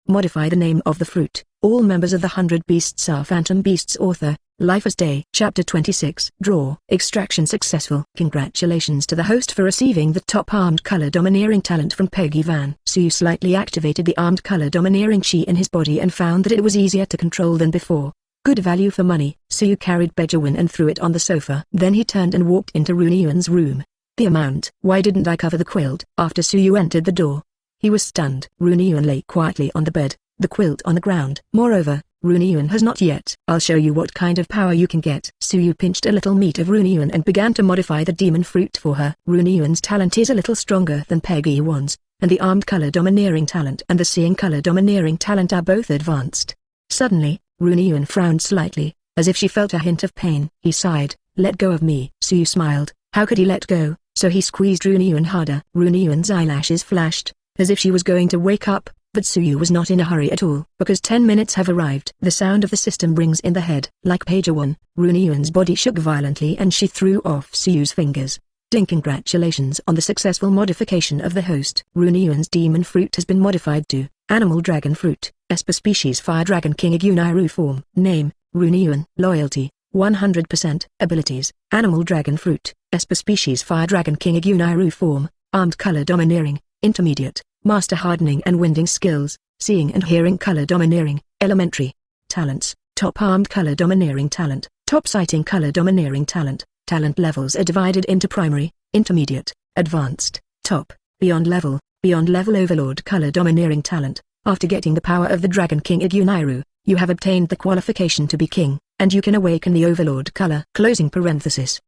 Modify the name of the fruit. All members of the 100 Beasts are Phantom Beasts. Author, Life as Day. Chapter 26. Draw. Extraction successful. Congratulations to the host for receiving the top armed color domineering talent from Peggy Van. Suyu slightly activated the armed color domineering chi in his body and found that it was easier to control than before. Good value for money. Suyu carried Bejawin and threw it on the sofa. Then he turned and walked into Runyuan's room. The amount. Why didn't I cover the quilt? After Suyu entered the door, he was stunned. Runyuan lay quietly on the bed, the quilt on the ground. Moreover, Runyuan has not yet. I'll show you what kind of power you can get. Suyu pinched a little meat of Runyuan and began to modify the demon fruit for her. Runyuan's talent is a little stronger than Peggy Wan's, and the armed color domineering talent and the seeing color domineering talent are both advanced. Suddenly, Runyuan frowned slightly, as if she felt a hint of pain. He sighed. Let go of me. Suyu smiled. How could he let go? So he squeezed Runyuan harder. Runyuan's eyelashes flashed, as if she was going to wake up, but Suyu was not in a hurry at all. Because 10 minutes have arrived. The sound of the system rings in the head. Like Pejawin, Runyuan's body shook violently and she threw off Suyu's fingers. Ding! Congratulations on the successful modification of the host. Runyuan's demon fruit has been modified to Animal Dragon Fruit, Esper Species Fire Dragon King Igunairu Form. Name, Runyuan. Loyalty, 100%. Abilities, Animal Dragon Fruit, Esper Species Fire Dragon King Igunairu Form, Armed Color Domineering, Intermediate, Master Hardening and Winding Skills, Seeing and Hearing Color Domineering, Elementary. Talents, Top Armed Color Domineering Talent, Top Sighting Color Domineering Talent. Talent levels are divided into Primary, Intermediate, Advanced, Top, Beyond Level Overlord Color Domineering Talent. After getting the power of the Dragon King Igunairu, you have obtained the qualification to be king, and you can awaken the Overlord Color. Closing parenthesis.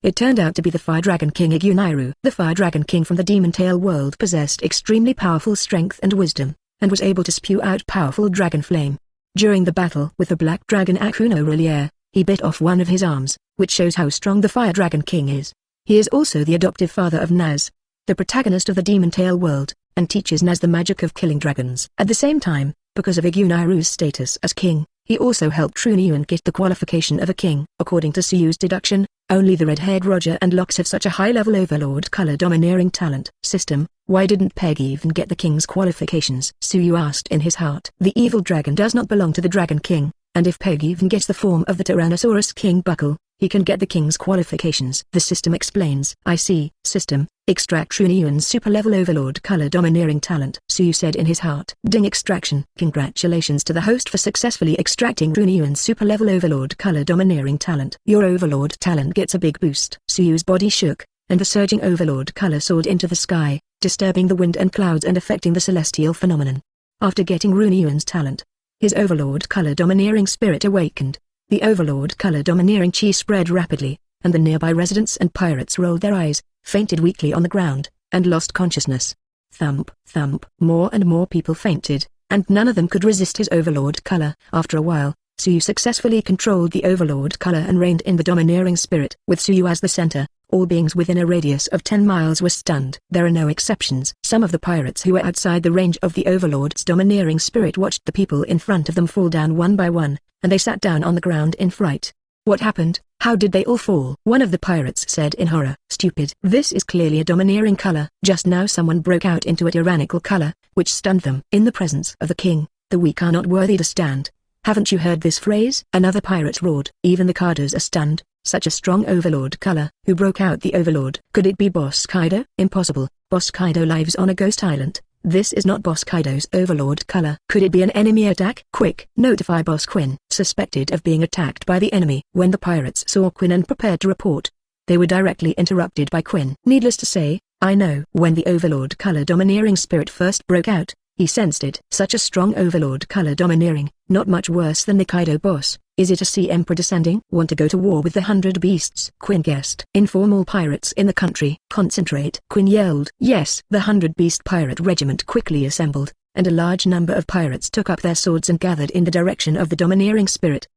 It turned out to be the Fire Dragon King Igunairu. The Fire Dragon King from the Demon Tail world possessed extremely powerful strength and wisdom, and was able to spew out powerful dragon flame. During the battle with the Black Dragon Akuno Relier, he bit off one of his arms, which shows how strong the Fire Dragon King is. He is also the adoptive father of Naz, the protagonist of the Demon Tail world, and teaches Naz the magic of killing dragons. At the same time, because of Igunairu's status as king, he also helped Runyuan get the qualification of a king. According to Suyu's deduction, only the red-haired Roger and Locks have such a high-level Overlord color domineering talent. System, why didn't Peg even get the king's qualifications? Suyu asked in his heart. The evil dragon does not belong to the Dragon King, and if Peg even gets the form of the Tyrannosaurus King Buckle, he can get the king's qualifications. The system explains. I see. System, extract Runyuan's super-level Overlord color domineering talent. Suyu said in his heart. Ding! Extraction. Congratulations to the host for successfully extracting Runyuan's super-level Overlord color domineering talent. Your Overlord talent gets a big boost. Suyu's body shook, and the surging Overlord color soared into the sky, disturbing the wind and clouds and affecting the celestial phenomenon. After getting Runyuan's talent, his Overlord color domineering spirit awakened. The Overlord color domineering chi spread rapidly, and the nearby residents and pirates rolled their eyes, fainted weakly on the ground, and lost consciousness. Thump, thump. More and more people fainted, and none of them could resist his Overlord color. After a while, Suyu successfully controlled the Overlord color and reigned in the domineering spirit. With Suyu as the center, all beings within a radius of 10 miles were stunned. There are no exceptions. Some of the pirates who were outside the range of the Overlord's domineering spirit watched the people in front of them fall down one by one, and they sat down on the ground in fright. What happened? How did they all fall? One of the pirates said in horror. Stupid. This is clearly a domineering color. Just now someone broke out into a tyrannical color, which stunned them. In the presence of the king, the weak are not worthy to stand. Haven't you heard this phrase? Another pirate roared. Even the Kados are stunned. Such a strong Overlord color. Who broke out the Overlord? Could it be Boss Kaido? Impossible. Boss Kaido lives on a ghost island. This is not Boss Kaido's Overlord color. Could it be an enemy attack? Quick, notify Boss Quinn. Suspected of being attacked by the enemy. When the pirates saw Quinn and prepared to report, they were directly interrupted by Quinn. Needless to say, I know. When the Overlord color domineering spirit first broke out, he sensed it. Such a strong Overlord color domineering, not much worse than the Kaido boss. Is it a sea emperor descending? Want to go to war with the 100 beasts? Quinn guessed. Inform all pirates in the country. Concentrate. Quinn yelled. Yes. The 100 beast pirate regiment quickly assembled, and a large number of pirates took up their swords and gathered in the direction of the domineering spirit.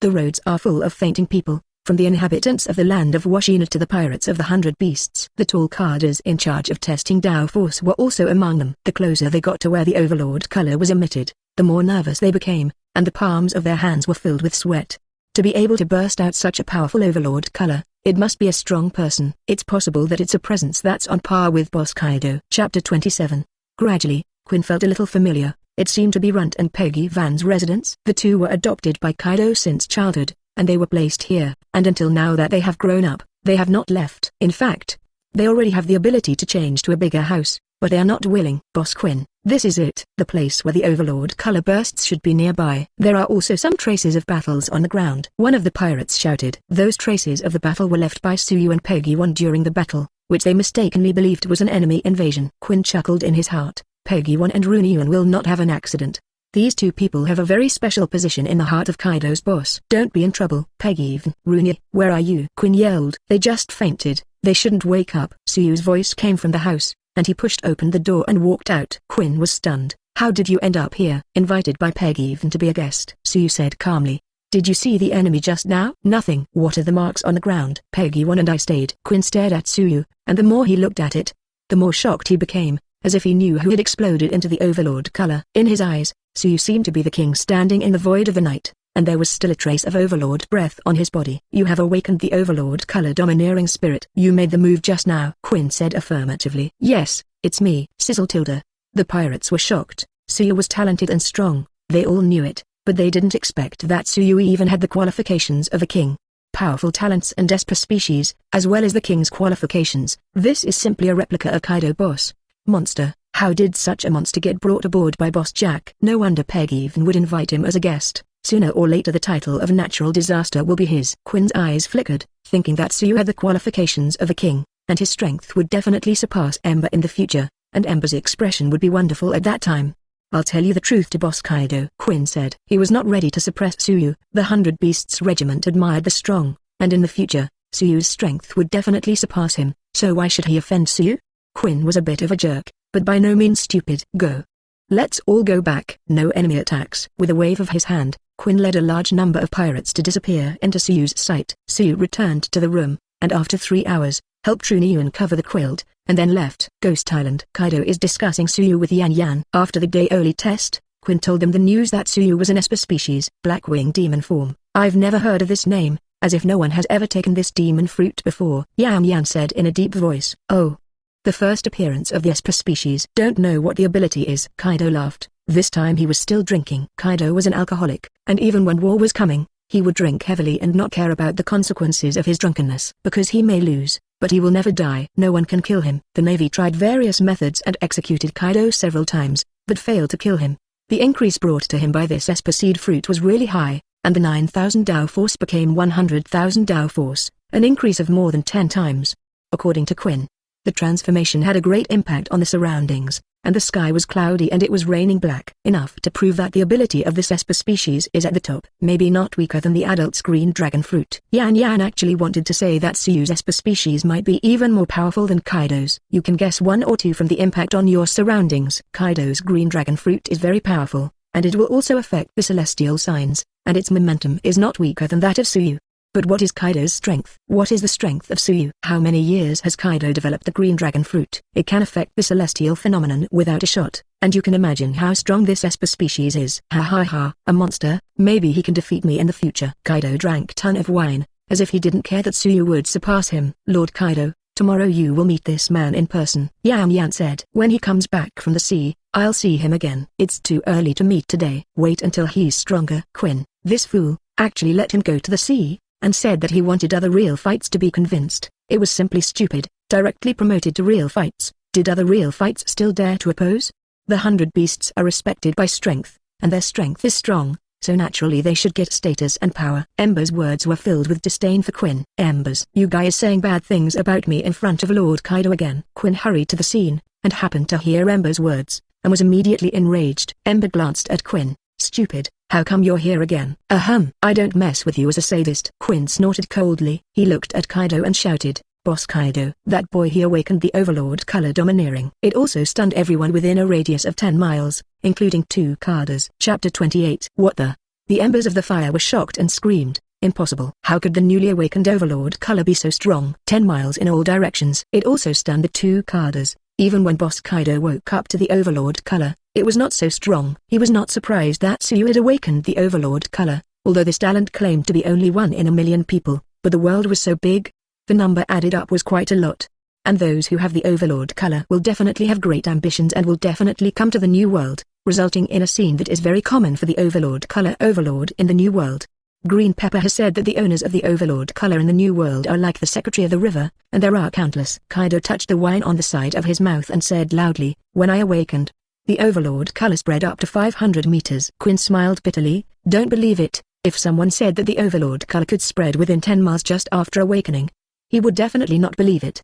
The roads are full of fainting people, from the inhabitants of the land of Washina to the pirates of the 100 beasts. The tall cadres in charge of testing Dao Force were also among them. The closer they got to where the Overlord color was emitted, the more nervous they became, and the palms of their hands were filled with sweat. To be able to burst out such a powerful Overlord color, it must be a strong person. It's possible that it's a presence that's on par with Boss Kaido. Chapter 27. Gradually, Quinn felt a little familiar, It seemed to be Runt and Peggy Van's residence. The two were adopted by Kaido since childhood, and they were placed here, and until now that they have grown up, they have not left. In fact, they already have the ability to change to a bigger house, but they are not willing. Boss Quinn, this is it. The place where the Overlord color bursts should be nearby. There are also some traces of battles on the ground. One of the pirates shouted. Those traces of the battle were left by Suyu and Peggy One during the battle, which they mistakenly believed was an enemy invasion. Quinn chuckled in his heart. Peggy One and Runyuan will not have an accident. These two people have a very special position in the heart of Kaido's boss. Don't be in trouble. Peggy Van, Runya, where are you? Quinn yelled. They just fainted. They shouldn't wake up. Suyu's voice came from the house, and he pushed open the door and walked out. Quinn was stunned. How did you end up here? Invited by Peggy Van to be a guest. Suyu said calmly. Did you see the enemy just now? Nothing. What are the marks on the ground? Peggy One and I stayed. Quinn stared at Suyu, and the more he looked at it, the more shocked he became, as if he knew who had exploded into the Overlord color. In his eyes, Suyu seemed to be the king standing in the void of the night, and there was still a trace of Overlord breath on his body. You have awakened the Overlord color domineering spirit. You made the move just now. Quinn said affirmatively. Yes, it's me. Sizzle tilde. The pirates were shocked. Suyu was talented and strong, they all knew it, but they didn't expect that Suyu even had the qualifications of a king. Powerful talents and Esper species, as well as the king's qualifications. This is simply a replica of Kaido boss. Monster. How did such a monster get brought aboard by Boss Jack? No wonder Peggy Van would invite him as a guest. Sooner or later the title of natural disaster will be his. Quinn's eyes flickered, thinking that Suyu had the qualifications of a king, and his strength would definitely surpass Ember in the future, and Ember's expression would be wonderful at that time. I'll tell you the truth to Boss Kaido, Quinn said. He was not ready to suppress Suyu. The 100 Beasts regiment admired the strong, and in the future, Suyu's strength would definitely surpass him, so why should he offend Suyu? Quinn was a bit of a jerk, but by no means stupid. Go. Let's all go back. No enemy attacks. With a wave of his hand, Quinn led a large number of pirates to disappear into Suyu's sight. Suyu returned to the room, and after 3 hours, helped Runyuan cover the quilt, and then left. Ghost Island. Kaido is discussing Suyu with Yan Yan. After the day-early test, Quinn told them the news that Suyu was an Esper species, Blackwing demon form. I've never heard of this name, as if no one has ever taken this demon fruit before, Yan Yan said in a deep voice. Oh. The first appearance of the Esper species. Don't know what the ability is. Kaido laughed. This time he was still drinking. Kaido was an alcoholic, and even when war was coming, he would drink heavily and not care about the consequences of his drunkenness. Because he may lose, but he will never die. No one can kill him. The Navy tried various methods and executed Kaido several times, but failed to kill him. The increase brought to him by this Esper seed fruit was really high, and the 9,000 Dao force became 100,000 Dao force, an increase of more than 10 times. According to Quinn, the transformation had a great impact on the surroundings, and the sky was cloudy and it was raining black. Enough to prove that the ability of this Esper species is at the top. Maybe not weaker than the adult's green dragon fruit. Yan Yan actually wanted to say that Suyu's Esper species might be even more powerful than Kaido's. You can guess 1 or 2 from the impact on your surroundings. Kaido's green dragon fruit is very powerful, and it will also affect the celestial signs, and its momentum is not weaker than that of Suyu. But what is Kaido's strength? What is the strength of Suyu? How many years has Kaido developed the green dragon fruit? It can affect the celestial phenomenon without a shot, and you can imagine how strong this Esper species is. Ha ha ha, a monster. Maybe he can defeat me in the future. Kaido drank a ton of wine, as if he didn't care that Suyu would surpass him. Lord Kaido, tomorrow you will meet this man in person. Yan Yan said. When he comes back from the sea, I'll see him again. It's too early to meet today. Wait until he's stronger. Quinn, this fool, actually let him go to the sea, and said that he wanted other real fights to be convinced. It was simply stupid. Directly promoted to real fights, did other real fights still dare to oppose? The 100 Beasts are respected by strength, and their strength is strong, so naturally they should get status and power. Ember's words were filled with disdain for Quinn. Embers, you guys saying bad things about me in front of Lord Kaido again. Quinn hurried to the scene, and happened to hear Ember's words, and was immediately enraged. Ember glanced at Quinn. Stupid, how come you're here again? I don't mess with you as a sadist. Quinn snorted coldly. He looked at Kaido and shouted, Boss Kaido. That boy, he awakened the Overlord color domineering. It also stunned everyone within a radius of 10 miles, including 2 Kadas. Chapter 28. What the? The embers of the fire were shocked and screamed, impossible. How could the newly awakened Overlord color be so strong? 10 miles in all directions. It also stunned the 2 Kadas. Even when Boss Kaido woke up to the Overlord color, it was not so strong. He was not surprised that Suyu had awakened the Overlord color, although this talent claimed to be only 1 in a million people, but the world was so big, the number added up was quite a lot. And those who have the Overlord color will definitely have great ambitions and will definitely come to the new world, resulting in a scene that is very common for the Overlord color Overlord in the New World. Green Pepper has said that the owners of the Overlord color in the New World are like the Secretary of the River, and there are countless. Kaido touched the wine on the side of his mouth and said loudly, "When I awakened, the Overlord color spread up to 500 meters. Quinn smiled bitterly. Don't believe it. If someone said that the Overlord color could spread within 10 miles just after awakening, he would definitely not believe it.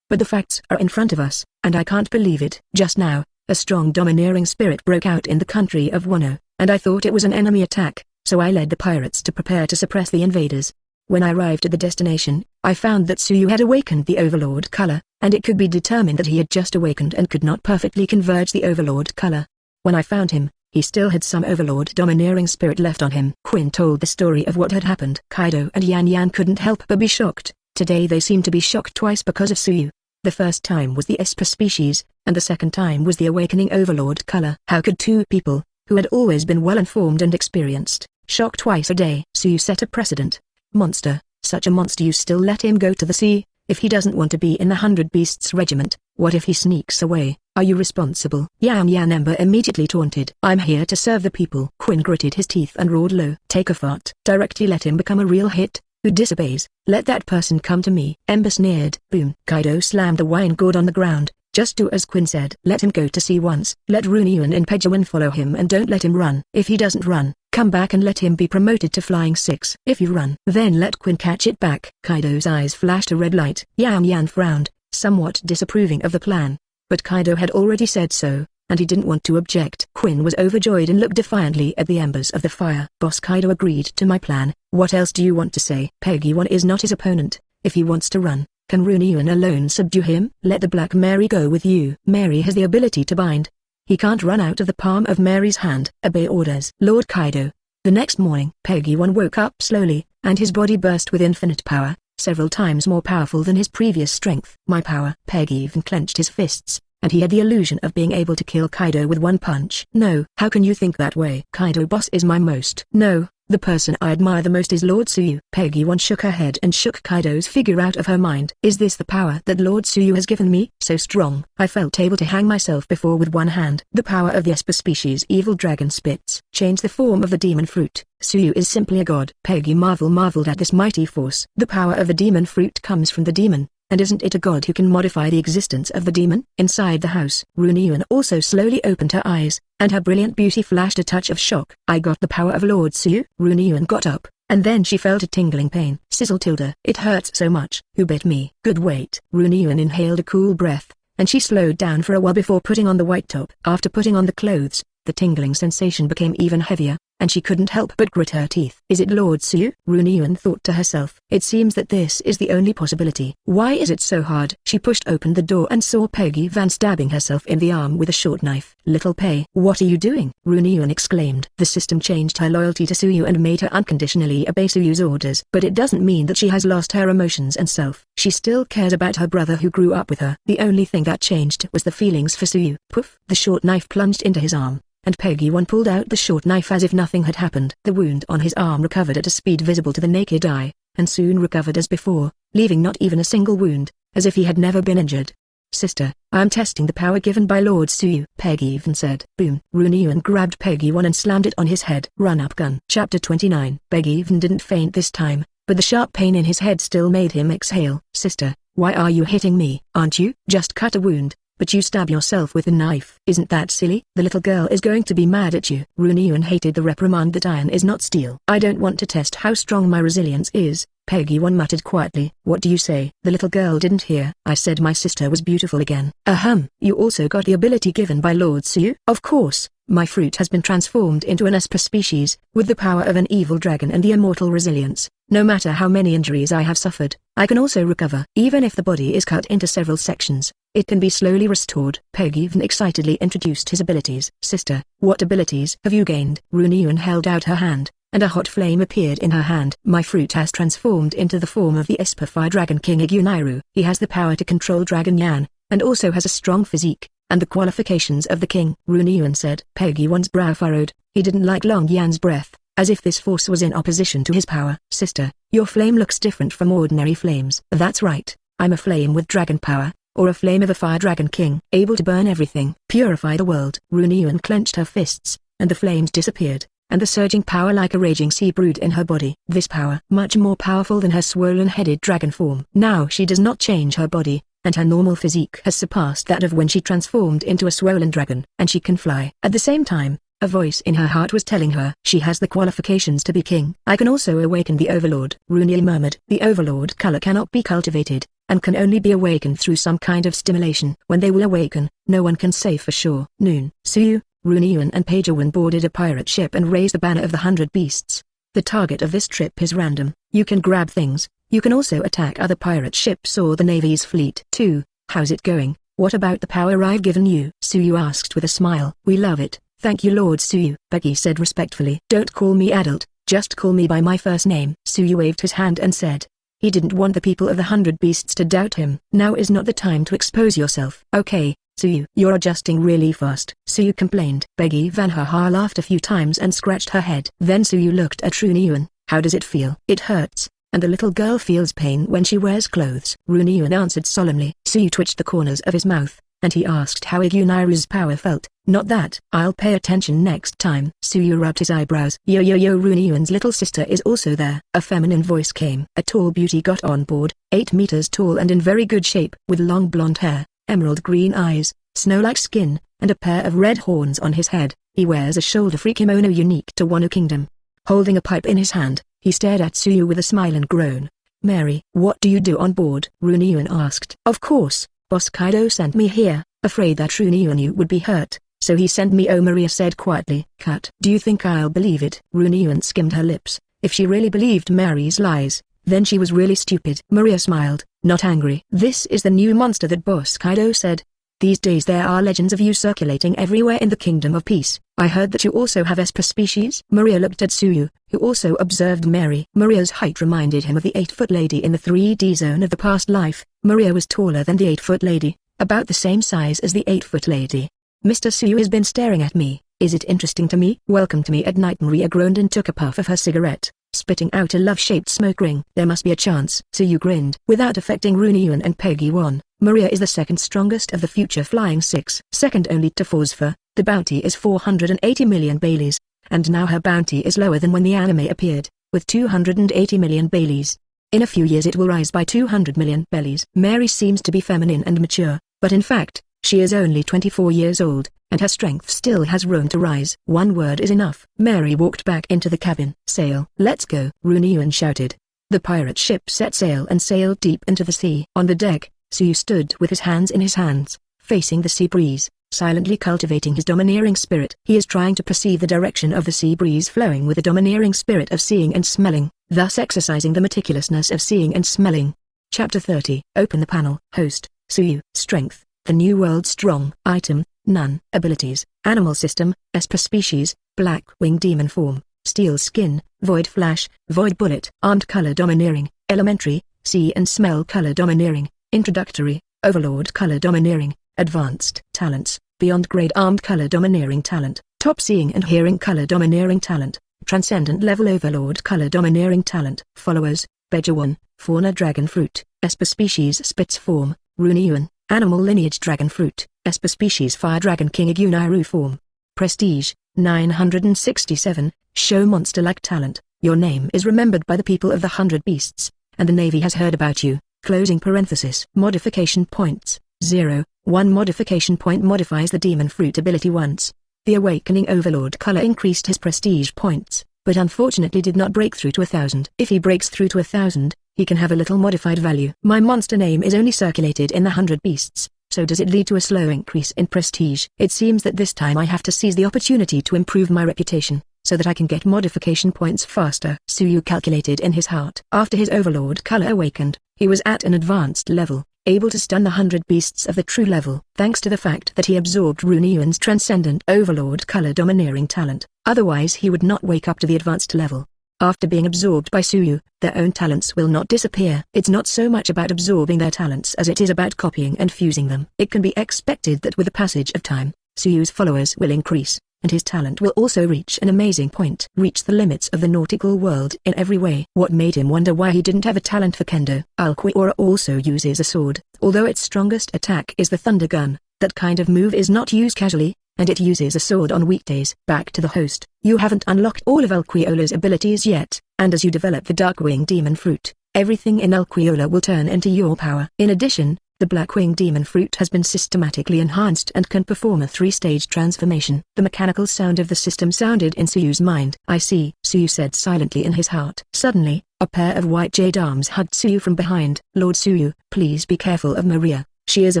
But the facts are in front of us, and I can't believe it. Just now, a strong domineering spirit broke out in the country of Wano, and I thought it was an enemy attack, so I led the pirates to prepare to suppress the invaders. When I arrived at the destination, I found that Tsuyu had awakened the Overlord color, and it could be determined that he had just awakened and could not perfectly converge the Overlord color. When I found him, he still had some Overlord domineering spirit left on him." Quinn told the story of what had happened. Kaido and Yan Yan couldn't help but be shocked. Today they seemed to be shocked twice because of Tsuyu. The first time was the Esper species, and the second time was the awakening Overlord color. How could two people, who had always been well-informed and experienced, shock twice a day? Tsuyu set a precedent. Monster, such a monster. You still let him go to the sea? If he doesn't want to be in the 100 Beasts regiment, what if he sneaks away? Are you responsible? Yan Yan Ember immediately taunted. "I'm here to serve the people." Quinn gritted his teeth and roared low. "Take a fart. Directly let him become a real hit. Who disobeys, let that person come to me." Ember sneered. Boom. Kaido slammed the wine gourd on the ground. "Just do as Quinn said. Let him go to sea once. Let Runyuan and Pejawin follow him and don't let him run. If he doesn't run, come back and let him be promoted to Flying 6. If you run, then let Quinn catch it back." Kaido's eyes flashed a red light. Yan Yan frowned, somewhat disapproving of the plan. But Kaido had already said so, and he didn't want to object. Quinn was overjoyed and looked defiantly at the embers of the fire. "Boss, Kaido agreed to my plan. What else do you want to say?" "Peggy-1 is not his opponent. If he wants to run, can Runyuan alone subdue him? Let the Black Mary go with you. Mary has the ability to bind. He can't run out of the palm of Mary's hand." "Obey orders, Lord Kaido." The next morning, Peggy-1 woke up slowly, and his body burst with infinite power, several times more powerful than his previous strength. "My power." Peggy-1 clenched his fists, and he had the illusion of being able to kill Kaido with one punch. "No, how can you think that way? Kaido boss is my most." "No, the person I admire the most is Lord Tsuyu." Peggy-1 shook her head and shook Kaido's figure out of her mind. "Is this the power that Lord Tsuyu has given me? So strong, I felt able to hang myself before with one hand." "The power of the Esper species evil dragon spits. Change the form of the demon fruit. Tsuyu is simply a god." Peggy marveled at this mighty force. "The power of the demon fruit comes from the demon. And isn't it a god who can modify the existence of the demon?" Inside the house, Runyuan also slowly opened her eyes, and her brilliant beauty flashed a touch of shock. "I got the power of Lord Tsuyu." Runyuan got up, and then she felt a tingling pain. "Sizzle tilde. It hurts so much." "Who bit me?" "Good wait." Runyuan inhaled a cool breath, and she slowed down for a while before putting on the white top. After putting on the clothes, the tingling sensation became even heavier, and she couldn't help but grit her teeth. "Is it Lord Tsuyu?" Runyuan thought to herself. "It seems that this is the only possibility. Why is it so hard?" She pushed open the door and saw Peggy-1 stabbing herself in the arm with a short knife. "Little Pei, what are you doing?" Runyuan exclaimed. The system changed her loyalty to Tsuyu and made her unconditionally obey Tsuyu's orders. But it doesn't mean that she has lost her emotions and self. She still cares about her brother who grew up with her. The only thing that changed was the feelings for Tsuyu. Poof! The short knife plunged into his arm, and Peggy-1 pulled out the short knife as if nothing had happened. The wound on his arm recovered at a speed visible to the naked eye, and soon recovered as before, leaving not even a single wound, as if he had never been injured. "Sister, I am testing the power given by Lord Tsuyu," Peggy-1 said. Boom! Runyuan grabbed Peggy-1 and slammed it on his head. Run-up gun. Chapter 29. Peggy-1 didn't faint this time, but the sharp pain in his head still made him exhale. "Sister, why are you hitting me? Aren't you just cut a wound, but you stab yourself with a knife? Isn't that silly? The little girl is going to be mad at you." Runyuan hated the reprimand that iron is not steel. "I don't want to test how strong my resilience is," Peggy-1 muttered quietly. "What do you say?" The little girl didn't hear. "I said my sister was beautiful again." "Ahem, you also got the ability given by Lord Tsuyu?" "Of course. My fruit has been transformed into an Esper species, with the power of an evil dragon and the immortal resilience. No matter how many injuries I have suffered, I can also recover. Even if the body is cut into several sections, it can be slowly restored." Peggy-1 excitedly introduced his abilities. "Sister, what abilities have you gained?" Runyuan held out her hand, and a hot flame appeared in her hand. "My fruit has transformed into the form of the Esper Fire Dragon King Igunairu. He has the power to control Dragon Yan, and also has a strong physique, and the qualifications of the king," Runyuan said. Peggy-1's brow furrowed. He didn't like Long Yan's breath, as if this force was in opposition to his power. "Sister, your flame looks different from ordinary flames." "That's right, I'm a flame with dragon power, or a flame of a fire dragon king, able to burn everything, purify the world. Runyuan clenched her fists, and the flames disappeared, and the surging power like a raging sea brewed in her body. This power, much more powerful than her swollen-headed dragon form. Now she does not change her body, and her normal physique has surpassed that of when she transformed into a swollen dragon, and she can fly. At the same time, a voice in her heart was telling her she has the qualifications to be king. I can also awaken the Overlord. Runyuan murmured. The Overlord color cannot be cultivated, and can only be awakened through some kind of stimulation. When they will awaken, no one can say for sure. Noon. Suyu, Runyuan and Pagewan boarded a pirate ship and raised the banner of the 100 Beasts. The target of this trip is random. You can grab things. You can also attack other pirate ships or the Navy's fleet. 2. How's it going? What about the power I've given you? Suyu asked with a smile. We love it. Thank you, Lord Suyu, Becky said respectfully. Don't call me adult, just call me by my first name. Suyu waved his hand and said. He didn't want the people of the 100 Beasts to doubt him. Now is not the time to expose yourself. Okay, Suyu. You're adjusting really fast, Suyu complained. Peggy Van Ha laughed a few times and scratched her head. Then Suyu looked at Runyuan. How does it feel? It hurts, and the little girl feels pain when she wears clothes. Runyuan answered solemnly. Suyu twitched the corners of his mouth, and he asked how Igunairu's power felt. Not that. I'll pay attention next time. Suyu rubbed his eyebrows. Yo, Runyuan's little sister is also there. A feminine voice came. A tall beauty got on board, 8 meters tall and in very good shape, with long blonde hair, emerald green eyes, snow-like skin, and a pair of red horns on his head. He wears a shoulder-free kimono unique to Wano Kingdom. Holding a pipe in his hand, he stared at Suyu with a smile and groan. Mary, what do you do on board? Runyuan asked. Of course, Boss Kaido sent me here, afraid that Runyuan would be hurt, so he sent me. Oh, Maria said quietly. Cut. Do you think I'll believe it? Runyuan skimmed her lips. If she really believed Mary's lies, then she was really stupid. Maria smiled, not angry. This is the new monster that Boss Kaido said. These days there are legends of you circulating everywhere in the Kingdom of Peace. I heard that you also have Esper species. Maria looked at Suyu, who also observed Mary. Maria's height reminded him of the 8-foot lady in the 3D zone of the past life. Maria was taller than the 8-foot lady, about the same size as the 8-foot lady. Mr. Suyu has been staring at me. Is it interesting to me? Welcome to me at night. Maria groaned and took a puff of her cigarette, spitting out a love-shaped smoke ring. There must be a chance. Suyu grinned. Without affecting Runyuan and Peggy Won, Maria is the second strongest of the future Flying Six, second only to Phosphor. The bounty is 480 million Baileys, and now her bounty is lower than when the anime appeared, with 280 million Baileys. In a few years it will rise by 200 million Baileys. Mary seems to be feminine and mature, but in fact, she is only 24 years old, and her strength still has room to rise. One word is enough. Mary walked back into the cabin. Sail. Let's go. Runyuan shouted. The pirate ship set sail and sailed deep into the sea. On the deck, Suyu stood with his hands in his hands, facing the sea breeze, silently cultivating his domineering spirit. He is trying to perceive the direction of the sea breeze flowing with the domineering spirit of seeing and smelling, thus exercising the meticulousness of seeing and smelling. Chapter 30. Open the panel. Host, Suyu. Strength. The New World Strong. Item, none. Abilities, Animal System, Esper Species, Black Wing Demon Form, Steel Skin, Void Flash, Void Bullet. Armed Color Domineering, Elementary, See and Smell Color Domineering, Introductory, Overlord Color Domineering, Advanced. Talents, Beyond Grade Armed Color Domineering Talent, Top Seeing and Hearing Color Domineering Talent, Transcendent Level Overlord Color Domineering Talent. Followers, Bejawan, Fauna Dragon Fruit, Esper Species Spitz Form, Runyuan, Animal Lineage Dragon Fruit, Esper Species Fire Dragon King Igunairu Form. Prestige, 967, Show Monster-like Talent, your name is remembered by the people of the 100 Beasts, and the Navy has heard about you. Closing parenthesis. Modification points, 0, 1 modification point modifies the Demon Fruit ability once. The Awakening Overlord color increased his prestige points, but unfortunately did not break through to 1,000. If he breaks through to 1,000, he can have a little modified value. My monster name is only circulated in the 100 Beasts, so does it lead to a slow increase in prestige? It seems that this time I have to seize the opportunity to improve my reputation, so that I can get modification points faster. Suyu calculated in his heart. After his Overlord color awakened, he was at an advanced level, able to stun the 100 Beasts of the true level, thanks to the fact that he absorbed Runyuan's Transcendent Overlord color Domineering talent. Otherwise he would not wake up to the advanced level. After being absorbed by Suyu, their own talents will not disappear. It's not so much about absorbing their talents as it is about copying and fusing them. It can be expected that with the passage of time, Suyu's followers will increase, and his talent will also reach an amazing point. Reach the limits of the nautical world in every way. What made him wonder why he didn't have a talent for kendo? Alquiora also uses a sword. Although its strongest attack is the thunder gun, that kind of move is not used casually, and it uses a sword on weekdays. Back to the host. You haven't unlocked all of Elquiola's abilities yet, and as you develop the Darkwing Demon Fruit, everything in Elquiola will turn into your power. In addition, the Blackwing Demon Fruit has been systematically enhanced and can perform a 3-stage transformation. The mechanical sound of the system sounded in Suyu's mind. I see, Suyu said silently in his heart. Suddenly, a pair of white jade arms hugged Suyu from behind. Lord Suyu, please be careful of Maria. She is a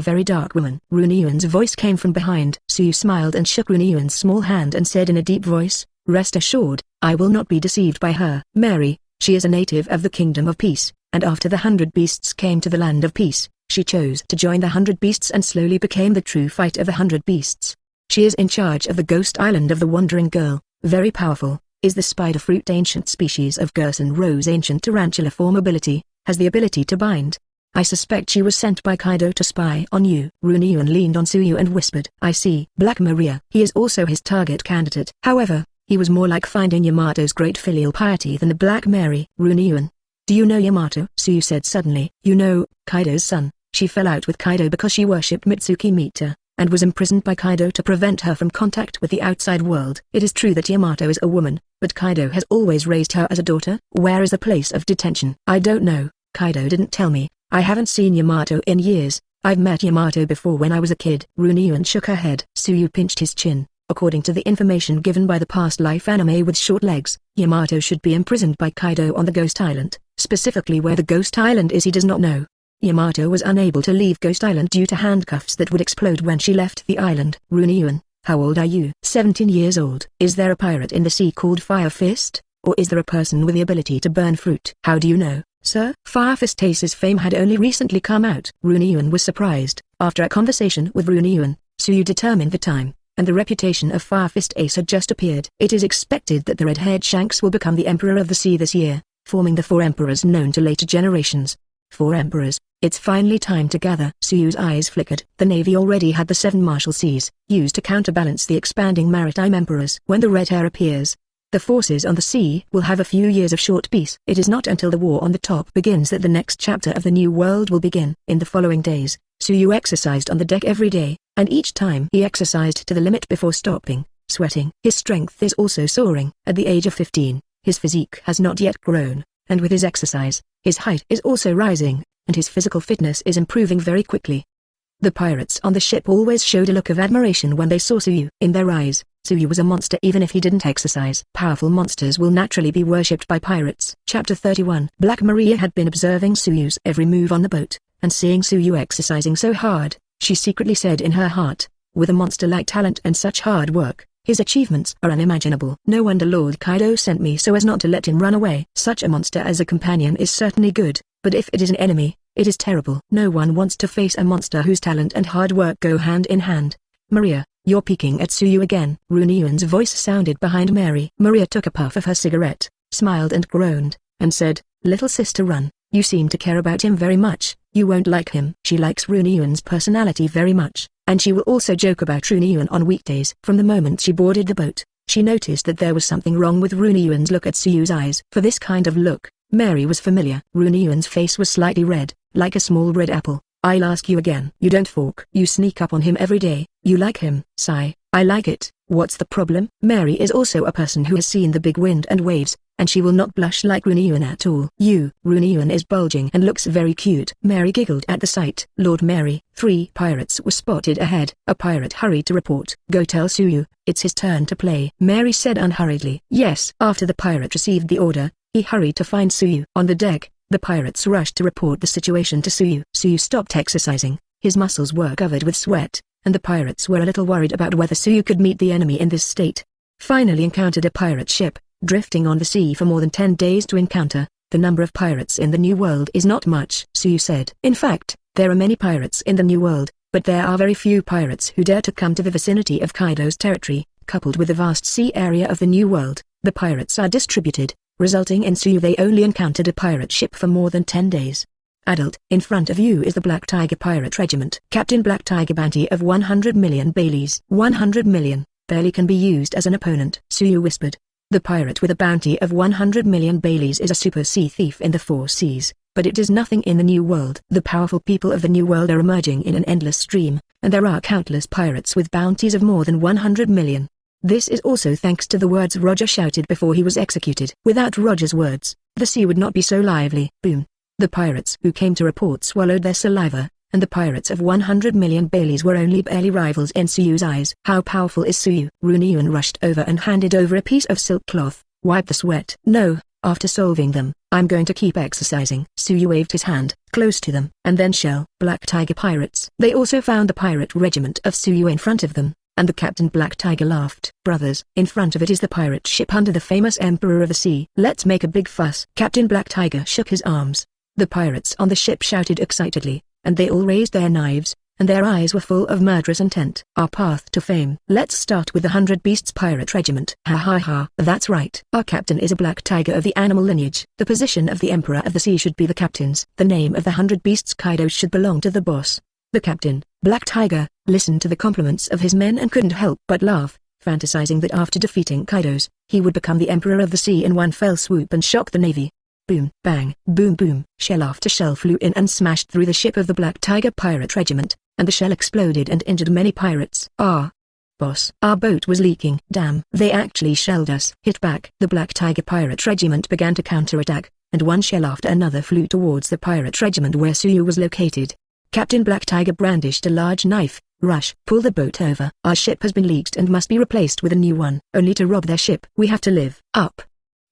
very dark woman. Runyuan's voice came from behind. Suyu smiled and shook Runyuan's small hand and said in a deep voice, rest assured, I will not be deceived by her. Mary, she is a native of the Kingdom of Peace, and after the 100 Beasts came to the Land of Peace, she chose to join the 100 Beasts and slowly became the true fight of the 100 Beasts. She is in charge of the Ghost Island of the Wandering Girl, very powerful, is the spider fruit ancient species of Gerson Rose ancient tarantula form ability, has the ability to bind. I suspect she was sent by Kaido to spy on you. Runyuan leaned on Suyu and whispered. I see. Black Maria. He is also his target candidate. However, he was more like finding Yamato's great filial piety than the Black Mary. Runyuan. Do you know Yamato? Suyu said suddenly. You know, Kaido's son. She fell out with Kaido because she worshipped Mitsuki Mita, and was imprisoned by Kaido to prevent her from contact with the outside world. It is true that Yamato is a woman, but Kaido has always raised her as a daughter. Where is the place of detention? I don't know. Kaido didn't tell me. I haven't seen Yamato in years. I've met Yamato before when I was a kid. Runyuan shook her head. Suyu pinched his chin. According to the information given by the past life anime with short legs, Yamato should be imprisoned by Kaido on the Ghost Island. Specifically where the Ghost Island is he does not know. Yamato was unable to leave Ghost Island due to handcuffs that would explode when she left the island. Runyuan, how old are you? 17 years old. Is there a pirate in the sea called Fire Fist, or is there a person with the ability to burn fruit? How do you know, sir? Fire Fist Ace's fame had only recently come out. Runyuan was surprised. After a conversation with Runyuan, Suyu determined the time, and the reputation of Fire Fist Ace had just appeared. It is expected that the red-haired Shanks will become the Emperor of the Sea this year, forming the 4 emperors known to later generations. 4 emperors. It's finally time to gather. Suyu's eyes flickered. The navy already had the 7 martial seas, used to counterbalance the expanding maritime emperors. When the red hair appears, the forces on the sea will have a few years of short peace. It is not until the war on the top begins that the next chapter of the new world will begin. In the following days, Suyu exercised on the deck every day, and each time he exercised to the limit before stopping, sweating. His strength is also soaring. At the age of 15, his physique has not yet grown, and with his exercise, his height is also rising, and his physical fitness is improving very quickly. The pirates on the ship always showed a look of admiration when they saw Suyu. In their eyes, Suyu was a monster even if he didn't exercise. Powerful monsters will naturally be worshipped by pirates. Chapter 31. Black Maria had been observing Suyu's every move on the boat, and seeing Suyu exercising so hard, she secretly said in her heart, with a monster-like talent and such hard work, his achievements are unimaginable. No wonder Lord Kaido sent me so as not to let him run away. Such a monster as a companion is certainly good, but if it is an enemy, it is terrible. No one wants to face a monster whose talent and hard work go hand in hand. Maria, you're peeking at Suyu again. Runyuan's voice sounded behind Mary. Maria took a puff of her cigarette, smiled and groaned, and said, little sister run, you seem to care about him very much. You won't like him. She likes Runyuan's personality very much, and she will also joke about Runyuan on weekdays. From the moment she boarded the boat, she noticed that there was something wrong with Runyuan's look at Suyu's eyes. For this kind of look, Mary was familiar. Runyuan's face was slightly red, like a small red apple. I'll ask you again. You don't fork. You sneak up on him every day. You like him. Sigh. I like it. What's the problem? Mary is also a person who has seen the big wind and waves, and she will not blush like Runyuan at all. Runyuan is bulging and looks very cute. Mary giggled at the sight. Lord Mary, 3 pirates were spotted ahead. A pirate hurried to report. Go tell Suyu, it's his turn to play. Mary said unhurriedly. Yes. After the pirate received the order, he hurried to find Suyu. On the deck, the pirates rushed to report the situation to Suyu. Suyu stopped exercising. His muscles were covered with sweat, and the pirates were a little worried about whether Suyu could meet the enemy in this state. Finally encountered a pirate ship, drifting on the sea for more than 10 days to encounter. The number of pirates in the New World is not much, Suyu said. In fact, there are many pirates in the New World, but there are very few pirates who dare to come to the vicinity of Kaido's territory. Coupled with the vast sea area of the New World, the pirates are distributed, resulting in Suyu they only encountered a pirate ship for more than 10 days. Adult, in front of you is the Black Tiger Pirate Regiment. Captain Black Tiger bounty of 100 million Baileys. 100 million, barely can be used as an opponent. Suyu whispered. The pirate with a bounty of 100 million Baileys is a super sea thief in the 4 seas, but it is nothing in the New World. The powerful people of the New World are emerging in an endless stream, and there are countless pirates with bounties of more than 100 million. This is also thanks to the words Roger shouted before he was executed. Without Roger's words, the sea would not be so lively. Boom. The pirates who came to report swallowed their saliva, and the pirates of 100 million Baileys were only barely rivals in Suyu's eyes. How powerful is Suyu? Runyuan rushed over and handed over a piece of silk cloth. Wipe the sweat. No, after solving them, I'm going to keep exercising. Suyu waved his hand, close to them. And then Shell, Black Tiger pirates. They also found the pirate regiment of Suyu in front of them, and the Captain Black Tiger laughed. Brothers, in front of it is the pirate ship under the famous Emperor of the Sea. Let's make a big fuss. Captain Black Tiger shook his arms. The pirates on the ship shouted excitedly, and they all raised their knives, and their eyes were full of murderous intent. Our path to fame. Let's start with the 100 Beasts Pirate Regiment. Ha ha ha. That's right. Our captain is a black tiger of the animal lineage. The position of the Emperor of the Sea should be the captain's. The name of the 100 Beasts Kaido should belong to the boss. The captain, Black Tiger, listened to the compliments of his men and couldn't help but laugh, fantasizing that after defeating Kaido's, he would become the Emperor of the Sea in one fell swoop and shock the navy. Boom, bang, boom boom. Shell after shell flew in and smashed through the ship of the Black Tiger Pirate Regiment, and the shell exploded and injured many pirates. Ah! Boss, our boat was leaking. Damn, they actually shelled us. Hit back. The Black Tiger Pirate Regiment began to counterattack, and one shell after another flew towards the pirate regiment where Suyu was located. Captain Black Tiger brandished a large knife. Rush, pull the boat over. Our ship has been leaked and must be replaced with a new one. Only to rob their ship. We have to live up.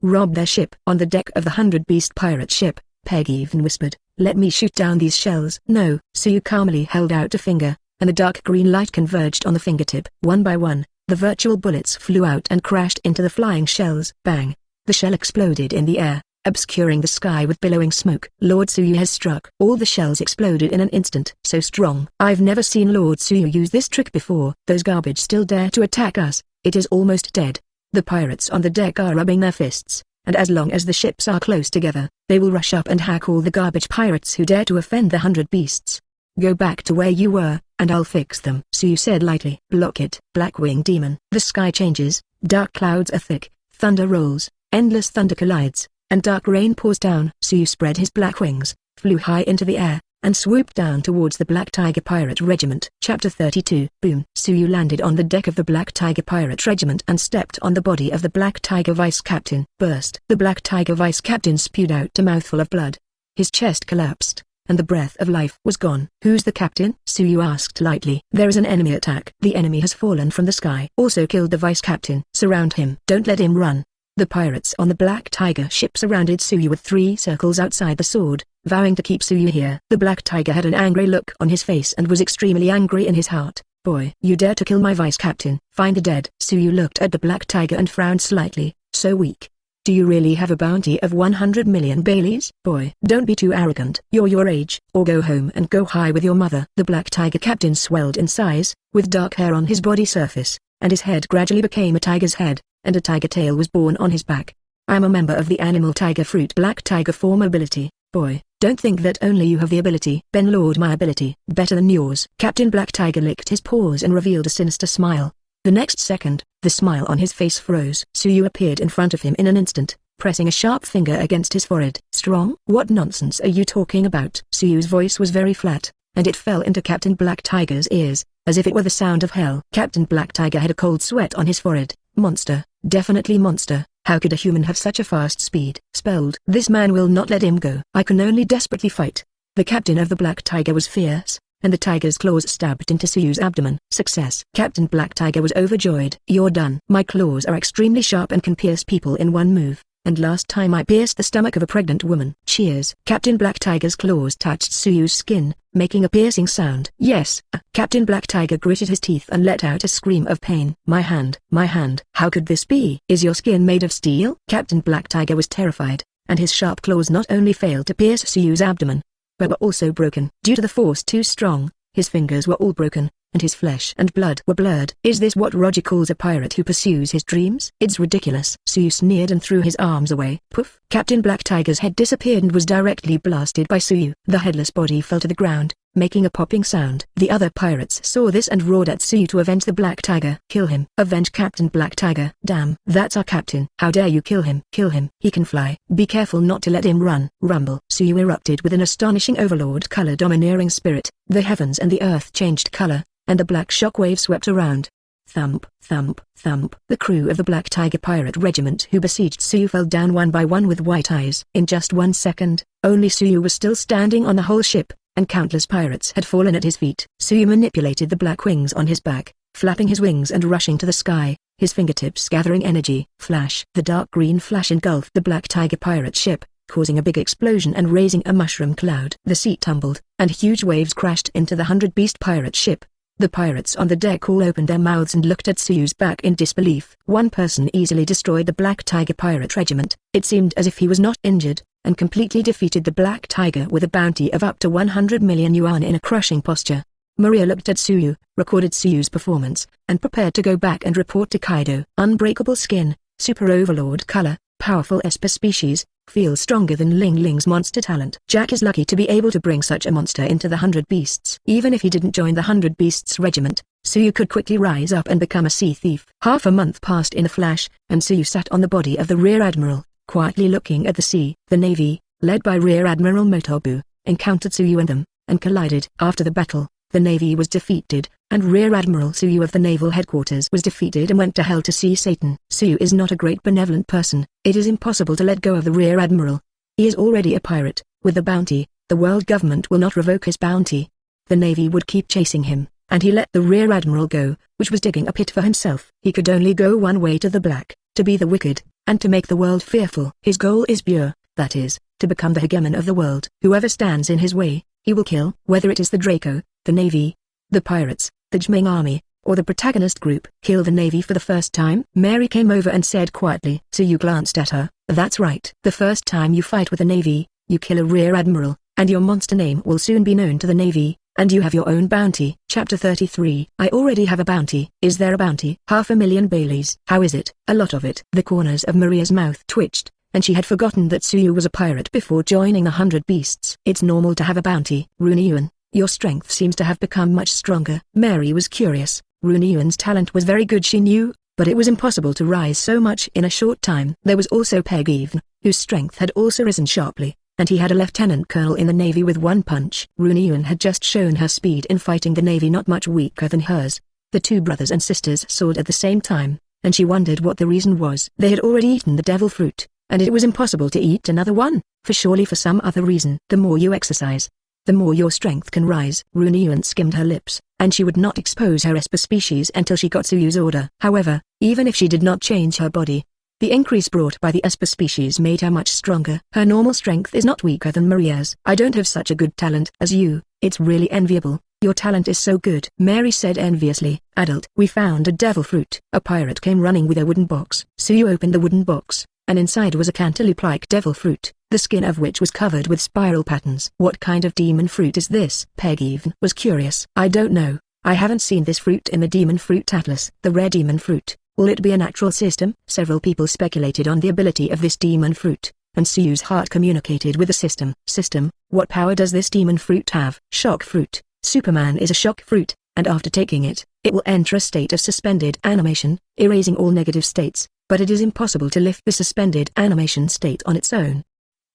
Rob their ship. On the deck of the 100 Beast pirate ship, Peg even whispered, "Let me shoot down these shells." No. Suyu calmly held out a finger, and the dark green light converged on the fingertip. One by one, the virtual bullets flew out and crashed into the flying shells. Bang! The shell exploded in the air, obscuring the sky with billowing smoke. Lord Suyu has struck. All the shells exploded in an instant. So strong. I've never seen Lord Suyu use this trick before. Those garbage still dare to attack us. It is almost dead. The pirates on the deck are rubbing their fists, and as long as the ships are close together, they will rush up and hack all the garbage pirates who dare to offend the 100 Beasts. Go back to where you were, and I'll fix them. Suyu said lightly. Block it, Blackwing Demon. The sky changes, dark clouds are thick, thunder rolls, endless thunder collides, and dark rain pours down. Suyu spread his black wings, flew high into the air, and swooped down towards the Black Tiger Pirate Regiment. Chapter 32. Boom. Suyu landed on the deck of the Black Tiger Pirate Regiment and stepped on the body of the Black Tiger Vice Captain. Burst. The Black Tiger Vice Captain spewed out a mouthful of blood. His chest collapsed, and the breath of life was gone. Who's the captain? Suyu asked lightly. There is an enemy attack. The enemy has fallen from the sky. Also killed the Vice Captain. Surround him. Don't let him run. The pirates on the Black Tiger ship surrounded Suyu with 3 circles outside the sword, vowing to keep Suyu here. The Black Tiger had an angry look on his face and was extremely angry in his heart. Boy, you dare to kill my vice captain. Find the dead. Suyu looked at the Black Tiger and frowned slightly. So weak. Do you really have a bounty of 100 million Baileys? Boy, don't be too arrogant. You're your age, or go home and go high with your mother. The Black Tiger captain swelled in size, with dark hair on his body surface, and his head gradually became a tiger's head, and a tiger tail was born on his back. I'm a member of the animal tiger fruit Black Tiger form ability. Boy, don't think that only you have the ability. Ben Lord, my ability, better than yours. Captain Black Tiger licked his paws and revealed a sinister smile. The next second, the smile on his face froze. Suyu appeared in front of him in an instant, pressing a sharp finger against his forehead. Strong? What nonsense are you talking about? Suyu's voice was very flat, and it fell into Captain Black Tiger's ears, as if it were the sound of hell. Captain Black Tiger had a cold sweat on his forehead. Monster, definitely monster. How could a human have such a fast speed? Spelled. This man will not let him go. I can only desperately fight. The captain of the Black Tiger was fierce, and the tiger's claws stabbed into Suyu's abdomen. Success. Captain Black Tiger was overjoyed. You're done. My claws are extremely sharp and can pierce people in one move, and last time I pierced the stomach of a pregnant woman. Cheers. Captain Black Tiger's claws touched Suyu's skin, making a piercing sound. Yes. Captain Black Tiger gritted his teeth and let out a scream of pain. My hand. My hand. How could this be? Is your skin made of steel? Captain Black Tiger was terrified, and his sharp claws not only failed to pierce Suyu's abdomen, but were also broken. Due to the force too strong, his fingers were all broken, and his flesh and blood were blurred. Is this what Roger calls a pirate who pursues his dreams? It's ridiculous. Suyu sneered and threw his arms away. Poof! Captain Black Tiger's head disappeared and was directly blasted by Suyu. The headless body fell to the ground, making a popping sound. The other pirates saw this and roared at Tsuyu to avenge the Black Tiger. Kill him. Avenge Captain Black Tiger. Damn. That's our captain. How dare you kill him. Kill him. He can fly. Be careful not to let him run. Rumble. Tsuyu erupted with an astonishing overlord color domineering spirit. The heavens and the earth changed color, and the black shockwave swept around. Thump, thump, thump. The crew of the Black Tiger pirate regiment who besieged Tsuyu fell down one by one with white eyes. In just 1 second, only Tsuyu was still standing on the whole ship, and countless pirates had fallen at his feet. Tsuyu manipulated the black wings on his back, flapping his wings and rushing to the sky, his fingertips gathering energy. Flash. The dark green flash engulfed the Black Tiger pirate ship, causing a big explosion and raising a mushroom cloud. The sea tumbled, and huge waves crashed into the 100-beast pirate ship. The pirates on the deck all opened their mouths and looked at Tsuyu's back in disbelief. One person easily destroyed the Black Tiger pirate regiment. It seemed as if he was not injured, and completely defeated the Black Tiger with a bounty of up to 100 million yuan in a crushing posture. Maria looked at Tsuyu, recorded Tsuyu's performance, and prepared to go back and report to Kaido. Unbreakable skin, super overlord color, powerful Esper species, feels stronger than Ling Ling's monster talent. Jack is lucky to be able to bring such a monster into the 100 Beasts. Even if he didn't join the 100 Beasts regiment, Tsuyu could quickly rise up and become a sea thief. Half a month passed in a flash, and Tsuyu sat on the body of the Rear Admiral, quietly looking at the sea. The Navy, led by Rear Admiral Motobu, encountered Tsuyu and them, and collided. After the battle, the Navy was defeated, and Rear Admiral Tsuyu of the Naval Headquarters was defeated and went to hell to see Satan. Tsuyu is not a great benevolent person. It is impossible to let go of the Rear Admiral. He is already a pirate. With the bounty, the world government will not revoke his bounty. The Navy would keep chasing him, and he let the Rear Admiral go, which was digging a pit for himself. He could only go one way: to the black, to be the wicked, and to make the world fearful. His goal is pure, that is, to become the hegemon of the world. Whoever stands in his way, he will kill. Whether it is the Draco, the Navy, the pirates, the Jming army, or the protagonist group. Kill the Navy for the first time? Mary came over and said quietly. Tsuyu glanced at her. That's right. The first time you fight with the Navy, you kill a Rear Admiral, and your monster name will soon be known to the Navy, and you have your own bounty. Chapter 33. I already have a bounty. Is there a bounty? 500,000 Baileys. How is it? A lot of it. The corners of Maria's mouth twitched, and she had forgotten that Tsuyu was a pirate before joining the 100 Beasts. It's normal to have a bounty. Runiyuan, your strength seems to have become much stronger. Mary was curious. Runiyuan's talent was very good, she knew, but it was impossible to rise so much in a short time. There was also Peg, whose strength had also risen sharply, and he had a lieutenant colonel in the Navy with one punch. Runiyuan had just shown her speed in fighting the Navy not much weaker than hers. The two brothers and sisters soared at the same time, and she wondered what the reason was. They had already eaten the devil fruit, and it was impossible to eat another one, surely for some other reason. The more you exercise, the more your strength can rise. Runiyuan skimmed her lips, and she would not expose her Esper species until she got Tsuyu's order. However, even if she did not change her body, the increase brought by the Esper species made her much stronger. Her normal strength is not weaker than Maria's. I don't have such a good talent as you. It's really enviable. Your talent is so good. Mary said enviously. Adult. We found a devil fruit. A pirate came running with a wooden box. Tsuyu opened the wooden box, and inside was a cantaloupe-like devil fruit, the skin of which was covered with spiral patterns. What kind of demon fruit is this? Peg was curious. I don't know. I haven't seen this fruit in the Demon Fruit Atlas. The rare demon fruit. Will it be a natural system? Several people speculated on the ability of this demon fruit, and Tsuyu's heart communicated with the system. System, what power does this demon fruit have? Shock fruit. Superman is a shock fruit, and after taking it, it will enter a state of suspended animation, erasing all negative states, but it is impossible to lift the suspended animation state on its own.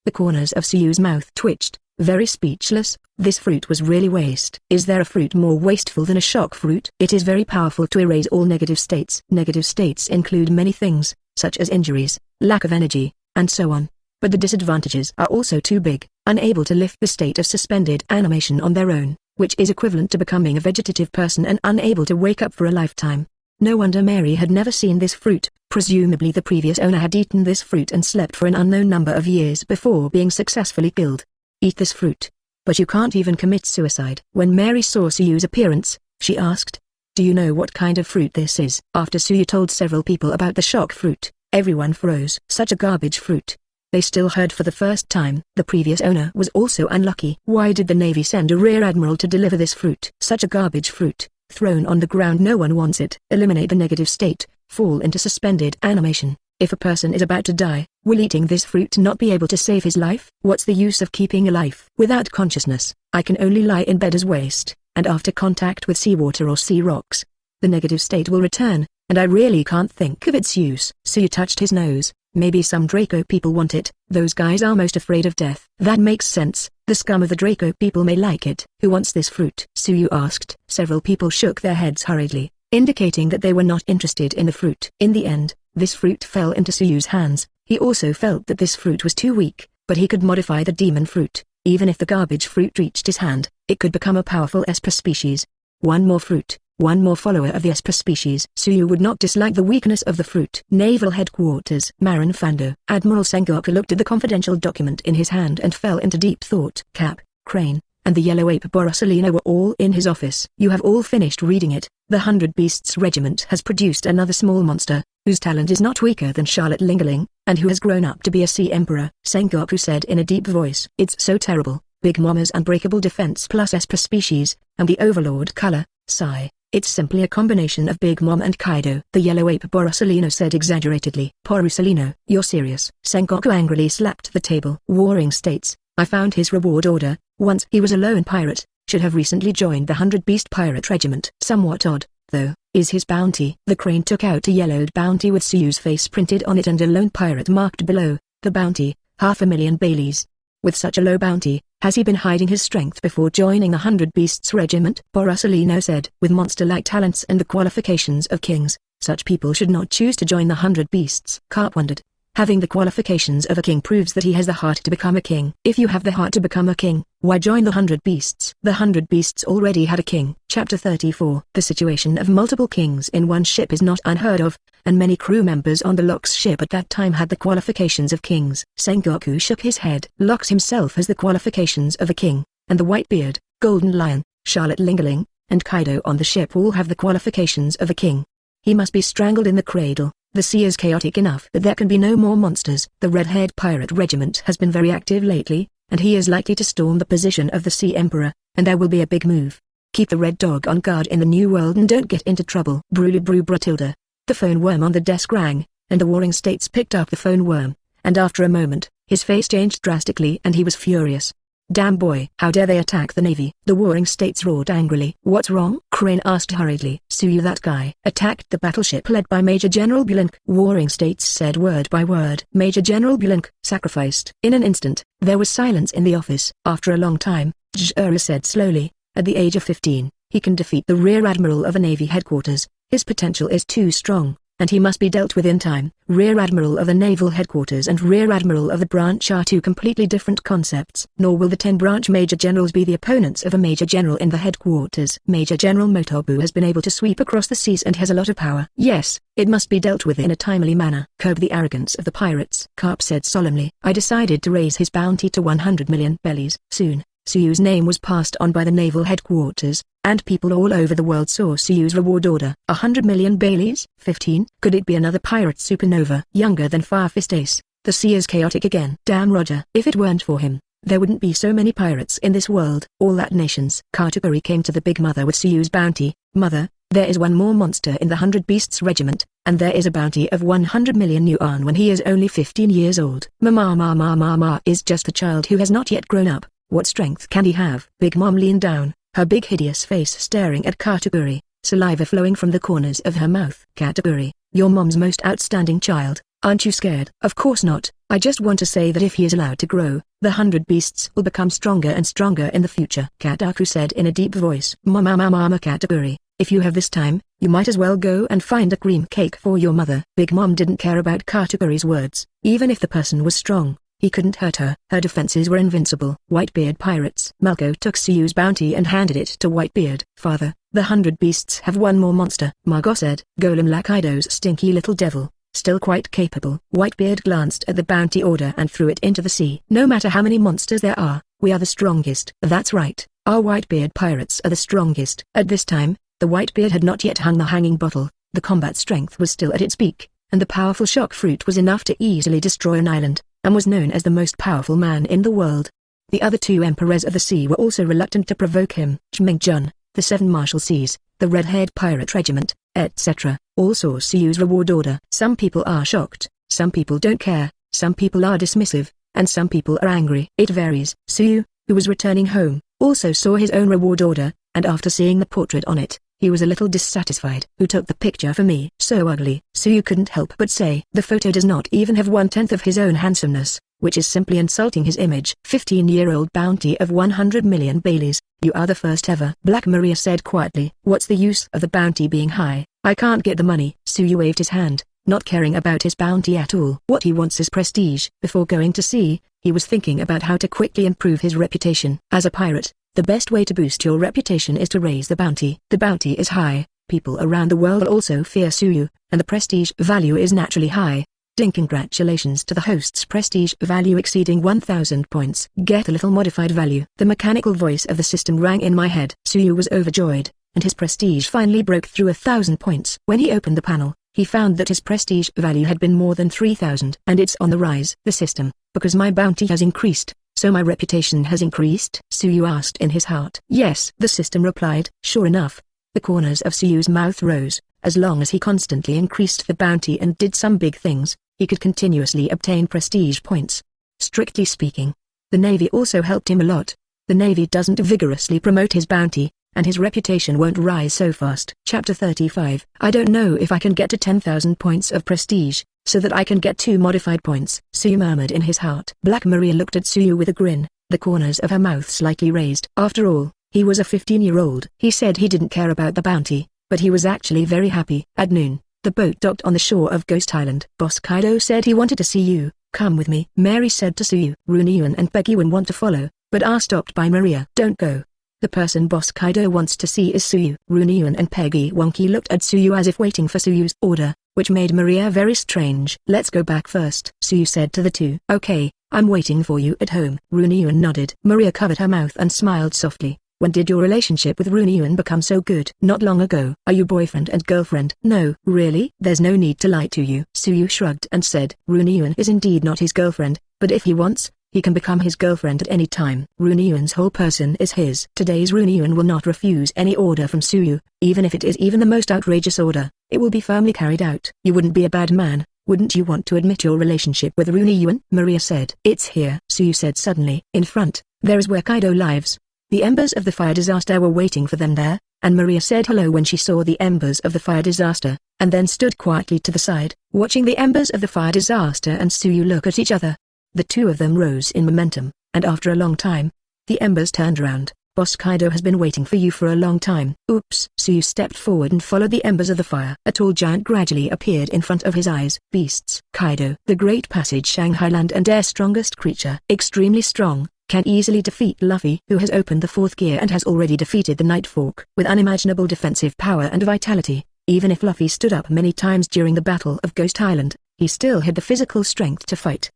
The corners of Tsuyu's mouth twitched, very speechless. This fruit was really waste. Is there a fruit more wasteful than a shock fruit? It is very powerful to erase all negative states. Negative states include many things, such as injuries, lack of energy, and so on. But the disadvantages are also too big, unable to lift the state of suspended animation on their own, which is equivalent to becoming a vegetative person and unable to wake up for a lifetime. No wonder Mary had never seen this fruit. Presumably the previous owner had eaten this fruit and slept for an unknown number of years before being successfully killed. Eat this fruit. But you can't even commit suicide. When Mary saw Tsuyu's appearance, she asked, "Do you know what kind of fruit this is?" After Tsuyu told several people about the shock fruit, everyone froze. Such a garbage fruit. They still heard for the first time. The previous owner was also unlucky. Why did the Navy send a Rear Admiral to deliver this fruit? Such a garbage fruit. Thrown on the ground, no one wants it. Eliminate the negative state, fall into suspended animation, If a person is about to die, will eating this fruit not be able to save his life? What's the use of keeping a life without consciousness? I can only lie in bed as waste, and after contact with seawater or sea rocks, the negative state will return, and I really can't think of its use. So you touched his nose. Maybe some Draco people want it. Those guys are most afraid of death. That makes sense. The scum of the Draco people may like it. Who wants this fruit? Suyu asked. Several people shook their heads hurriedly, indicating that they were not interested in the fruit. In the end, this fruit fell into Suyu's hands. He also felt that this fruit was too weak, but he could modify the demon fruit. Even if the garbage fruit reached his hand, it could become a powerful Esper species. One more fruit, one more follower of the Esper species. Suyu would not dislike the weakness of the fruit. Naval Headquarters. Marin Fando. Admiral Sengoku looked at the confidential document in his hand and fell into deep thought. Cap, Crane, and the yellow ape Borosalino were all in his office. You have all finished reading it. The 100 Beasts Regiment has produced another small monster, whose talent is not weaker than Charlotte Lingerling, and who has grown up to be a sea emperor. Sengoku said in a deep voice. It's so terrible. Big Mama's unbreakable defense plus Esper species, and the overlord color, Sigh. It's simply a combination of Big Mom and Kaido. The yellow ape Borosalino said exaggeratedly. Borosalino, you're serious? Sengoku angrily slapped the table. Warring States, I found his reward order. Once he was a lone pirate, should have recently joined the 100 Beast Pirate Regiment. Somewhat odd, though, is his bounty. The crane took out a yellowed bounty with Suyu's face printed on it and a lone pirate marked below. The bounty, 500,000 Baileys. With such a low bounty, has he been hiding his strength before joining the 100 Beasts Regiment? Borosalino said. With monster-like talents and the qualifications of kings, such people should not choose to join the 100 Beasts. Carp wondered. Having the qualifications of a king proves that he has the heart to become a king. If you have the heart to become a king, why join the 100 Beasts? The 100 Beasts already had a king. Chapter 34. The situation of multiple kings in one ship is not unheard of, and many crew members on the Locke's ship at that time had the qualifications of kings. Sengoku shook his head. Locke himself has the qualifications of a king, and the Whitebeard, Golden Lion, Charlotte Lingerling, and Kaido on the ship all have the qualifications of a king. He must be strangled in the cradle. The sea is chaotic enough that there can be no more monsters. The Red-Haired Pirate Regiment has been very active lately, and he is likely to storm the position of the Sea Emperor, and there will be a big move. Keep the Red Dog on guard in the New World and don't get into trouble. Brulibru Bratilda. The phone worm on the desk rang, and the Warring States picked up the phone worm, and after a moment, his face changed drastically and he was furious. Damn boy, how dare they attack the Navy? The Warring States roared angrily. What's wrong? Crane asked hurriedly. Suyu, that guy attacked the battleship led by Major General Bulink. Warring States said word by word. Major General Bulink, sacrificed. In an instant, there was silence in the office. After a long time, Jura said slowly, at the age of 15, he can defeat the Rear Admiral of a Navy headquarters. His potential is too strong, and he must be dealt with in time. Rear Admiral of the Naval Headquarters and Rear Admiral of the branch are two completely different concepts. Nor will the 10 branch Major Generals be the opponents of a Major General in the headquarters. Major General Motobu has been able to sweep across the seas and has a lot of power. Yes, it must be dealt with in a timely manner. Curb the arrogance of the pirates. Carp said solemnly. I decided to raise his bounty to 100 million bellies. Soon, Suyu's name was passed on by the Naval Headquarters, and people all over the world saw Suyu's reward order. 100 million Baileys? 15? Could it be another pirate supernova? Younger than Farfist Ace, the sea is chaotic again. Damn Roger. If it weren't for him, there wouldn't be so many pirates in this world. All that nations. Katakuri came to the Big Mother with Suyu's bounty. Mother, there is one more monster in the 100 Beasts Regiment, and there is a bounty of 100 million yuan when he is only 15 years old. Mama is just a child who has not yet grown up. What strength can he have? Big Mom leaned down, her big hideous face staring at Katakuri, saliva flowing from the corners of her mouth. Katakuri, your mom's most outstanding child, aren't you scared? Of course not. I just want to say that if he is allowed to grow, the 100 beasts will become stronger and stronger in the future. Katakuri said in a deep voice. Mama Katakuri, if you have this time, you might as well go and find a cream cake for your mother. Big Mom didn't care about Katakuri's words. Even if the person was strong, he couldn't hurt her. Her defenses were invincible. Whitebeard pirates. Malco took Suyu's bounty and handed it to Whitebeard. Father, the 100 beasts have one more monster. Margot said. Golem Lakaido's stinky little devil, still quite capable. Whitebeard glanced at the bounty order and threw it into the sea. No matter how many monsters there are, we are the strongest. That's right. Our Whitebeard pirates are the strongest. At this time, the Whitebeard had not yet hung the hanging bottle. The combat strength was still at its peak, and the powerful shock fruit was enough to easily destroy an island, and was known as the most powerful man in the world. The other two emperors of the sea were also reluctant to provoke him. Chmingjun, the 7 Marshal Seas, the Red-Haired Pirate Regiment, etc., all saw Suyu's reward order. Some people are shocked, Some people don't care, some people are dismissive, and some people are angry. It varies. Suyu, who was returning home, also saw his own reward order, and after seeing the portrait on it, he was a little dissatisfied. Who took the picture for me? So ugly. Suyu couldn't help but say. The photo does not even have 1/10 of his own handsomeness, which is simply insulting his image. 15-year-old bounty of 100 million Baileys. You are the first ever. Black Maria said quietly. What's the use of the bounty being high? I can't get the money. Suyu waved his hand, not caring about his bounty at all. What he wants is prestige. Before going to sea, he was thinking about how to quickly improve his reputation. As a pirate, the best way to boost your reputation is to raise the bounty. The bounty is high, people around the world also fear Suyu, and the prestige value is naturally high. Ding! Congratulations to the host's prestige value exceeding 1,000 points. Get a little modified value. The mechanical voice of the system rang in my head. Suyu was overjoyed, and his prestige finally broke through 1,000 points. When he opened the panel, he found that his prestige value had been more than 3,000. And it's on the rise. The system, because my bounty has increased, so my reputation has increased? Suyu asked in his heart. Yes, the system replied. Sure enough, the corners of Suyu's mouth rose. As long as he constantly increased the bounty and did some big things, he could continuously obtain prestige points. Strictly speaking, the Navy also helped him a lot. The Navy doesn't vigorously promote his bounty, and his reputation won't rise so fast. Chapter 35. I don't know if I can get to 10,000 points of prestige, so that I can get 2 modified points, Suyu murmured in his heart. Black Maria looked at Suyu with a grin, the corners of her mouth slightly raised. After all, he was a 15-year-old. He said he didn't care about the bounty, but he was actually very happy. At noon, the boat docked on the shore of Ghost Island. Boss Kaido said he wanted to see you. Come with me. Mary said to Suyu. Runyuan and Peggyuan want to follow, but are stopped by Maria. Don't go. The person Boss Kaido wants to see is Suyu. Runyuan and Peggy Wonky looked at Suyu as if waiting for Suyu's order, which made Maria very strange. Let's go back first, Suyu said to the two. Okay, I'm waiting for you at home. Runyuan nodded. Maria covered her mouth and smiled softly. When did your relationship with Runyuan become so good? Not long ago. Are you boyfriend and girlfriend? No. Really? There's no need to lie to you. Suyu shrugged and said. Runyuan is indeed not his girlfriend, but if he wants, he can become his girlfriend at any time. Runyuan's whole person is his. Today's Runyuan will not refuse any order from Suyu, even if it is even the most outrageous order. It will be firmly carried out. You wouldn't be a bad man, wouldn't you want to admit your relationship with Runyuan? Maria said. It's here, Suyu said suddenly. In front, there is where Kaido lives. The embers of the fire disaster were waiting for them there, and Maria said hello when she saw the embers of the fire disaster, and then stood quietly to the side, watching the embers of the fire disaster and Suyu look at each other. The two of them rose in momentum, and after a long time, the embers turned around. Boss Kaido has been waiting for you for a long time. Oops. Suyu stepped forward and followed the embers of the fire. A tall giant gradually appeared in front of his eyes. Beasts. Kaido. The Great Passage Shanghai Land and Air strongest creature. Extremely strong, can easily defeat Luffy, who has opened the 4th gear and has already defeated the Night Fork. With unimaginable defensive power and vitality, even if Luffy stood up many times during the Battle of Ghost Island, he still had the physical strength to fight.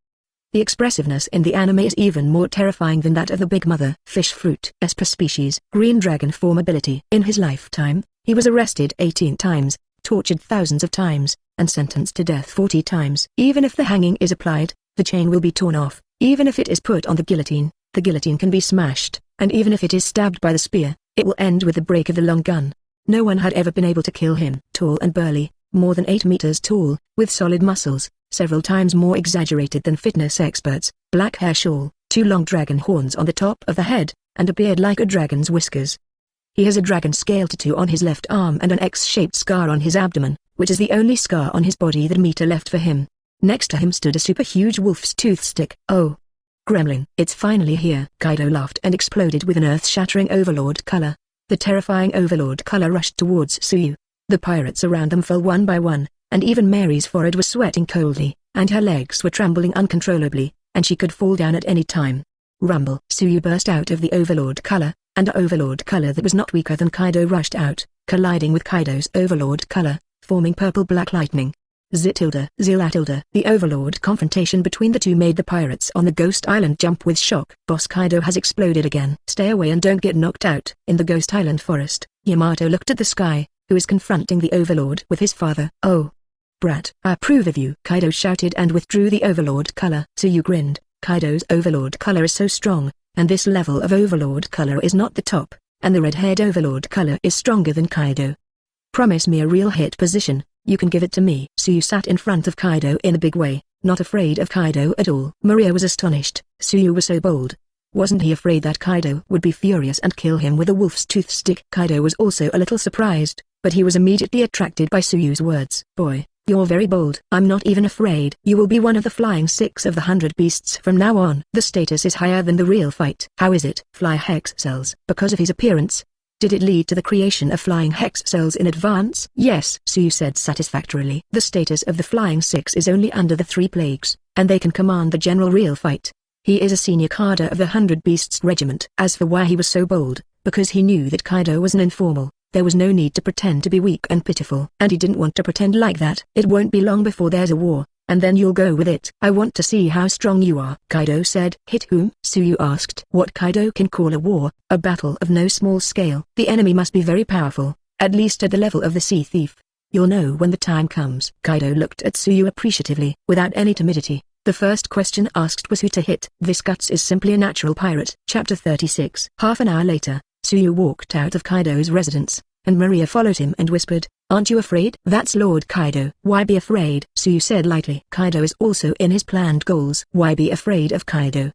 The expressiveness in the anime is even more terrifying than that of the Big Mother. Fish fruit. As per species, green dragon form ability. In his lifetime, he was arrested 18 times, tortured thousands of times, and sentenced to death 40 times. Even if the hanging is applied, the chain will be torn off. Even if it is put on the guillotine can be smashed, and even if it is stabbed by the spear, it will end with the break of the long gun. No one had ever been able to kill him. Tall and burly, more than 8 meters tall, with solid muscles, several times more exaggerated than fitness experts, black hair shawl, 2 long dragon horns on the top of the head, and a beard like a dragon's whiskers. He has a dragon scale tattoo on his left arm and an X-shaped scar on his abdomen, which is the only scar on his body that Mita left for him. Next to him stood a super huge wolf's tooth stick. Oh! Gremlin. It's finally here. Kaido laughed and exploded with an earth-shattering overlord color. The terrifying overlord color rushed towards Suyu. The pirates around them fell one by one, and even Mary's forehead was sweating coldly, and her legs were trembling uncontrollably, and she could fall down at any time. Rumble. Suyu burst out of the overlord color, and an overlord color that was not weaker than Kaido rushed out, colliding with Kaido's overlord color, forming purple-black lightning. Zitilda. Zilatilda. The overlord confrontation between the two made the pirates on the Ghost Island jump with shock. Boss Kaido has exploded again. Stay away and don't get knocked out. In the Ghost Island forest, Yamato looked at the sky, who is confronting the overlord with his father. Oh! Brat. I approve of you. Kaido shouted and withdrew the overlord color. Suyu grinned. Kaido's overlord color is so strong, and this level of overlord color is not the top, and the red-haired overlord color is stronger than Kaido. Promise me a real hit position, You can give it to me. Suyu sat in front of Kaido in a big way, not afraid of Kaido at all. Maria was astonished. Suyu was so bold. Wasn't he afraid that Kaido would be furious and kill him with a wolf's tooth stick? Kaido was also a little surprised, but he was immediately attracted by Suyu's words. Boy, you're very bold. I'm not even afraid. You will be one of the flying six of the 100 beasts from now on. The status is higher than the real fight. How is it? Fly hex cells. Because of his appearance. Did it lead to the creation of flying hex cells in advance? Yes, Suyu said satisfactorily. The status of the flying six is only under the 3 plagues, and they can command the general real fight. He is a senior cadre of the 100 Beasts Regiment. As for why he was so bold, because he knew that Kaido was an informal, there was no need to pretend to be weak and pitiful. And he didn't want to pretend like that. It won't be long before there's a war, and then you'll go with it. I want to see how strong you are. Kaido said. Hit whom? Suyu asked. What Kaido can call a war, a battle of no small scale. The enemy must be very powerful, at least at the level of the sea thief. You'll know when the time comes. Kaido looked at Suyu appreciatively, without any timidity. The first question asked was who to hit. This Guts is simply a natural pirate. Chapter 36. Half an hour later, Suyu walked out of Kaido's residence, and Maria followed him and whispered, "Aren't you afraid?" "That's Lord Kaido." "Why be afraid?" Suyu said lightly. "Kaido is also in his planned goals." "Why be afraid of Kaido?"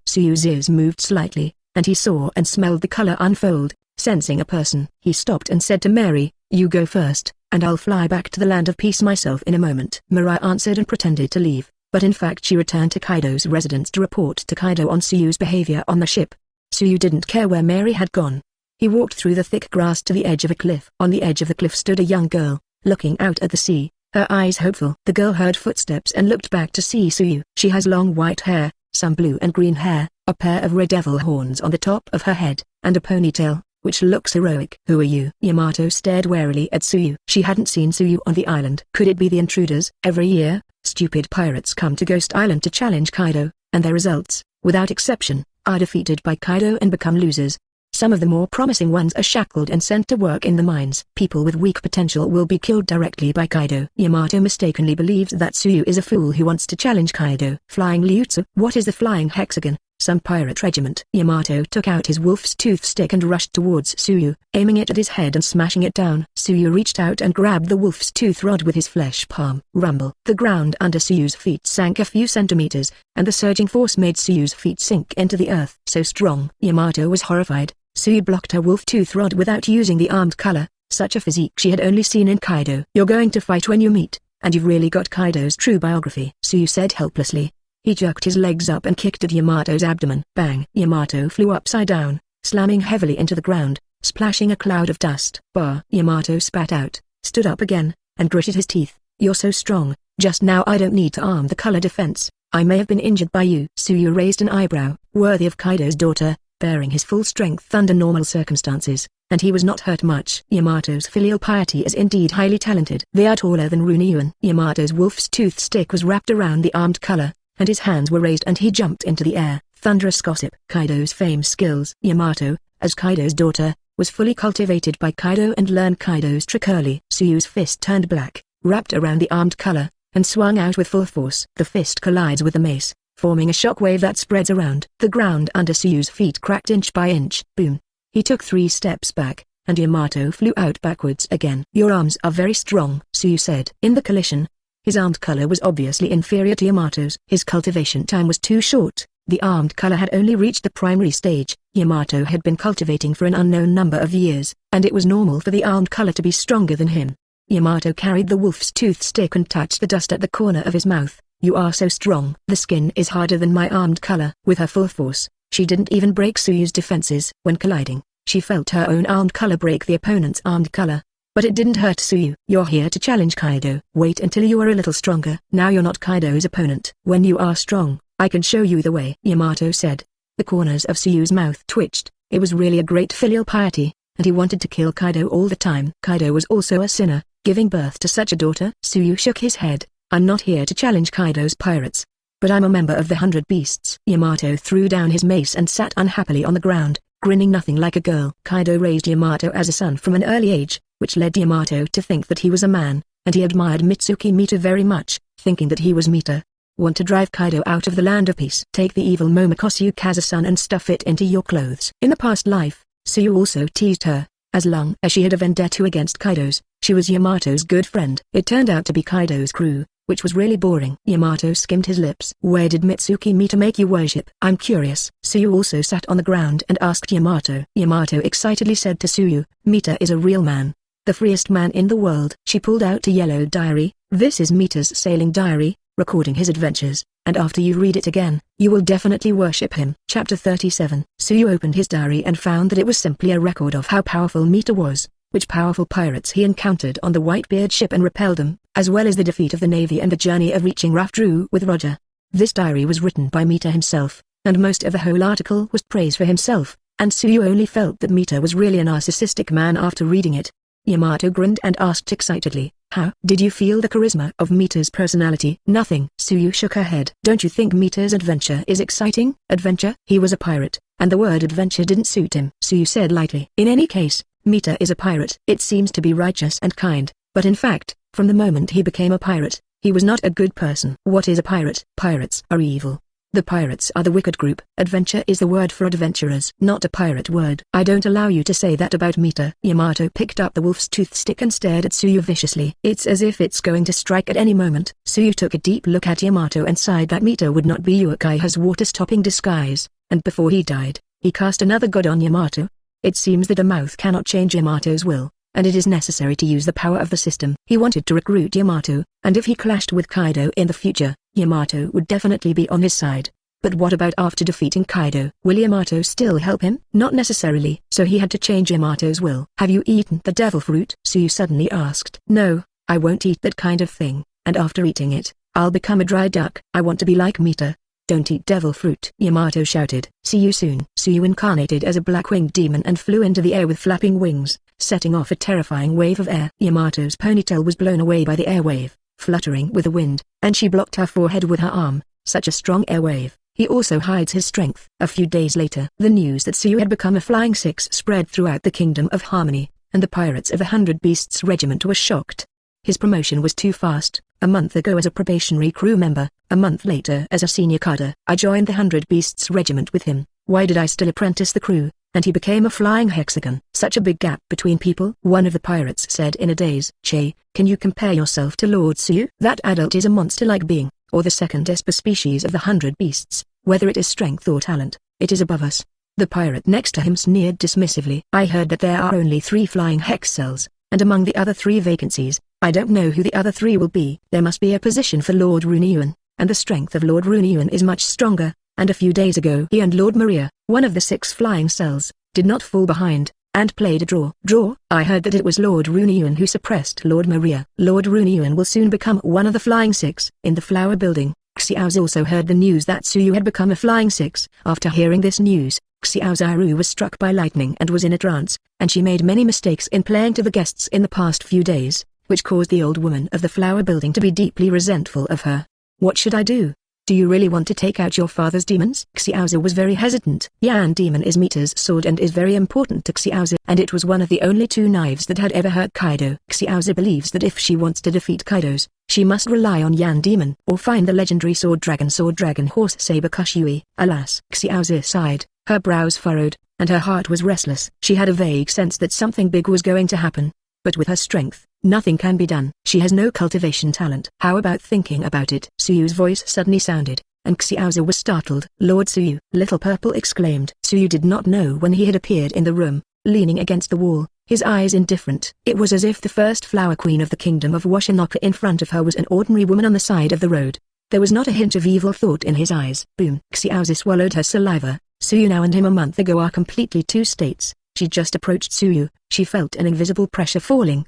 Suyu's ears moved slightly, and he saw and smelled the color unfold. Sensing a person, he stopped and said to Mary, "You go first, and I'll fly back to the land of peace myself in a moment." Mary answered and pretended to leave, but in fact she returned to Kaido's residence to report to Kaido on Suyu's behavior on the ship. Suyu didn't care where Mary had gone. He walked through the thick grass to the edge of a cliff. On the edge of the cliff stood a young girl, looking out at the sea, her eyes hopeful. The girl heard footsteps and looked back to see Suyu. She has long white hair, some blue and green hair, a pair of red devil horns on the top of her head, and a ponytail, which looks heroic. "Who are you?" Yamato stared warily at Suyu. She hadn't seen Suyu on the island. Could it be the intruders? Every year, stupid pirates come to Ghost Island to challenge Kaido, and their results, without exception, are defeated by Kaido and become losers. Some of the more promising ones are shackled and sent to work in the mines. People with weak potential will be killed directly by Kaido. Yamato mistakenly believed that Suyu is a fool who wants to challenge Kaido. Flying Liutsu? What is the flying hexagon? Some pirate regiment. Yamato took out his wolf's tooth stick and rushed towards Suyu, aiming it at his head and smashing it down. Suyu reached out and grabbed the wolf's tooth rod with his flesh palm. Rumble. The ground under Suyu's feet sank a few centimeters, and the surging force made Suyu's feet sink into the earth. So strong. Yamato was horrified. Suyu blocked her wolf tooth rod without using the armed color, such a physique she had only seen in Kaido. "You're going to fight when you meet, and you've really got Kaido's true biography," Suyu said helplessly. He jerked his legs up and kicked at Yamato's abdomen. Bang! Yamato flew upside down, slamming heavily into the ground, splashing a cloud of dust. Bah! Yamato spat out, stood up again, and gritted his teeth. "You're so strong, just now I don't need to arm the color defense. I may have been injured by you." Suyu raised an eyebrow, worthy of Kaido's daughter, bearing his full strength under normal circumstances, and he was not hurt much. Yamato's filial piety is indeed highly talented. They are taller than Runyuan. Yamato's wolf's tooth stick was wrapped around the armed color, and his hands were raised and he jumped into the air. Thunderous gossip. Kaido's famed skills. Yamato, as Kaido's daughter, was fully cultivated by Kaido and learned Kaido's trick early. Suyu's fist turned black, wrapped around the armed color, and swung out with full force. The fist collides with the mace, forming a shockwave that spreads around. The ground under Suyu's feet cracked inch by inch. Boom. He took 3 steps back, and Yamato flew out backwards again. "Your arms are very strong," Suyu said. In the collision, his armed color was obviously inferior to Yamato's. His cultivation time was too short. The armed color had only reached the primary stage. Yamato had been cultivating for an unknown number of years, and it was normal for the armed color to be stronger than him. Yamato carried the wolf's tooth stick and touched the dust at the corner of his mouth. "You are so strong. The skin is harder than my armed color." With her full force, she didn't even break Suyu's defenses. When colliding, she felt her own armed color break the opponent's armed color. But it didn't hurt Suyu. "You're here to challenge Kaido. Wait until you are a little stronger. Now you're not Kaido's opponent. When you are strong, I can show you the way," Yamato said. The corners of Suyu's mouth twitched. It was really a great filial piety, and he wanted to kill Kaido all the time. Kaido was also a sinner, giving birth to such a daughter. Suyu shook his head. "I'm not here to challenge Kaido's pirates, but I'm a member of the 100 Beasts." Yamato threw down his mace and sat unhappily on the ground, grinning nothing like a girl. Kaido raised Yamato as a son from an early age, which led Yamato to think that he was a man, and he admired Mitsuki Mita very much, thinking that he was Mita. Want to drive Kaido out of the land of peace? Take the evil Momokosu Kazu-san and stuff it into your clothes. In the past life, Tsuyu also teased her. As long as she had a vendetta against Kaido's, she was Yamato's good friend. It turned out to be Kaido's crew, which was really boring. Yamato skimmed his lips. Where did Mitsuki Mita make you worship? I'm curious. Tsuyu also sat on the ground and asked Yamato. Yamato excitedly said to Tsuyu, Mita is a real man. The freest man in the world. She pulled out a yellow diary. This is Mita's sailing diary, recording his adventures, and after you read it again, you will definitely worship him. Chapter 37. Tsuyu opened his diary and found that it was simply a record of how powerful Mita was, which powerful pirates he encountered on the Whitebeard ship and repelled them, as well as the defeat of the Navy and the journey of reaching Rough Drew with Roger. This diary was written by Mita himself, and most of the whole article was praise for himself, and Tsuyu only felt that Mita was really a narcissistic man after reading it. Yamato grinned and asked excitedly, how did you feel the charisma of Mita's personality? Nothing. Tsuyu shook her head. Don't you think Mita's adventure is exciting? Adventure? He was a pirate, and the word adventure didn't suit him. Tsuyu said lightly. In any case, Mita is a pirate. It seems to be righteous and kind, but in fact, from the moment he became a pirate, he was not a good person. What is a pirate? Pirates are evil. The pirates are the wicked group. Adventure is the word for adventurers, not a pirate word. I don't allow you to say that about Mita. Yamato picked up the wolf's tooth stick and stared at Tsuyu viciously. It's as if it's going to strike at any moment. Tsuyu took a deep look at Yamato and sighed that Mita would not be Uekaiha's water-stopping disguise, and before he died, he cast another god on Yamato. It seems that a mouth cannot change Yamato's will, and it is necessary to use the power of the system. He wanted to recruit Yamato, and if he clashed with Kaido in the future, Yamato would definitely be on his side. But what about after defeating Kaido? Will Yamato still help him? Not necessarily. So he had to change Yamato's will. Have you eaten the devil fruit? Tsuyu suddenly asked. No, I won't eat that kind of thing, and after eating it, I'll become a dry duck. I want to be like Mita. Don't eat devil fruit. Yamato shouted. See you soon. Tsuyu incarnated as a black-winged demon and flew into the air with flapping wings, setting off a terrifying wave of air. Yamato's ponytail was blown away by the air wave, fluttering with the wind, and she blocked her forehead with her arm. Such a strong air wave. He also hides his strength. A few days later, the news that Tsuyu had become a Flying Six spread throughout the Kingdom of Harmony, and the pirates of the 100 Beasts Regiment were shocked. His promotion was too fast. A month ago as a probationary crew member, a month later as a senior cadre. I joined the 100 Beasts Regiment with him. Why did I still apprentice the crew? And he became a flying hexagon. Such a big gap between people. One of the pirates said in a daze. Che, can you compare yourself to Lord Tsuyu? That adult is a monster-like being, or the second esper species of the 100 beasts. Whether it is strength or talent, it is above us. The pirate next to him sneered dismissively. I heard that there are only 3 flying hex cells, and among the other 3 vacancies, I don't know who the other 3 will be. There must be a position for Lord Runyuan, and the strength of Lord Runyuan is much stronger, and a few days ago he and Lord Maria, one of the 6 flying cells, did not fall behind, and played a draw. Draw? I heard that it was Lord Runyuan who suppressed Lord Maria. Lord Runyuan will soon become one of the Flying Six. In the flower building, Xiaozu also heard the news that Tsuyu had become a Flying Six. After hearing this news, Xiaozaru was struck by lightning and was in a trance, and she made many mistakes in playing to the guests in the past few days, which caused the old woman of the flower building to be deeply resentful of her. What should I do? Do you really want to take out your father's demons? Xiaozu was very hesitant. Yan demon is Mita's sword and is very important to Xiaozu, and it was one of the only 2 knives that had ever hurt Kaido. Xiaozu believes that if she wants to defeat Kaido's, she must rely on Yan demon or find the legendary sword dragon horse saber Kushui. Alas, Xiaozu sighed, her brows furrowed, and her heart was restless. She had a vague sense that something big was going to happen. But with her strength, nothing can be done. She has no cultivation talent. How about thinking about it? Tsuyu's voice suddenly sounded, and Xiaozu was startled. Lord Tsuyu, Little Purple exclaimed. Tsuyu did not know when he had appeared in the room, leaning against the wall, his eyes indifferent. It was as if the first flower queen of the kingdom of Washinaka in front of her was an ordinary woman on the side of the road. There was not a hint of evil thought in his eyes. Boom. Xiaozu swallowed her saliva. Tsuyu now and him a month ago are completely 2 states. She just approached Tsuyu. She felt an invisible pressure falling.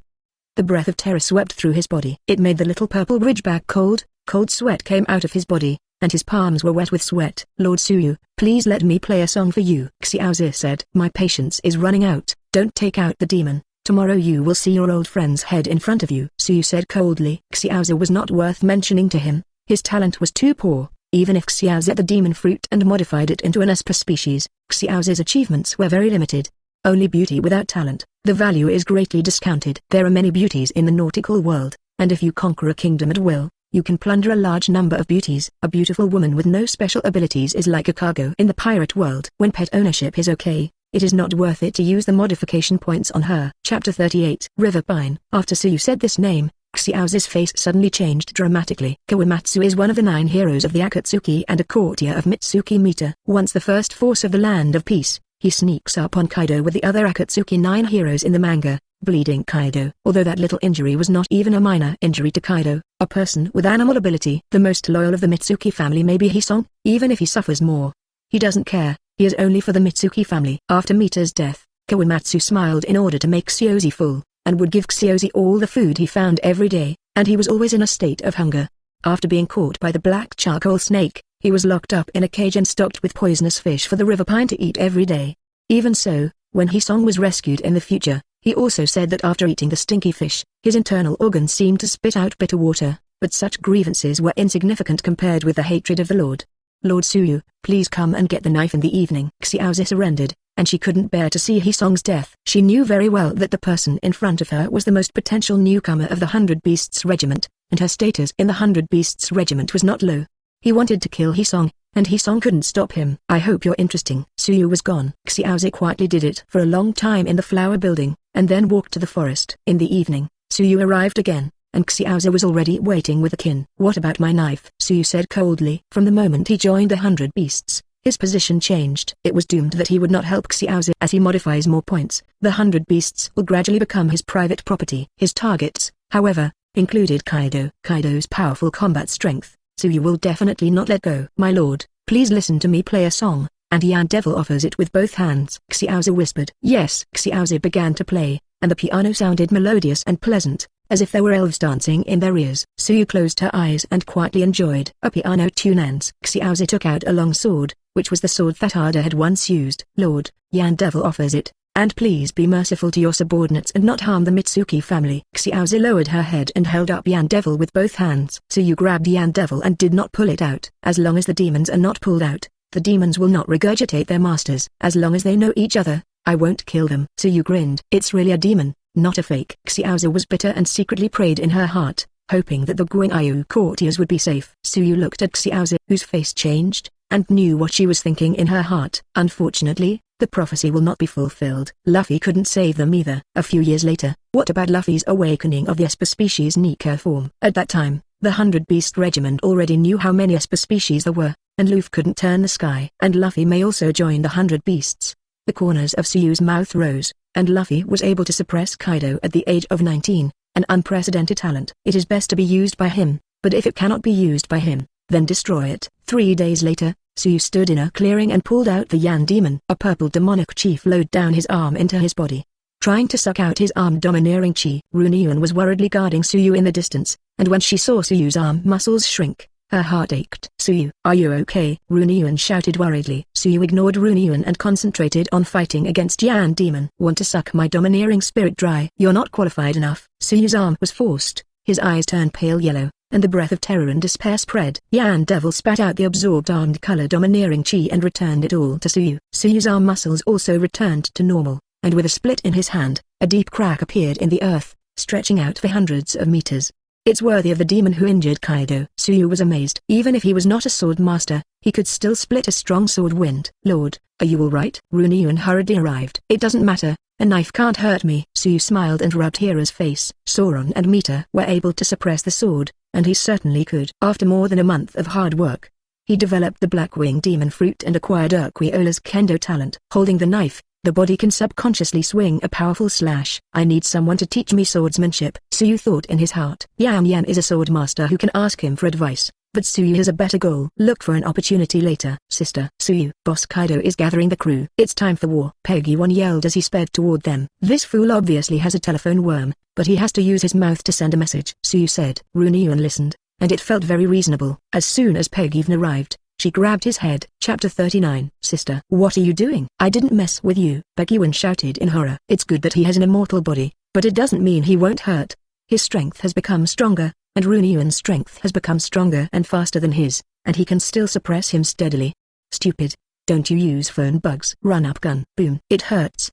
The breath of terror swept through his body. It made the little purple ridgeback cold. Cold sweat came out of his body, and his palms were wet with sweat. Lord Tsuyu, please let me play a song for you. Xiaozu said. My patience is running out. Don't take out the demon. Tomorrow you will see your old friend's head in front of you. Tsuyu said coldly. Xiaozu was not worth mentioning to him. His talent was too poor. Even if Xiaozu ate the demon fruit and modified it into an esper species, Xiaozu's achievements were very limited. Only beauty without talent, the value is greatly discounted. There are many beauties in the nautical world, and if you conquer a kingdom at will, You can plunder a large number of beauties. A beautiful woman with no special abilities is like a cargo in the pirate world. When pet ownership is okay, it is not worth it to use the modification points on her. Chapter 38. River Pine. After Tsuyu said this name, Xiaozu's face suddenly changed dramatically. Kawamatsu is one of the 9 heroes of the Akatsuki and a courtier of Mitsuki Mita. Once the first force of the Land of Peace, he sneaks up on Kaido with the other Akatsuki 9 heroes in the manga, bleeding Kaido. Although that little injury was not even a minor injury to Kaido, a person with animal ability. The most loyal of the Mitsuki family may be Hisong, even if he suffers more. He doesn't care, he is only for the Mitsuki family. After Mita's death, Kawamatsu smiled in order to make Xiaozu full, and would give Xiaozu all the food he found every day, and he was always in a state of hunger. After being caught by the black charcoal snake, he was locked up in a cage and stocked with poisonous fish for the river pine to eat every day. Even so, when Hisong was rescued in the future, he also said that after eating the stinky fish, his internal organs seemed to spit out bitter water, but such grievances were insignificant compared with the hatred of the Lord. Lord Tsuyu, please come and get the knife in the evening. Xiaozu surrendered, and she couldn't bear to see Hisong's death. She knew very well that the person in front of her was the most potential newcomer of the 100 Beasts Regiment, and her status in the 100 Beasts Regiment was not low. He wanted to kill Hisong, and Hisong couldn't stop him. I hope you're interesting. Tsuyu was gone. Xiaozu quietly did it for a long time in the flower building, and then walked to the forest. In the evening, Tsuyu arrived again, and Xiaozu was already waiting with a kin. What about my knife? Tsuyu said coldly. From the moment he joined the 100 Beasts, his position changed. It was doomed that he would not help Xiaozu. As he modifies more points, the 100 Beasts will gradually become his private property. His targets, however, included Kaido. Kaido's powerful combat strength, Tsuyu will definitely not let go. My lord, please listen to me play a song, and Yandevil offers it with both hands. Xiaozu whispered. Yes. Xiaozu began to play, and the piano sounded melodious and pleasant, as if there were elves dancing in their ears. Tsuyu closed her eyes and quietly enjoyed a piano tune ends. Xiaozu took out a long sword, which was the sword that Ada had once used. Lord, Yandevil offers it, and please be merciful to your subordinates and not harm the Mitsuki family. Xiaozu lowered her head and held up Yandevil with both hands. Tsuyu grabbed Yandevil and did not pull it out. As long as the demons are not pulled out, the demons will not regurgitate their masters. As long as they know each other, I won't kill them. Tsuyu grinned. It's really a demon, not a fake. Xiaozu was bitter and secretly prayed in her heart, hoping that the Guanyu courtiers would be safe. Tsuyu looked at Xiaozu, whose face changed, and knew what she was thinking in her heart. Unfortunately, the prophecy will not be fulfilled. Luffy couldn't save them either. A few years later, what about Luffy's awakening of the Esper species Nika form? At that time, the 100 Beast Regiment already knew how many Esper species there were, and Luffy couldn't turn the sky. And Luffy may also join the 100 Beasts. The corners of Tsuyu's mouth rose, and Luffy was able to suppress Kaido at the age of 19, an unprecedented talent. It is best to be used by him, but if it cannot be used by him, then destroy it. 3 days later, Tsuyu stood in a clearing and pulled out the Yan demon. A purple demonic chi flowed down his arm into his body, trying to suck out his arm domineering chi. Runyuan was worriedly guarding Tsuyu in the distance, and when she saw Tsuyu's arm muscles shrink, her heart ached. Tsuyu, are you okay? Runyuan shouted worriedly. Tsuyu ignored Runyuan and concentrated on fighting against Yan demon. Want to suck my domineering spirit dry? You're not qualified enough. Tsuyu's arm was forced, his eyes turned pale yellow, and the breath of terror and despair spread. Yandevil spat out the absorbed armed color domineering chi and returned it all to Tsuyu. Tsuyu's arm muscles also returned to normal, and with a split in his hand, a deep crack appeared in the earth, stretching out for hundreds of meters. It's worthy of the demon who injured Kaido. Tsuyu was amazed. Even if he was not a sword master, he could still split a strong sword wind. Lord, are you alright? Runyuan hurriedly arrived. It doesn't matter, a knife can't hurt me. Tsuyu smiled and rubbed Hira's face. Soren and Mita were able to suppress the sword, and he certainly could. After more than a month of hard work, he developed the Blackwing Demon Fruit and acquired Urquiola's kendo talent. Holding the knife, the body can subconsciously swing a powerful slash. I need someone to teach me swordsmanship, Tsuyu thought in his heart. Yan is a sword master who can ask him for advice, but Tsuyu has a better goal. Look for an opportunity later. Sister, Tsuyu. Boss Kaido is gathering the crew. It's time for war. Peggy 1 yelled as he sped toward them. This fool obviously has a telephone worm, but he has to use his mouth to send a message, Tsuyu said. Runyuan listened, and it felt very reasonable. As soon as Peggy arrived, she grabbed his head. Chapter 39. Sister, what are you doing? I didn't mess with you. Peggy shouted in horror. It's good that he has an immortal body, but it doesn't mean he won't hurt. His strength has become stronger, and Runyuan's strength has become stronger and faster than his, and he can still suppress him steadily. Stupid. Don't you use phone bugs. Run up gun. Boom. It hurts,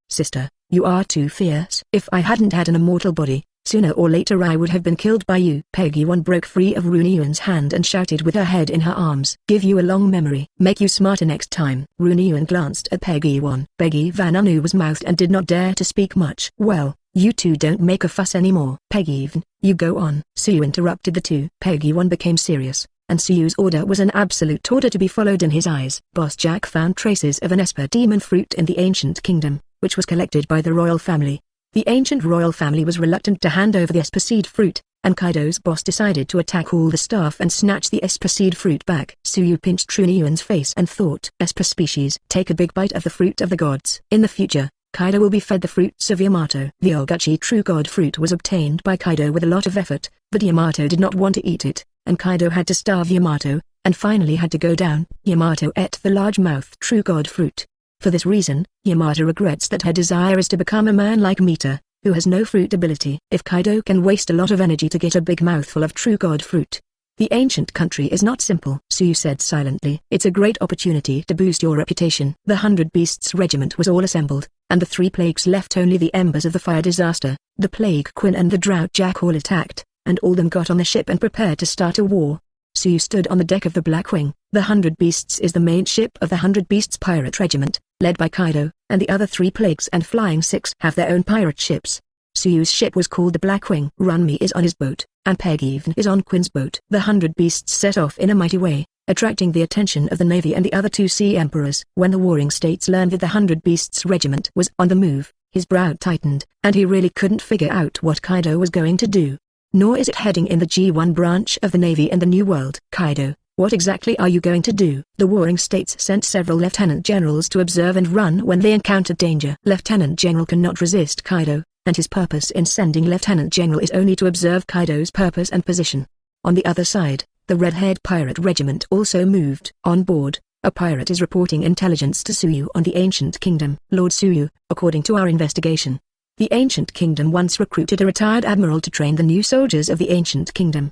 sister. You are too fierce. If I hadn't had an immortal body, Sooner or later I would have been killed by you. Peggy 1 broke free of Runyuan's hand and shouted with her head in her arms. Give you a long memory. Make you smarter next time. Runyuan glanced at Peggy 1. Peggy Vananu was mouthed and did not dare to speak much. Well, you two don't make a fuss anymore. Peggy Van, you go on. Suyu interrupted the two. Peggy 1 became serious, and Suyu's order was an absolute order to be followed in his eyes. Boss Jack found traces of an Esper demon fruit in the ancient kingdom, which was collected by the royal family. The ancient royal family was reluctant to hand over the Esper seed fruit, and Kaido's boss decided to attack all the staff and snatch the Esper seed fruit back. Suyu pinched Runyuan's face and thought, Esper species, take a big bite of the fruit of the gods. In the future, Kaido will be fed the fruits of Yamato. The Oguchi true god fruit was obtained by Kaido with a lot of effort, but Yamato did not want to eat it, and Kaido had to starve Yamato, and finally had to go down. Yamato ate the large-mouthed true god fruit. For this reason, Yamato regrets that her desire is to become a man like Mita, who has no fruit ability. If Kaido can waste a lot of energy to get a big mouthful of true god fruit, the ancient country is not simple. Suyu said silently. It's a great opportunity to boost your reputation. The 100 Beasts regiment was all assembled, and the 3 plagues left only the embers of the fire disaster. The Plague Queen and the Drought Jack all attacked, and all them got on the ship and prepared to start a war. Suyu stood on the deck of the Blackwing. The 100 Beasts is the main ship of the 100 Beasts pirate regiment, led by Kaido, and the other 3 plagues and Flying Six have their own pirate ships. Suyu's ship was called the Blackwing. Runmi is on his boat, and Peggy is on Quin's boat. The 100 Beasts set off in a mighty way, attracting the attention of the Navy and the other 2 sea emperors. When the warring states learned that the 100 Beasts regiment was on the move, his brow tightened, and he really couldn't figure out what Kaido was going to do. Nor is it heading in the G1 branch of the Navy in the New World. Kaido, what exactly are you going to do? The warring states sent several lieutenant generals to observe and run when they encountered danger. Lieutenant General cannot resist Kaido, and his purpose in sending Lieutenant General is only to observe Kaido's purpose and position. On the other side, the red-haired pirate regiment also moved. On board, a pirate is reporting intelligence to Suyu on the ancient kingdom. Lord Suyu, according to our investigation, the ancient kingdom once recruited a retired admiral to train the new soldiers of the ancient kingdom.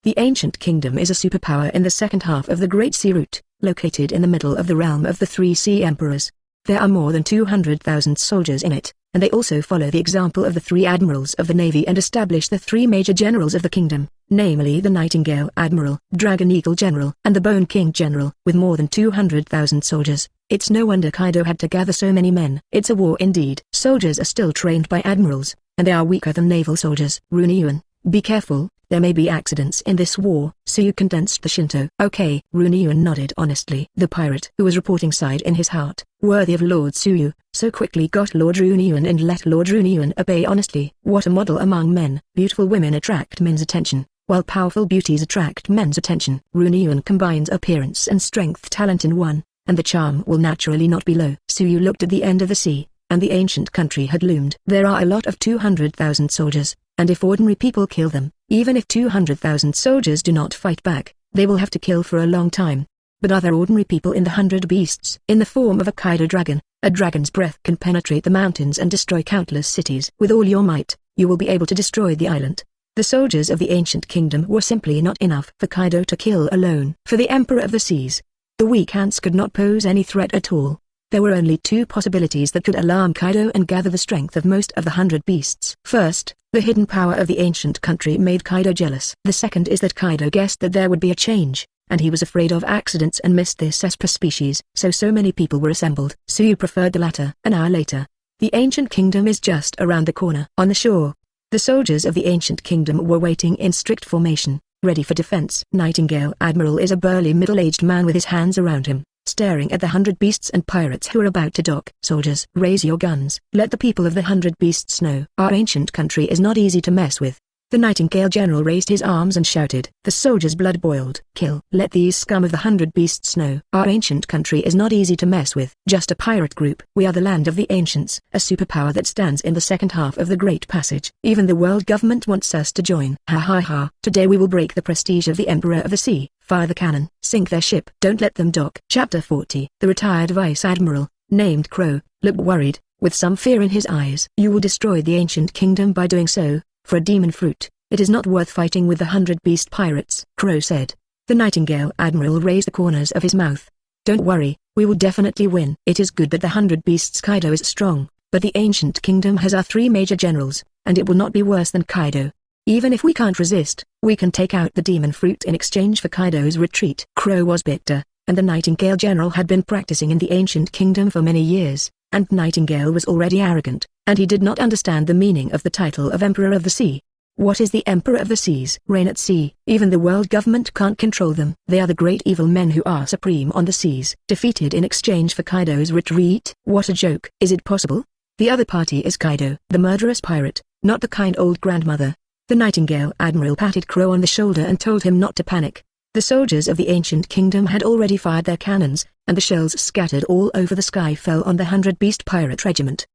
The ancient kingdom is a superpower in the second half of the Great Sea Route, located in the middle of the realm of the 3 sea emperors. There are more than 200,000 soldiers in it, and they also follow the example of the 3 admirals of the navy and establish the 3 major generals of the kingdom, namely the Nightingale Admiral, Dragon Eagle General, and the Bone King General. With more than 200,000 soldiers, it's no wonder Kaido had to gather so many men. It's a war indeed. Soldiers are still trained by admirals, and they are weaker than naval soldiers. Runyuan, be careful, there may be accidents in this war. Suyu condensed the Shinto. Okay. Runyuan nodded honestly. The pirate who was reporting sighed in his heart. Worthy of Lord Suyu, so quickly got Lord Runyuan and let Lord Runyuan obey honestly. What a model among men. Beautiful women attract men's attention, while powerful beauties attract men's attention. Runyuan combines appearance and strength talent in one, and the charm will naturally not be low. Suyu looked at the end of the sea, and the ancient country had loomed. There are a lot of 200,000 soldiers, and if ordinary people kill them, even if 200,000 soldiers do not fight back, they will have to kill for a long time. But other ordinary people in the 100 Beasts, in the form of a Kaido dragon, a dragon's breath can penetrate the mountains and destroy countless cities. With all your might, you will be able to destroy the island. The soldiers of the ancient kingdom were simply not enough for Kaido to kill alone. For the Emperor of the Seas, the weak ants could not pose any threat at all. There were only 2 possibilities that could alarm Kaido and gather the strength of most of the 100 Beasts. First, the hidden power of the ancient country made Kaido jealous. The second is that Kaido guessed that there would be a change, and he was afraid of accidents and missed this Esper species. So many people were assembled. Suyu preferred the latter. An hour later, the ancient kingdom is just around the corner. On the shore, the soldiers of the ancient kingdom were waiting in strict formation, ready for defense. Nightingale Admiral is a burly middle-aged man with his hands around him, staring at the 100 Beasts and pirates who are about to dock. Soldiers, raise your guns. Let the people of the 100 Beasts know. Our ancient country is not easy to mess with. The Nightingale General raised his arms and shouted. The soldiers' blood boiled. Kill. Let these scum of the 100 Beasts know. Our ancient country is not easy to mess with. Just a pirate group. We are the land of the ancients, a superpower that stands in the second half of the Great Passage. Even the world government wants us to join. Ha ha ha. Today we will break the prestige of the Emperor of the Sea. Fire the cannon. Sink their ship. Don't let them dock. Chapter 40. The retired Vice Admiral, named Crow, looked worried, with some fear in his eyes. You will destroy the ancient kingdom by doing so. For a demon fruit, it is not worth fighting with the 100 Beast pirates, Crow said. The Nightingale Admiral raised the corners of his mouth. Don't worry, we will definitely win. It is good that the 100 Beasts Kaido is strong, but the ancient kingdom has our 3 major generals, and it will not be worse than Kaido. Even if we can't resist, we can take out the demon fruit in exchange for Kaido's retreat." Crow was bitter, and the Nightingale General had been practicing in the ancient kingdom for many years, and Nightingale was already arrogant, and he did not understand the meaning of the title of Emperor of the Sea. What is the Emperor of the Seas? Reign at sea. Even the world government can't control them. They are the great evil men who are supreme on the seas. Defeated in exchange for Kaido's retreat? What a joke. Is it possible? The other party is Kaido, the murderous pirate, not the kind old grandmother. The Nightingale Admiral patted Crow on the shoulder and told him not to panic. The soldiers of the ancient kingdom had already fired their cannons, and the shells scattered all over the sky fell on the 100-beast pirate regiment.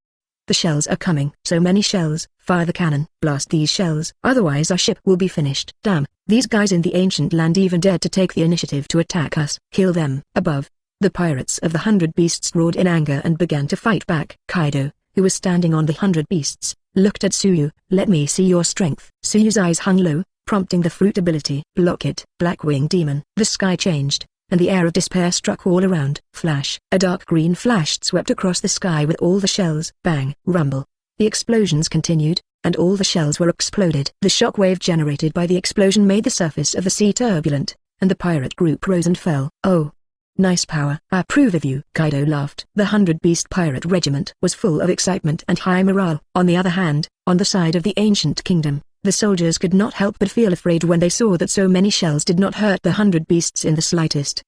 "The shells are coming. So many shells. Fire the cannon. Blast these shells. Otherwise our ship will be finished. Damn, these guys in the ancient land even dared to take the initiative to attack us. Kill them." Above, the pirates of the 100 Beasts roared in anger and began to fight back. Kaido, who was standing on the 100 Beasts, looked at Tsuyu. "Let me see your strength." Tsuyu's eyes hung low, prompting the fruit ability. "Block it, Blackwing Demon." The sky changed, and the air of despair struck all around. Flash. A dark green flash swept across the sky with all the shells. Bang. Rumble. The explosions continued, and all the shells were exploded. The shockwave generated by the explosion made the surface of the sea turbulent, and the pirate group rose and fell. "Oh. Nice power. I approve of you." Kaido laughed. The 100-beast pirate regiment was full of excitement and high morale. On the other hand, on the side of the ancient kingdom, the soldiers could not help but feel afraid when they saw that so many shells did not hurt the 100 beasts in the slightest.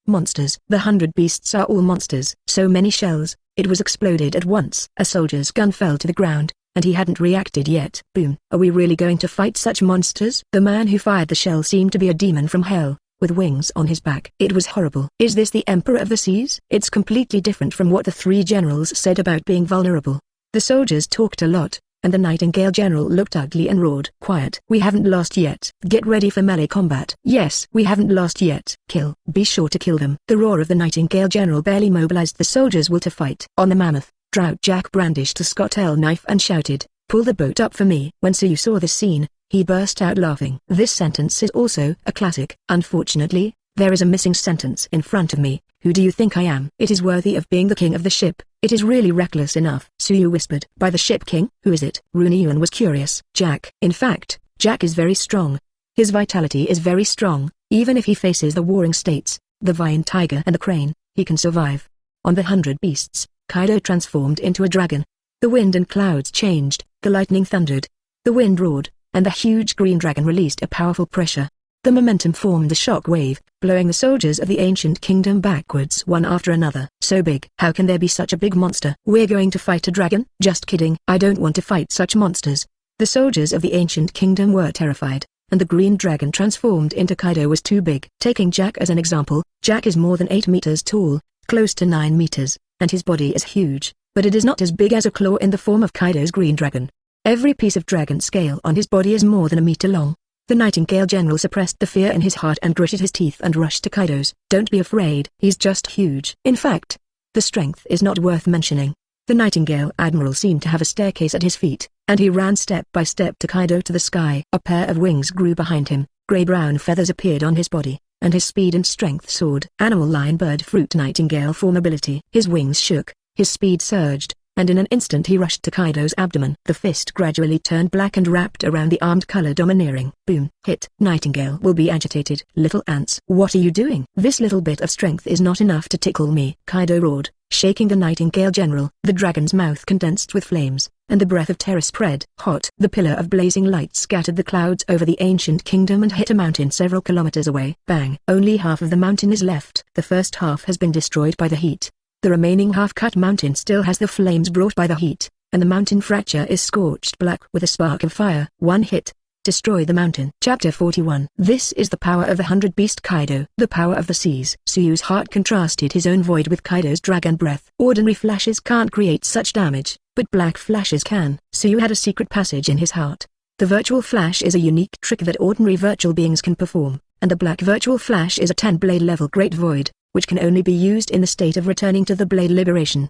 Monsters. The 100 beasts are all monsters. So many shells, it was exploded at once. A soldier's gun fell to the ground, and he hadn't reacted yet. Boom. Are we really going to fight such monsters? The man who fired the shell seemed to be a demon from hell, with wings on his back. It was horrible. Is this the Emperor of the Seas? It's completely different from what the three generals said about being vulnerable. The soldiers talked a lot, and the Nightingale General looked ugly and roared. "Quiet. We haven't lost yet. Get ready for melee combat." "Yes, we haven't lost yet." "Kill. Be sure to kill them." The roar of the Nightingale General barely mobilized the soldiers' will to fight. On the mammoth, Drought Jack brandished a Scottel knife and shouted, "Pull the boat up for me." When Tsuyu saw this scene, he burst out laughing. This sentence is also a classic. Unfortunately, there is a missing sentence in front of me. "Who do you think I am?" It is worthy of being the king of the ship. It is really reckless enough. Tsuyu whispered. "By the ship king? Who is it?" Runyuan was curious. "Jack." In fact, Jack is very strong. His vitality is very strong. Even if he faces the warring states, the Vine Tiger and the Crane, he can survive. On the 100 beasts, Kaido transformed into a dragon. The wind and clouds changed, the lightning thundered, the wind roared, and the huge green dragon released a powerful pressure. The momentum formed a shock wave, blowing the soldiers of the ancient kingdom backwards one after another. "So big. How can there be such a big monster?" "We're going to fight a dragon?" "Just kidding. I don't want to fight such monsters." The soldiers of the ancient kingdom were terrified, and the green dragon transformed into Kaido was too big. Taking Jack as an example, Jack is more than 8 meters tall, close to 9 meters, and his body is huge, but it is not as big as a claw in the form of Kaido's green dragon. Every piece of dragon scale on his body is more than a meter long. The Nightingale General suppressed the fear in his heart and gritted his teeth and rushed to Kaido's. "Don't be afraid. He's just huge. In fact, the strength is not worth mentioning." The Nightingale Admiral seemed to have a staircase at his feet, and he ran step by step to Kaido to the sky. A pair of wings grew behind him, gray-brown feathers appeared on his body, and his speed and strength soared. Animal Lion Bird Fruit Nightingale Form Ability. His wings shook, his speed surged, and in an instant he rushed to Kaido's abdomen. The fist gradually turned black and wrapped around the armed color domineering. Boom. Hit. Nightingale will be agitated. "Little ants. What are you doing? This little bit of strength is not enough to tickle me." Kaido roared, shaking the Nightingale General. The dragon's mouth condensed with flames, and the breath of terror spread. Hot. The pillar of blazing light scattered the clouds over the ancient kingdom and hit a mountain several kilometers away. Bang. Only half of the mountain is left. The first half has been destroyed by the heat. The remaining half-cut mountain still has the flames brought by the heat, and the mountain fracture is scorched black with a spark of fire. One hit. Destroy the mountain. Chapter 41. This is the power of the 100-beast Kaido. The power of the seas. Tsuyu's heart contrasted his own void with Kaido's dragon breath. Ordinary flashes can't create such damage, but black flashes can. Tsuyu had a secret passage in his heart. The virtual flash is a unique trick that ordinary virtual beings can perform, and the black virtual flash is a 10-blade level great void, which can only be used in the state of returning to the blade liberation.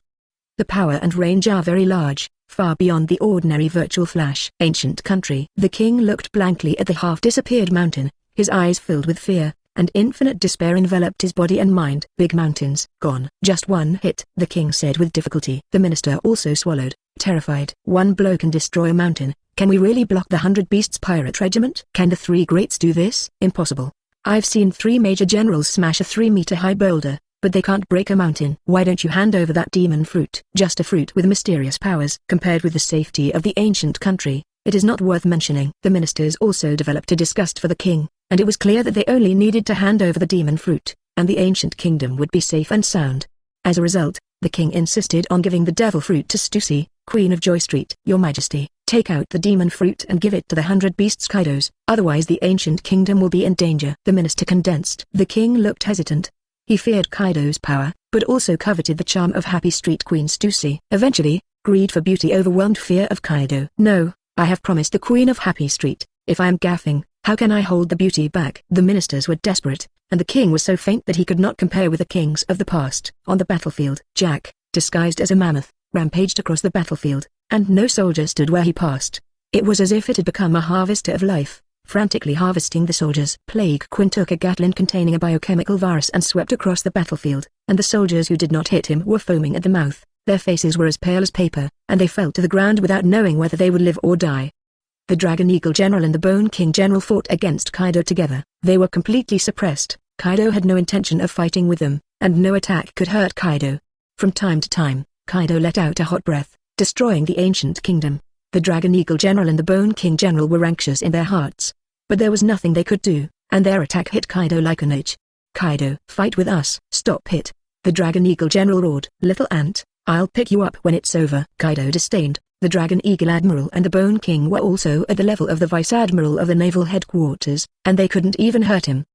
The power and range are very large, far beyond the ordinary virtual flash. Ancient country. The king looked blankly at the half-disappeared mountain, his eyes filled with fear, and infinite despair enveloped his body and mind. Big mountains, gone. Just one hit, the king said with difficulty. The minister also swallowed, terrified. One blow can destroy a mountain, Can we really block the 100 Beasts pirate regiment? Can the three greats do this? Impossible. I've seen 3 major generals smash a 3-meter-high boulder, but they can't break a mountain. Why don't you hand over that demon fruit? Just a fruit with mysterious powers. Compared with the safety of the ancient country, it is not worth mentioning. The ministers also developed a disgust for the king, and it was clear that they only needed to hand over the demon fruit, and the ancient kingdom would be safe and sound. As a result, the king insisted on giving the devil fruit to Stussy, Queen of Joy Street. Your Majesty, take out the demon fruit and give it to the 100 Beasts Kaidos, otherwise the ancient kingdom will be in danger. The minister condensed. The king looked hesitant. He feared Kaido's power, but also coveted the charm of Happy Street Queen Stussy. Eventually, greed for beauty overwhelmed fear of Kaido. No, I have promised the Queen of Happy Street. If I am gaffing, how can I hold the beauty back? The ministers were desperate, and the king was so faint that he could not compare with the kings of the past. On the battlefield, Jack, disguised as a mammoth, rampaged across the battlefield, and no soldier stood where he passed. It was as if it had become a harvester of life, frantically harvesting the soldiers. Plague Quinn took a Gatling containing a biochemical virus and swept across the battlefield, and the soldiers who did not hit him were foaming at the mouth. Their faces were as pale as paper, and they fell to the ground without knowing whether they would live or die. The Dragon Eagle General and the Bone King General fought against Kaido together. They were completely suppressed. Kaido had no intention of fighting with them, and no attack could hurt Kaido. From time to time, Kaido let out a hot breath, destroying the ancient kingdom. The Dragon Eagle General and the Bone King General were anxious in their hearts, but there was nothing they could do, and their attack hit Kaido like an edge. Kaido, fight with us. Stop it. The Dragon Eagle General roared. Little ant, I'll pick you up when it's over. Kaido disdained. The Dragon Eagle Admiral and the Bone King were also at the level of the Vice Admiral of the Naval Headquarters, and they couldn't even hurt him.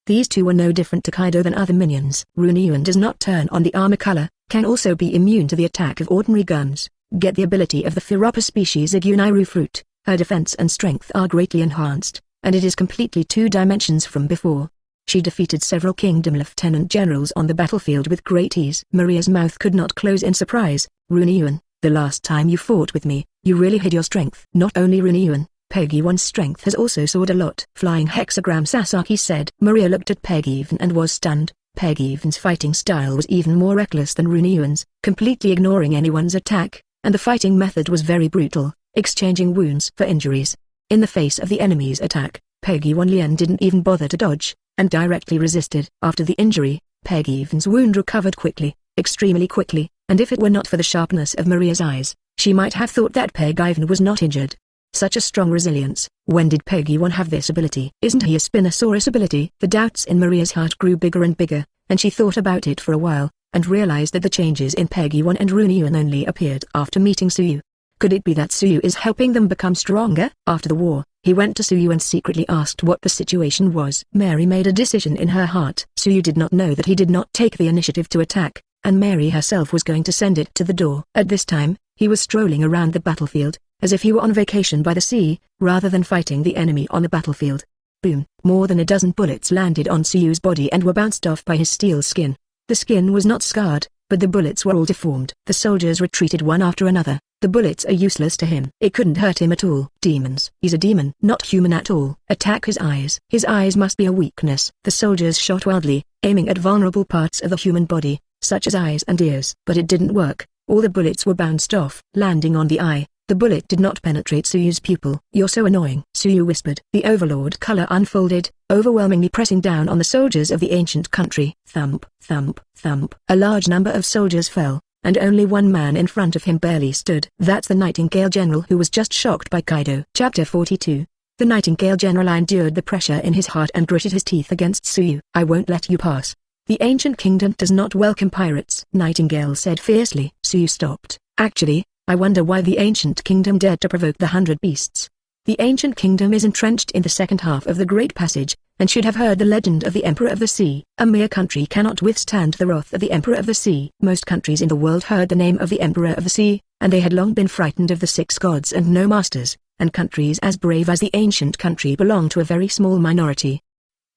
These two were no different to Kaido than other minions. Runyuan does not turn on the armor color, can also be immune to the attack of ordinary guns, get the ability of the Phiropa species Igunairu fruit. Her defense and strength are greatly enhanced, and it is completely 2 dimensions from before. She defeated several kingdom lieutenant generals on the battlefield with great ease. Maria's mouth could not close in surprise. Runyuan, the last time you fought with me, you really hid your strength. Not only Runyuan, Peggy One's strength has also soared a lot. Flying hexagram Sasaki said. Maria looked at Peggy and was stunned. Peggy One's fighting style was even more reckless than Runyuan's, completely ignoring anyone's attack, and the fighting method was very brutal, exchanging wounds for injuries. In the face of the enemy's attack, Peggy One Lian didn't even bother to dodge, and directly resisted. After the injury, Peggy One's wound recovered quickly, extremely quickly, and if it were not for the sharpness of Maria's eyes, she might have thought that Peggy One was not injured. Such a strong resilience. When did Peggy One have this ability? Isn't he a Spinosaurus ability? The doubts in Maria's heart grew bigger and bigger, and she thought about it for a while, and realized that the changes in Peggy One and Runyuan only appeared after meeting Suyu. Could it be that Suyu is helping them become stronger? After the war, he went to Suyu and secretly asked what the situation was. Mary made a decision in her heart. Suyu did not know that he did not take the initiative to attack, and Mary herself was going to send it to the door. At this time, he was strolling around the battlefield, as if he were on vacation by the sea, rather than fighting the enemy on the battlefield. Boom! More than a dozen bullets landed on Suyu's body and were bounced off by his steel skin. The skin was not scarred, but the bullets were all deformed. The soldiers retreated one after another. The bullets are useless to him. It couldn't hurt him at all. Demons. He's a demon. Not human at all. Attack his eyes. His eyes must be a weakness. The soldiers shot wildly, aiming at vulnerable parts of the human body, such as eyes and ears. But it didn't work. All the bullets were bounced off. Landing on the eye, the bullet did not penetrate Suyu's pupil. You're so annoying, Suyu whispered. The overlord color unfolded, overwhelmingly pressing down on the soldiers of the ancient country. Thump, thump, thump. A large number of soldiers fell, and only one man in front of him barely stood. That's the Nightingale General who was just shocked by Kaido. Chapter 42. The Nightingale General endured the pressure in his heart and gritted his teeth against Suyu. I won't let you pass. The ancient kingdom does not welcome pirates, Nightingale said fiercely. Suyu stopped. Actually, I wonder why the ancient kingdom dared to provoke the 100 beasts. The ancient kingdom is entrenched in the second half of the Great Passage, and should have heard the legend of the Emperor of the Sea. A mere country cannot withstand the wrath of the Emperor of the Sea. Most countries in the world heard the name of the Emperor of the Sea, and they had long been frightened of the 6 gods and no masters, and countries as brave as the ancient country belonged to a very small minority.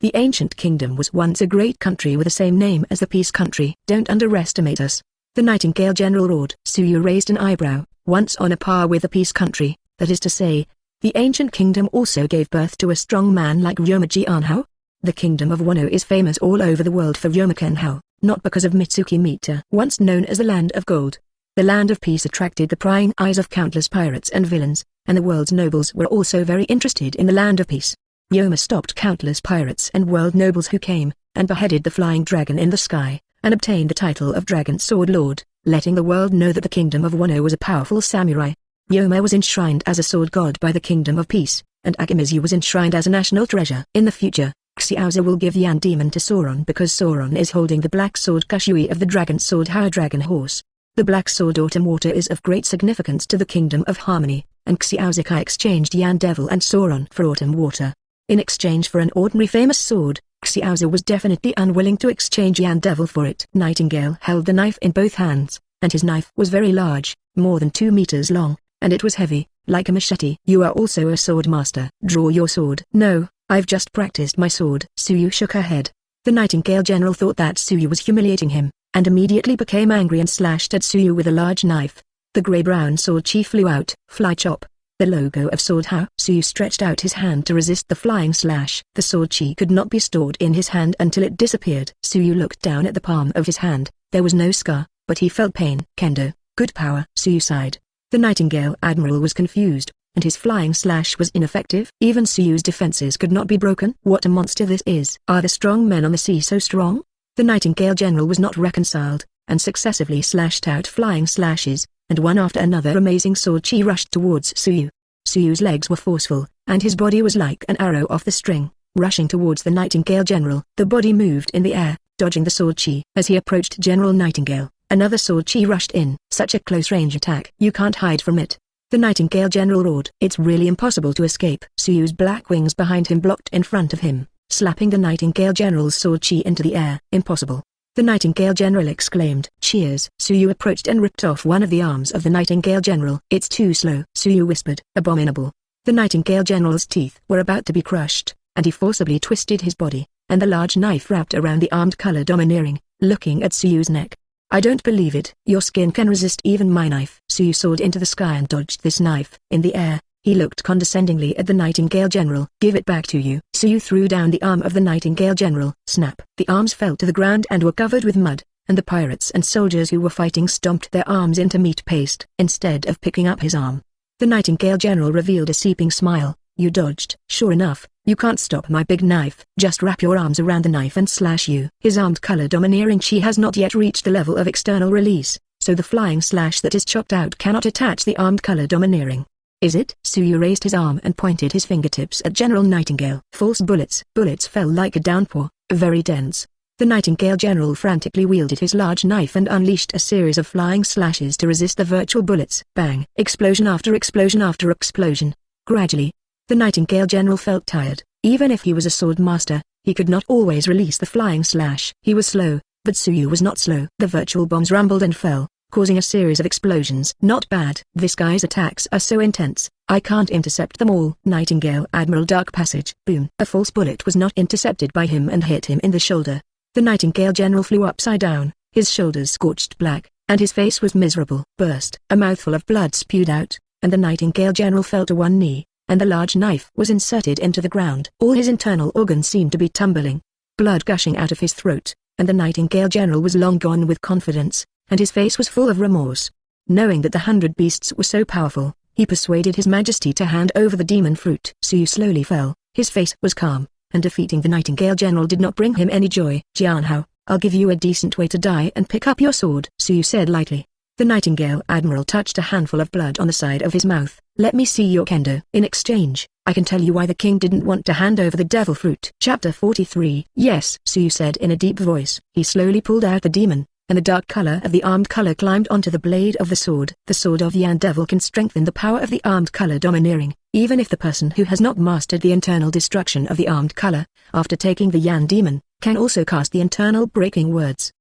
The ancient kingdom was once a great country with the same name as the Peace Country. Don't underestimate us. The Nightingale General roared. Suyu raised an eyebrow. Once on a par with the Peace Country, that is to say, the ancient kingdom also gave birth to a strong man like Ryomuji Anhao. The kingdom of Wano is famous all over the world for Ryomukenhao, not because of Mitsuki Mita, once known as the Land of Gold, The land of peace attracted the prying eyes of countless pirates and villains, and the world's nobles were also very interested in the land of peace. Yoma stopped countless pirates and world nobles who came, and beheaded the flying dragon in the sky, and obtained the title of Dragon Sword Lord, letting the world know that the kingdom of Wano was a powerful samurai. Yoma was enshrined as a sword god by the kingdom of peace, and Akimizu was enshrined as a national treasure. In the future, Xiaozu will give Yan Demon to Sauron because Sauron is holding the black sword Kushui of the dragon sword High Dragon Horse. The black sword Autumn Water is of great significance to the kingdom of harmony, and Xiaozukai exchanged Yan Devil and Sauron for Autumn Water. In exchange for an ordinary famous sword, Xiaozu was definitely unwilling to exchange Yan Devil for it. Nightingale held the knife in both hands, and his knife was very large, more than 2 meters long, and it was heavy, like a machete. You are also a sword master. Draw your sword. No, I've just practiced my sword. Suyu shook her head. The Nightingale general thought that Suyu was humiliating him, and immediately became angry and slashed at Suyu with a large knife. The grey-brown sword chi flew out. Fly chop. The logo of Sword How. Suyu stretched out his hand to resist the flying slash. The sword chi could not be stored in his hand until it disappeared. Suyu looked down at the palm of his hand. There was no scar, but he felt pain. Kendo, good power. Suyu sighed. The Nightingale Admiral was confused, and his flying slash was ineffective. Even Suyu's defenses could not be broken. What a monster this is. Are the strong men on the sea so strong? The Nightingale General was not reconciled, and successively slashed out flying slashes, and one after another amazing sword chi rushed towards Suyu. Suyu's legs were forceful, and his body was like an arrow off the string, rushing towards the Nightingale General. The body moved in the air, dodging the sword chi. As he approached General Nightingale, another sword chi rushed in. Such a close-range attack. You can't hide from it. The Nightingale General roared. It's really impossible to escape. Suyu's black wings behind him blocked in front of him, slapping the Nightingale General's sword chi into the air. Impossible. The Nightingale General exclaimed. Cheers. Suyu approached and ripped off one of the arms of the Nightingale General. It's too slow. Suyu whispered. Abominable. The Nightingale General's teeth were about to be crushed, and he forcibly twisted his body, and the large knife wrapped around the armed color domineering, looking at Suyu's neck. I don't believe it. Your skin can resist even my knife. Suyu soared into the sky and dodged this knife. In the air, he looked condescendingly at the Nightingale General. Give it back to you. Suyu threw down the arm of the Nightingale General. Snap. The arms fell to the ground and were covered with mud, and the pirates and soldiers who were fighting stomped their arms into meat paste. Instead of picking up his arm, the Nightingale General revealed a seeping smile. You dodged. Sure enough, you can't stop my big knife. Just wrap your arms around the knife and slash you. His armed color domineering chi has not yet reached the level of external release, so the flying slash that is chopped out cannot attach the armed color domineering. Is it? Suyu raised his arm and pointed his fingertips at General Nightingale. False bullets. Bullets fell like a downpour, very dense. The Nightingale General frantically wielded his large knife and unleashed a series of flying slashes to resist the virtual bullets. Bang! Explosion after explosion after explosion. Gradually, the Nightingale General felt tired. Even if he was a sword master, he could not always release the flying slash. He was slow, but Suyu was not slow. The virtual bombs rumbled and fell, causing a series of explosions. Not bad. This guy's attacks are so intense, I can't intercept them all. Nightingale Admiral Dark Passage. Boom. A false bullet was not intercepted by him and hit him in the shoulder. The Nightingale General flew upside down, his shoulders scorched black, and his face was miserable. Burst. A mouthful of blood spewed out, and the Nightingale General fell to one knee, and the large knife was inserted into the ground. All his internal organs seemed to be tumbling, blood gushing out of his throat, and the Nightingale General was long gone with confidence, and his face was full of remorse. Knowing that the 100 beasts were so powerful, he persuaded His Majesty to hand over the demon fruit. Suyu slowly fell. His face was calm, and defeating the Nightingale General did not bring him any joy. Jianhao, I'll give you a decent way to die and pick up your sword, Suyu said lightly. The Nightingale Admiral touched a handful of blood on the side of his mouth. Let me see your kendo. In exchange, I can tell you why the king didn't want to hand over the devil fruit. Chapter 43. Yes, Suyu said in a deep voice. He slowly pulled out the demon, and the dark color of the armed color climbed onto the blade of the sword. The sword of Yan Devil can strengthen the power of the armed color domineering, even if the person who has not mastered the internal destruction of the armed color, after taking the Yan demon, can also cast the internal breaking words.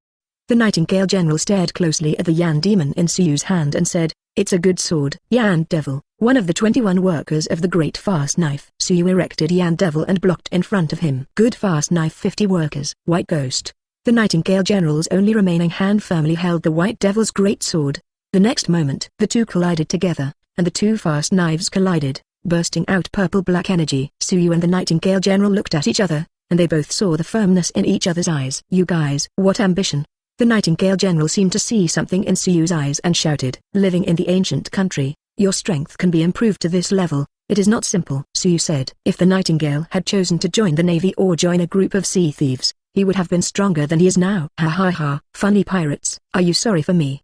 The Nightingale General stared closely at the Yan demon in Suyu's hand and said, It's a good sword. Yan Devil, one of the 21 workers of the Great Fast Knife. Suyu erected Yan Devil and blocked in front of him. Good Fast Knife 50 workers. White Ghost. The Nightingale General's only remaining hand firmly held the White Devil's great sword. The next moment, the two collided together, and the two fast knives collided, bursting out purple-black energy. Suyu and the Nightingale General looked at each other, and they both saw the firmness in each other's eyes. You guys, what ambition. The Nightingale General seemed to see something in Suyu's eyes and shouted, "Living in the ancient country, your strength can be improved to this level. It is not simple," Suyu said. If the Nightingale had chosen to join the navy or join a group of sea thieves, he would have been stronger than he is now. Ha ha ha, funny pirates. Are you sorry for me?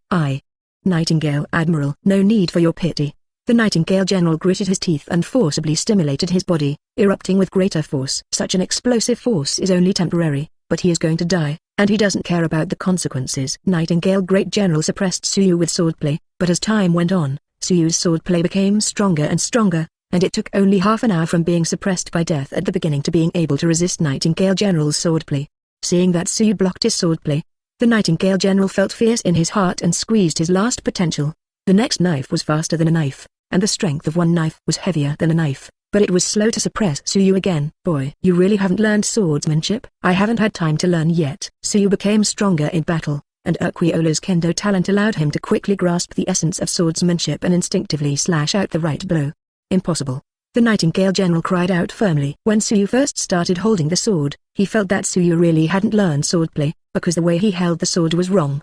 Nightingale Admiral, no need for your pity. The Nightingale General gritted his teeth and forcibly stimulated his body, erupting with greater force. Such an explosive force is only temporary, but he is going to die, and he doesn't care about the consequences. Nightingale Great General suppressed Suyu with swordplay, but as time went on, Suyu's swordplay became stronger and stronger, and it took only half an hour from being suppressed by death at the beginning to being able to resist Nightingale General's swordplay. Seeing that Suyu blocked his swordplay, the Nightingale General felt fierce in his heart and squeezed his last potential. The next knife was faster than a knife, and the strength of one knife was heavier than a knife, but it was slow to suppress Suyu again. Boy, you really haven't learned swordsmanship? I haven't had time to learn yet. Suyu became stronger in battle, and Urquiola's kendo talent allowed him to quickly grasp the essence of swordsmanship and instinctively slash out the right blow. Impossible. The Nightingale General cried out firmly. When Suyu first started holding the sword, he felt that Suyu really hadn't learned swordplay, because the way he held the sword was wrong.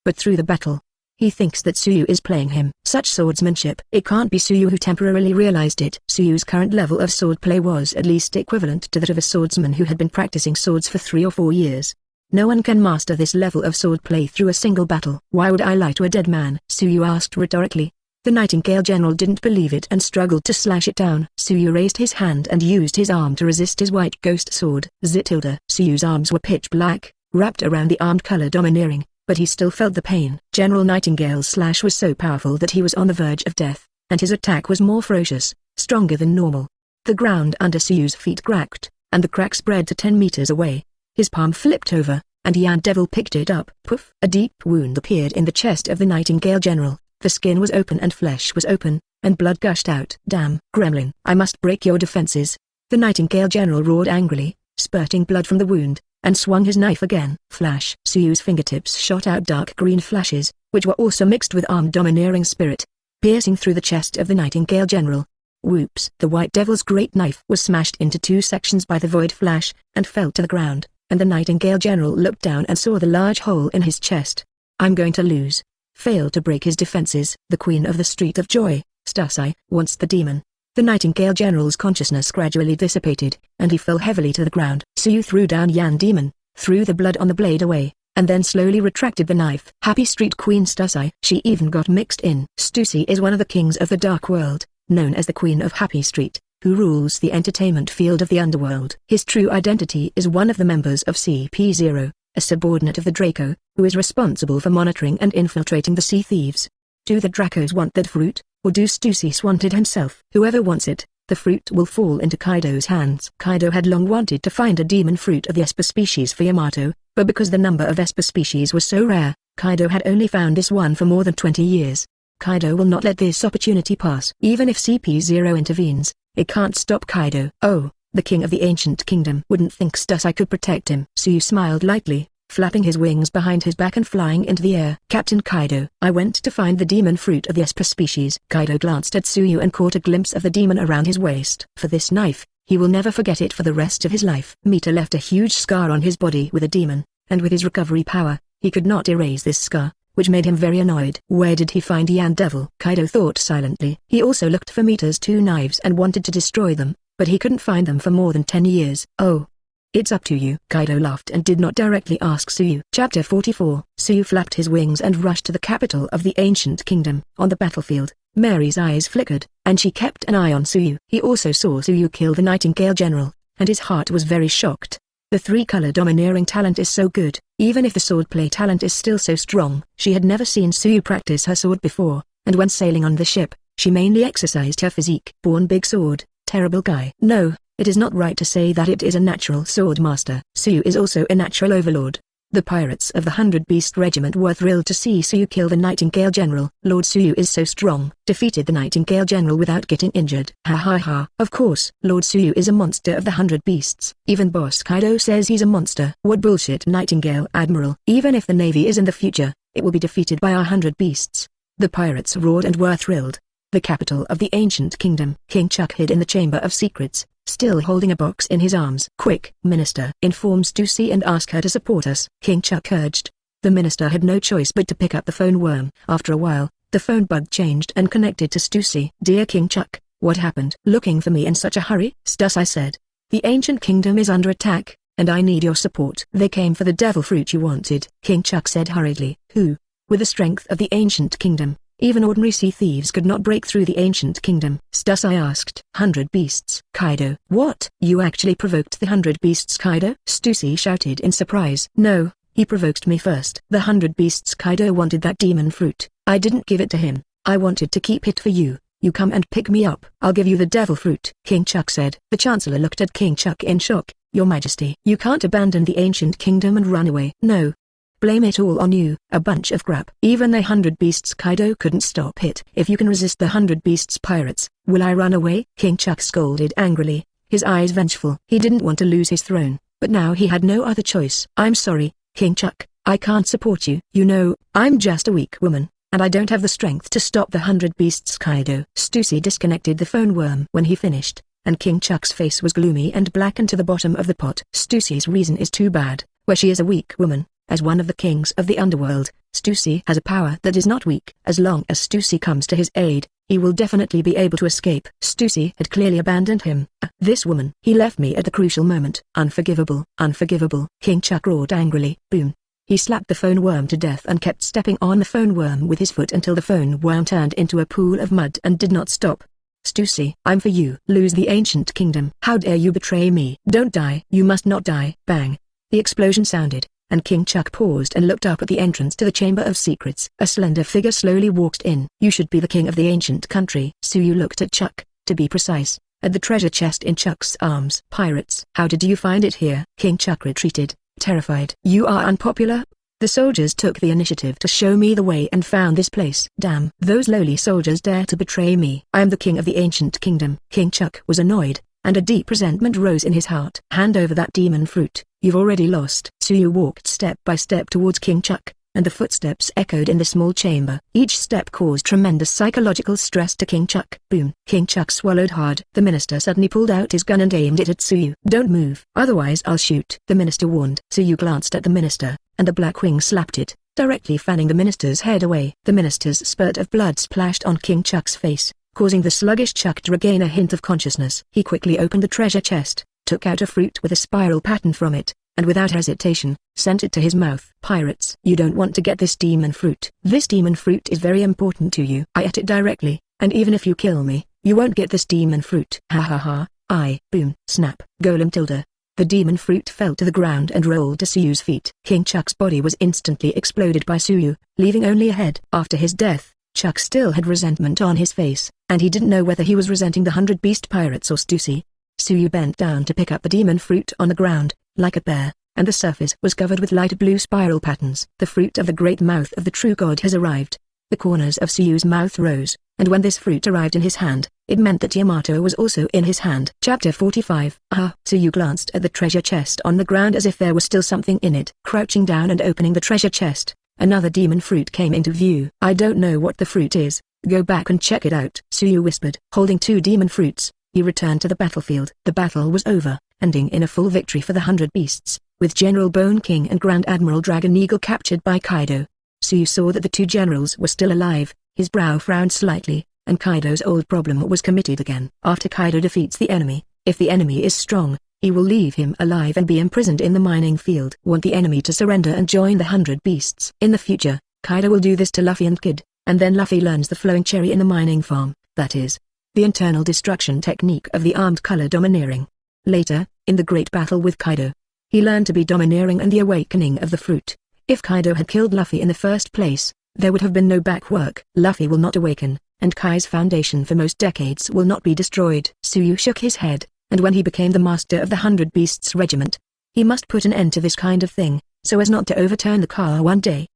But through the battle, he thinks that Suyu is playing him. Such swordsmanship. It can't be Suyu who temporarily realized it. Suyu's current level of swordplay was at least equivalent to that of a swordsman who had been practicing swords for 3 or 4 years. No one can master this level of swordplay through a single battle. Why would I lie to a dead man? Suyu asked rhetorically. The Nightingale General didn't believe it and struggled to slash it down. Suyu raised his hand and used his arm to resist his white ghost sword. Zitilda. Suyu's arms were pitch black, wrapped around the armed color domineering, but he still felt the pain. General Nightingale's slash was so powerful that he was on the verge of death, and his attack was more ferocious, stronger than normal. The ground under Suyu's feet cracked, and the crack spread to 10 meters away. His palm flipped over, and Yan Devil picked it up. Poof! A deep wound appeared in the chest of the Nightingale General. The skin was open and flesh was open, and blood gushed out. Damn, gremlin! I must break your defenses. The Nightingale General roared angrily, spurting blood from the wound, and swung his knife again. Flash! Suyu's fingertips shot out dark green flashes, which were also mixed with armed domineering spirit, piercing through the chest of the Nightingale General. Whoops! The White Devil's great knife was smashed into 2 sections by the void flash, and fell to the ground, and the Nightingale General looked down and saw the large hole in his chest. I'm going to lose. Failed to break his defenses. The Queen of the Street of Joy, Stusai, wants the demon. The Nightingale General's consciousness gradually dissipated, and he fell heavily to the ground. Suyu threw down Yan Demon, threw the blood on the blade away, and then slowly retracted the knife. Happy Street Queen Stusai. She even got mixed in. Stussy is one of the kings of the Dark World, known as the Queen of Happy Street, who rules the entertainment field of the underworld. His true identity is one of the members of CP0, a subordinate of the Draco, who is responsible for monitoring and infiltrating the sea thieves. Do the Dracos want that fruit, or do Stussy want it himself? Whoever wants it, the fruit will fall into Kaido's hands. Kaido had long wanted to find a demon fruit of the Esper species for Yamato, but because the number of Esper species was so rare, Kaido had only found this one for more than 20 years. Kaido will not let this opportunity pass. Even if CP0 intervenes, it can't stop Kaido. Oh, the king of the ancient kingdom wouldn't think Stussy could protect him. Suyu smiled lightly, flapping his wings behind his back and flying into the air. Captain Kaido, I went to find the demon fruit of the Esper species. Kaido glanced at Suyu and caught a glimpse of the demon around his waist. For this knife, he will never forget it for the rest of his life. Mita left a huge scar on his body with a demon, and with his recovery power, he could not erase this scar, which made him very annoyed. Where did he find Yan Devil? Kaido thought silently. He also looked for Mita's 2 knives and wanted to destroy them, but he couldn't find them for more than 10 years. Oh. It's up to you. Kaido laughed and did not directly ask Suyu. Chapter 44. Suyu flapped his wings and rushed to the capital of the ancient kingdom. On the battlefield, Mary's eyes flickered, and she kept an eye on Suyu. He also saw Suyu kill the Nightingale General, and his heart was very shocked. The 3-color domineering talent is so good, even if the swordplay talent is still so strong. She had never seen Suyu practice her sword before, and when sailing on the ship, she mainly exercised her physique. Born big sword, terrible guy. No, it is not right to say that it is a natural sword master. Suyu is also a natural overlord. The pirates of the 100 Beast Regiment were thrilled to see Suyu kill the Nightingale General. Lord Suyu is so strong. Defeated the Nightingale General without getting injured. Ha ha ha. Of course, Lord Suyu is a monster of the 100 Beasts. Even Boss Kaido says he's a monster. What bullshit, Nightingale Admiral. Even if the Navy is in the future, it will be defeated by our 100 Beasts. The pirates roared and were thrilled. The capital of the ancient kingdom. King Chuck hid in the Chamber of Secrets, still holding a box in his arms. Quick, Minister, inform Stussy and ask her to support us. King Chuck urged. The minister had no choice but to pick up the phone worm. After a while, the phone bug changed and connected to Stussy. "Dear King Chuck, what happened? Looking for me in such a hurry?" Stussy said. "The ancient kingdom is under attack, and I need your support." "They came for the devil fruit you wanted," King Chuck said hurriedly. "Who?" "With the strength of the ancient kingdom, even ordinary sea thieves could not break through the ancient kingdom." Stussy asked. "100 beasts." Kaido. "What? You actually provoked the 100 beasts, Kaido?" Stussy shouted in surprise. "No, he provoked me first." "The 100 beasts." "Kaido wanted that demon fruit. I didn't give it to him. I wanted to keep it for you. You come and pick me up. I'll give you the devil fruit," King Chuck said. The Chancellor looked at King Chuck in shock. "Your Majesty, you can't abandon the ancient kingdom and run away." "No. Blame it all on you." "A bunch of crap." "Even the 100 beasts Kaido couldn't stop it." "If you can resist the 100 beasts pirates, will I run away?" King Chuck scolded angrily, his eyes vengeful. He didn't want to lose his throne, but now he had no other choice. "I'm sorry, King Chuck, I can't support you. You know, I'm just a weak woman, and I don't have the strength to stop the 100 beasts." Kaido. Stussy disconnected the phone worm when he finished, and King Chuck's face was gloomy and blackened to the bottom of the pot. "Stussy's reason is too bad. Where she is a weak woman, as one of the kings of the underworld, Stussy has a power that is not weak. As long as Stussy comes to his aid, he will definitely be able to escape." Stussy had clearly abandoned him. This woman. He left me at the crucial moment. Unforgivable. Unforgivable. King Chuck roared angrily. Boom. He slapped the phone worm to death and kept stepping on the phone worm with his foot until the phone worm turned into a pool of mud and did not stop. "Stussy, I'm for you. Lose the ancient kingdom. How dare you betray me? Don't die. You must not die." Bang. The explosion sounded, and King Chuck paused and looked up at the entrance to the Chamber of Secrets. A slender figure slowly walked in. "You should be the king of the ancient country." Tsuyu looked at Chuck, to be precise, at the treasure chest in Chuck's arms. "Pirates. How did you find it here?" King Chuck retreated, terrified. "You are unpopular? The soldiers took the initiative to show me the way and found this place." "Damn. Those lowly soldiers dare to betray me." "I am the king of the ancient kingdom." King Chuck was annoyed, and a deep resentment rose in his heart. "Hand over that demon fruit. You've already lost." Tsuyu walked step by step towards King Chuck, and the footsteps echoed in the small chamber. Each step caused tremendous psychological stress to King Chuck. Boom. King Chuck swallowed hard. The minister suddenly pulled out his gun and aimed it at Tsuyu. "Don't move, otherwise I'll shoot," the minister warned. Tsuyu glanced at the minister, and the black wing slapped it, directly fanning the minister's head away. The minister's spurt of blood splashed on King Chuck's face, causing the sluggish Chuck to regain a hint of consciousness. He quickly opened the treasure chest, took out a fruit with a spiral pattern from it, and without hesitation, sent it to his mouth. "Pirates, you don't want to get this demon fruit. This demon fruit is very important to you. I ate it directly, and even if you kill me, you won't get this demon fruit." "Ha ha ha, boom, snap, golem tilde." The demon fruit fell to the ground and rolled to Tsuyu's feet. King Chuck's body was instantly exploded by Tsuyu, leaving only a head. After his death, Chuck still had resentment on his face, and he didn't know whether he was resenting the 100 beast pirates or Stussy. Tsuyu bent down to pick up the demon fruit on the ground, like a bear, and the surface was covered with light blue spiral patterns. "The fruit of the great mouth of the true god has arrived." The corners of Tsuyu's mouth rose, and when this fruit arrived in his hand, it meant that Yamato was also in his hand. Chapter 45. Tsuyu glanced at the treasure chest on the ground as if there was still something in it. Crouching down and opening the treasure chest, another demon fruit came into view. "I don't know what the fruit is. Go back and check it out," Tsuyu whispered. Holding 2 demon fruits, he returned to the battlefield. The battle was over, ending in a full victory for the 100 beasts, with General Bone King and Grand Admiral Dragon Eagle captured by Kaido. Tsuyu saw that the 2 generals were still alive, his brow frowned slightly, and Kaido's old problem was committed again. After Kaido defeats the enemy, if the enemy is strong, he will leave him alive and be imprisoned in the mining field. Want the enemy to surrender and join the 100 beasts. In the future, Kaido will do this to Luffy and Kid, and then Luffy learns the flowing cherry in the mining farm, that is, the internal destruction technique of the armed color domineering. Later, in the great battle with Kaido, he learned to be domineering and the awakening of the fruit. If Kaido had killed Luffy in the first place, there would have been no back work. Luffy will not awaken, and Kai's foundation for most decades will not be destroyed. Tsuyu shook his head, and when he became the master of the 100 Beasts Regiment, he must put an end to this kind of thing, so as not to overturn the car one day.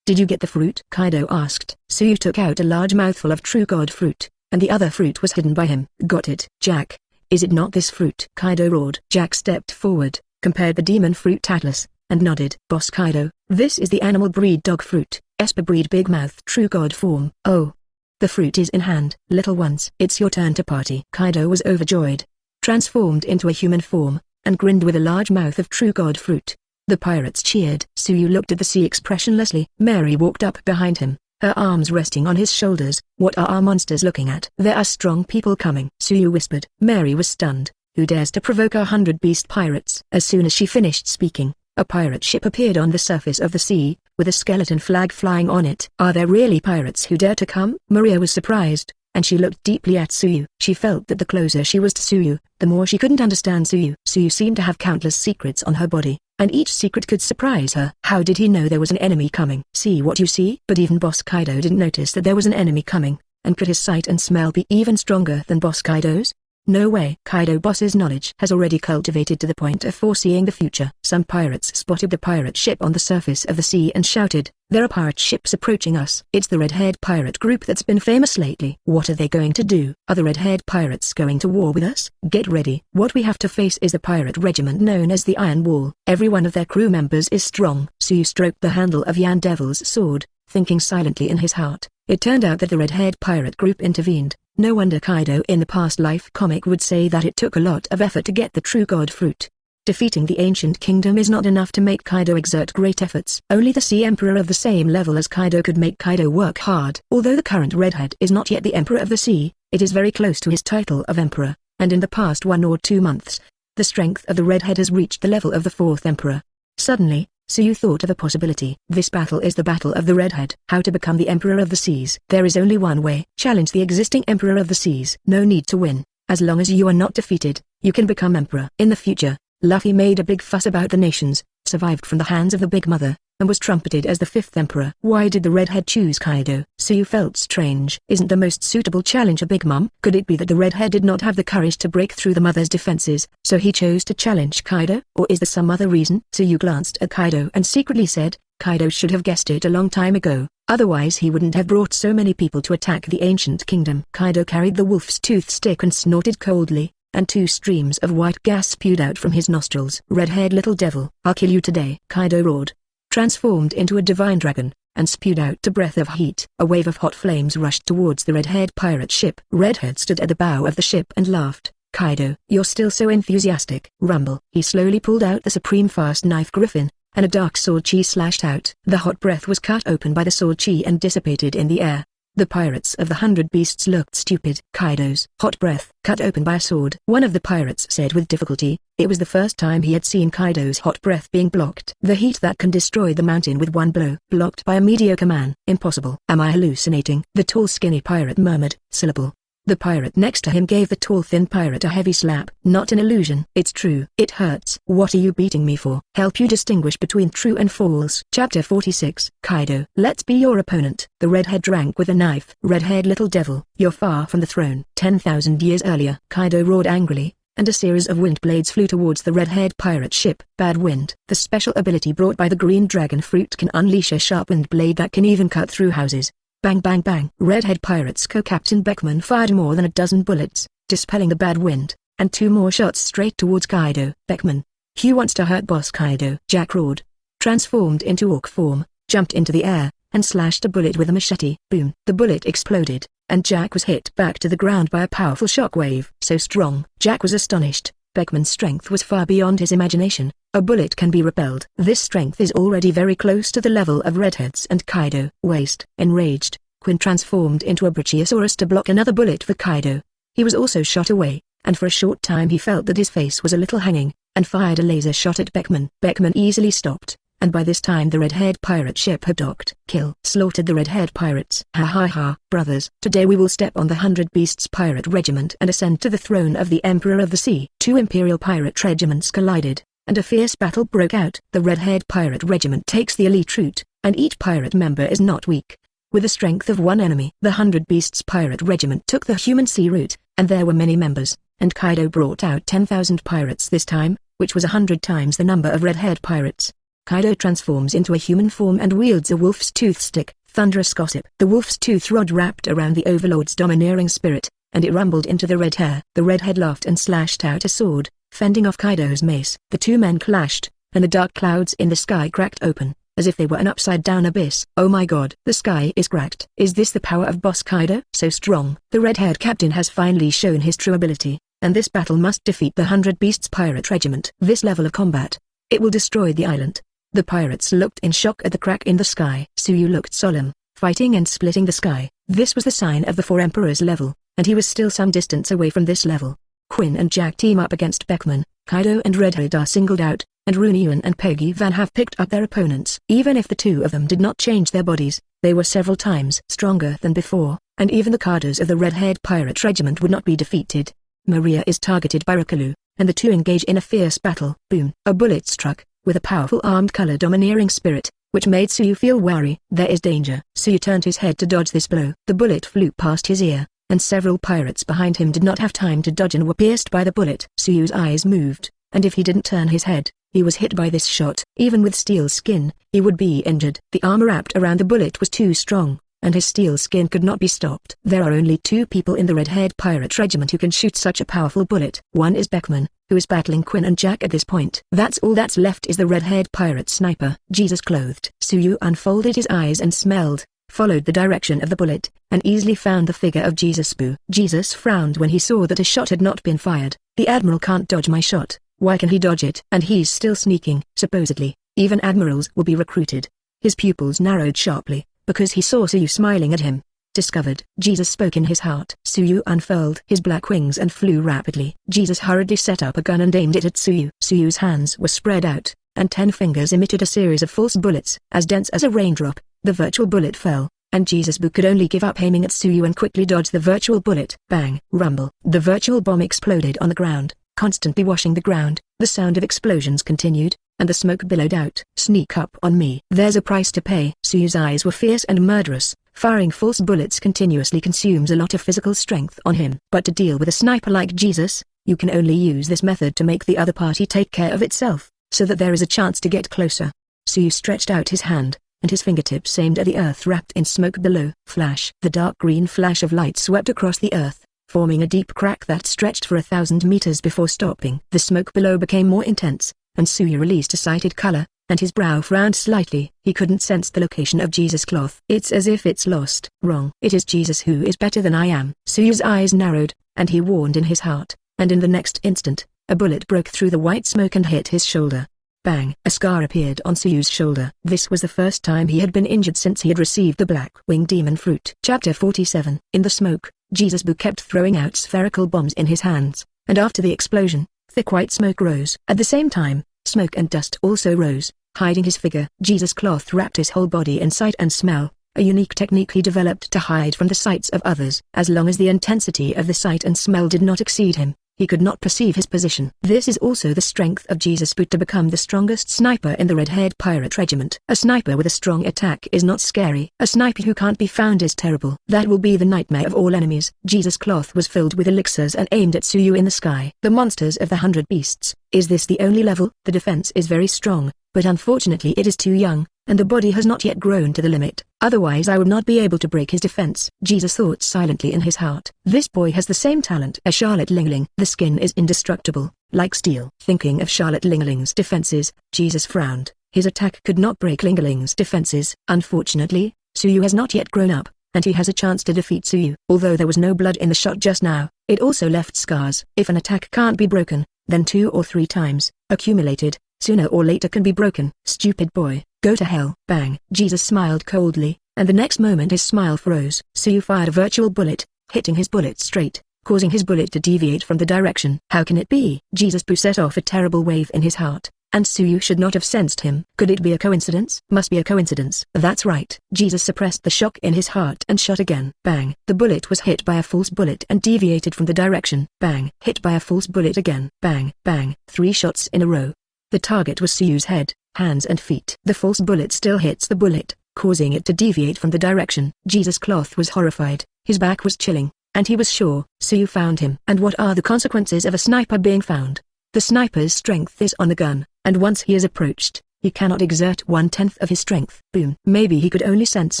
"Did you get the fruit?" Kaido asked. Tsuyu took out a large mouthful of true god fruit, and the other fruit was hidden by him. "Got it, Jack. Is it not this fruit?" Kaido roared. Jack stepped forward, compared the demon fruit atlas, and nodded. "Boss Kaido, this is the animal breed dog fruit, Esper breed big mouth true god form." "Oh. The fruit is in hand." "Little ones, it's your turn to party." Kaido was overjoyed, transformed into a human form, and grinned with a large mouth of true god fruit. The pirates cheered. Suyu looked at the sea expressionlessly. Mary walked up behind him, her arms resting on his shoulders. "What are our monsters looking at?" "There are strong people coming," Suyu whispered. Mary was stunned. "Who dares to provoke our 100-beast pirates?" As soon as she finished speaking, a pirate ship appeared on the surface of the sea, with a skeleton flag flying on it. "Are there really pirates who dare to come?" Maria was surprised, and she looked deeply at Suyu. She felt that the closer she was to Suyu, the more she couldn't understand Suyu. Suyu seemed to have countless secrets on her body, and each secret could surprise her. How did he know there was an enemy coming? "See what you see?" But even Boss Kaido didn't notice that there was an enemy coming, and could his sight and smell be even stronger than Boss Kaido's? No way. Kaido Boss's knowledge has already cultivated to the point of foreseeing the future. Some pirates spotted the pirate ship on the surface of the sea and shouted, "There are pirate ships approaching us." "It's the red-haired pirate group that's been famous lately." "What are they going to do? Are the red-haired pirates going to war with us?" "Get ready. What we have to face is the pirate regiment known as the Iron Wall. Every one of their crew members is strong." Suyu stroked the handle of Yan Devil's sword, thinking silently in his heart. It turned out that the red-haired pirate group intervened. No wonder Kaido in the past life comic would say that it took a lot of effort to get the true god fruit. Defeating the ancient kingdom is not enough to make Kaido exert great efforts. Only the Sea Emperor of the same level as Kaido could make Kaido work hard. Although the current redhead is not yet the Emperor of the Sea, it is very close to his title of Emperor, and in the past 1 or 2 months, the strength of the redhead has reached the level of the 4th Emperor. Suddenly, Suyu thought of a possibility. This battle is the battle of the redhead. How to become the Emperor of the Seas? There is only one way. Challenge the existing Emperor of the Seas. No need to win. As long as you are not defeated, you can become Emperor. In the future, Luffy made a big fuss about the nations, survived from the hands of the Big Mother, and was trumpeted as the 5th Emperor. Why did the redhead choose Kaido? Suyu felt strange. Isn't the most suitable challenge a Big Mom? Could it be that the redhead did not have the courage to break through the mother's defenses, so he chose to challenge Kaido? Or is there some other reason? Suyu glanced at Kaido and secretly said, Kaido should have guessed it a long time ago, otherwise he wouldn't have brought so many people to attack the ancient kingdom. Kaido carried the wolf's tooth stick and snorted coldly, and 2 streams of white gas spewed out from his nostrils. "Red-haired little devil, I'll kill you today," Kaido roared, transformed into a divine dragon, and spewed out a breath of heat. A wave of hot flames rushed towards the red-haired pirate ship. Redhead stood at the bow of the ship and laughed. "Kaido, you're still so enthusiastic." Rumble. He slowly pulled out the supreme fast knife griffin, and a dark sword chi slashed out. The hot breath was cut open by the sword chi and dissipated in the air. The pirates of the 100 Beasts looked stupid. Kaido's hot breath, cut open by a sword. One of the pirates said with difficulty. It was the first time he had seen Kaido's hot breath being blocked. "The heat that can destroy the mountain with one blow. Blocked by a mediocre man. Impossible." "Am I hallucinating?" the tall skinny pirate murmured. "Syllable." The pirate next to him gave the tall thin pirate a heavy slap. "Not an illusion. It's true. It hurts." "What are you beating me for?" "Help you distinguish between true and false." Chapter 46. Kaido. "Let's be your opponent." The redhead drank with a knife. "Red-haired little devil, you're far from the throne." 10,000 years earlier. Kaido roared angrily, and a series of wind blades flew towards the red-haired pirate ship. Bad wind. The special ability brought by the green dragon fruit can unleash a sharp wind blade that can even cut through houses. Bang bang bang. Redhead Pirates co-captain Beckman fired more than a dozen bullets, dispelling the bad wind, and 2 more shots straight towards Kaido. "Beckman, he wants to hurt Boss Kaido." Jack roared, transformed into orc form, jumped into the air, and slashed a bullet with a machete. Boom. The bullet exploded, and Jack was hit back to the ground by a powerful shockwave. So strong. Jack was astonished. Beckman's strength was far beyond his imagination. A bullet can be repelled. This strength is already very close to the level of Redhead's and Kaido. Waste. Enraged, Quinn transformed into a Brachiosaurus to block another bullet for Kaido. He was also shot away, and for a short time he felt that his face was a little hanging, and fired a laser shot at Beckman. Beckman easily stopped, and by this time the red-haired pirate ship had docked. "Kill." Slaughtered the red-haired pirates. "Ha ha ha, brothers. Today we will step on the 100 Beasts pirate regiment and ascend to the throne of the Emperor of the Sea." 2 imperial pirate regiments collided, and a fierce battle broke out. The red-haired pirate regiment takes the elite route, and each pirate member is not weak. With the strength of one enemy, the 100 Beasts pirate regiment took the human sea route, and there were many members, and Kaido brought out 10,000 pirates this time, which was 100 times the number of red-haired pirates. Kaido transforms into a human form and wields a wolf's tooth stick. Thunderous gossip. The wolf's tooth rod wrapped around the overlord's domineering spirit, and it rumbled into the red hair. The redhead laughed and slashed out a sword, fending off Kaido's mace. The 2 men clashed, and the dark clouds in the sky cracked open, as if they were an upside-down abyss. "Oh my god, the sky is cracked. Is this the power of Boss Kaido? So strong." The red-haired captain has finally shown his true ability, and this battle must defeat the 100 Beasts pirate regiment. This level of combat, It will destroy the island. The pirates looked in shock at the crack in the sky. Suyu looked solemn, fighting and splitting the sky. This was the sign of the Four Emperors level, and he was still some distance away from this level. Quinn and Jack team up against Beckman, Kaido and Red Hood are singled out, and Runeon and Peggy Van have picked up their opponents. Even if the two of them did not change their bodies, they were several times stronger than before, and even the cadres of the red-haired pirate regiment would not be defeated. Maria is targeted by Rakalu, and the two engage in a fierce battle. Boom! A bullet struck, with a powerful armed color domineering spirit, which made Suyu feel wary. There is danger. Suyu turned his head to dodge this blow. The bullet flew past his ear, and several pirates behind him did not have time to dodge and were pierced by the bullet. Suyu's eyes moved, and if he didn't turn his head, he was hit by this shot. Even with steel skin, he would be injured. The armor wrapped around the bullet was too strong, and his steel skin could not be stopped. There are only two people in the red-haired pirate regiment who can shoot such a powerful bullet. One is Beckman, who is battling Quinn and Jack at this point. That's all that's left is the red-haired pirate sniper. Jesus clothed. Suyu unfolded his eyes and smelled, followed the direction of the bullet, and easily found the figure of Jesus. Boo! Jesus frowned when he saw that a shot had not been fired. The Admiral can't dodge my shot. Why can he dodge it? And he's still sneaking. Supposedly, even admirals will be recruited. His pupils narrowed sharply, because he saw Suyu smiling at him. Discovered. Jesus spoke in his heart. Suyu unfurled his black wings and flew rapidly. Jesus hurriedly set up a gun and aimed it at Suyu. Suyu's hands were spread out, and 10 fingers emitted a series of false bullets. As dense as a raindrop, the virtual bullet fell, and Jesus Boo could only give up aiming at Suyu and quickly dodge the virtual bullet. Bang! Rumble! The virtual bomb exploded on the ground, constantly washing the ground. The sound of explosions continued, and the smoke billowed out. Sneak up on me. There's a price to pay. Suyu's eyes were fierce and murderous. Firing false bullets continuously consumes a lot of physical strength on him. But to deal with a sniper like Jesus, you can only use this method to make the other party take care of itself, so that there is a chance to get closer. Suyu stretched out his hand, and his fingertips aimed at the earth wrapped in smoke below. Flash! The dark green flash of light swept across the earth, forming a deep crack that stretched for 1,000 meters before stopping. The smoke below became more intense, and Suyu released a sighted color, and his brow frowned slightly. He couldn't sense the location of Jesus' cloth. It's as if it's lost. Wrong. It is Jesus who is better than I am. Suyu's eyes narrowed, and he warned in his heart, and in the next instant, a bullet broke through the white smoke and hit his shoulder. Bang! A scar appeared on Suyu's shoulder. This was the first time he had been injured since he had received the Black-Winged Demon Fruit. Chapter 47. In the smoke, Jesus Boo kept throwing out spherical bombs in his hands, and after the explosion, thick white smoke rose. At the same time, smoke and dust also rose, hiding his figure. Jesus' cloth wrapped his whole body in sight and smell, a unique technique he developed to hide from the sights of others. As long as the intensity of the sight and smell did not exceed him, he could not perceive his position. This is also the strength of Jesus Boo to become the strongest sniper in the red-haired pirate regiment. A sniper with a strong attack is not scary. A sniper who can't be found is terrible. That will be the nightmare of all enemies. Jesus' cloth was filled with elixirs and aimed at Suyu in the sky. The monsters of the 100 beasts. Is this the only level? The defense is very strong, but unfortunately it is too young, and the body has not yet grown to the limit. Otherwise I would not be able to break his defense. Jesus thought silently in his heart. This boy has the same talent as Charlotte Lingling. The skin is indestructible, like steel. Thinking of Charlotte Lingling's defenses, Jesus frowned. His attack could not break Lingling's defenses. Unfortunately, Suyu has not yet grown up, and he has a chance to defeat Suyu. Although there was no blood in the shot just now, it also left scars. If an attack can't be broken, then 2 or 3 times, accumulated, sooner or later can be broken. Stupid boy, go to hell. Bang! Jesus smiled coldly, and the next moment his smile froze. Suyu fired a virtual bullet, hitting his bullet straight, causing his bullet to deviate from the direction. How can it be? Jesus Boo set off a terrible wave in his heart, and Suyu should not have sensed him. Could it be a coincidence? Must be a coincidence. That's right. Jesus suppressed the shock in his heart and shot again. Bang! The bullet was hit by a false bullet and deviated from the direction. Bang! Hit by a false bullet again. Bang! Bang! 3 shots in a row. The target was Suyu's head, hands and feet. The false bullet still hits the bullet, causing it to deviate from the direction. Jesus' cloth was horrified, his back was chilling, and he was sure Suyu found him. And what are the consequences of a sniper being found? The sniper's strength is on the gun, and once he is approached, he cannot exert 1/10 of his strength. Boom. Maybe he could only sense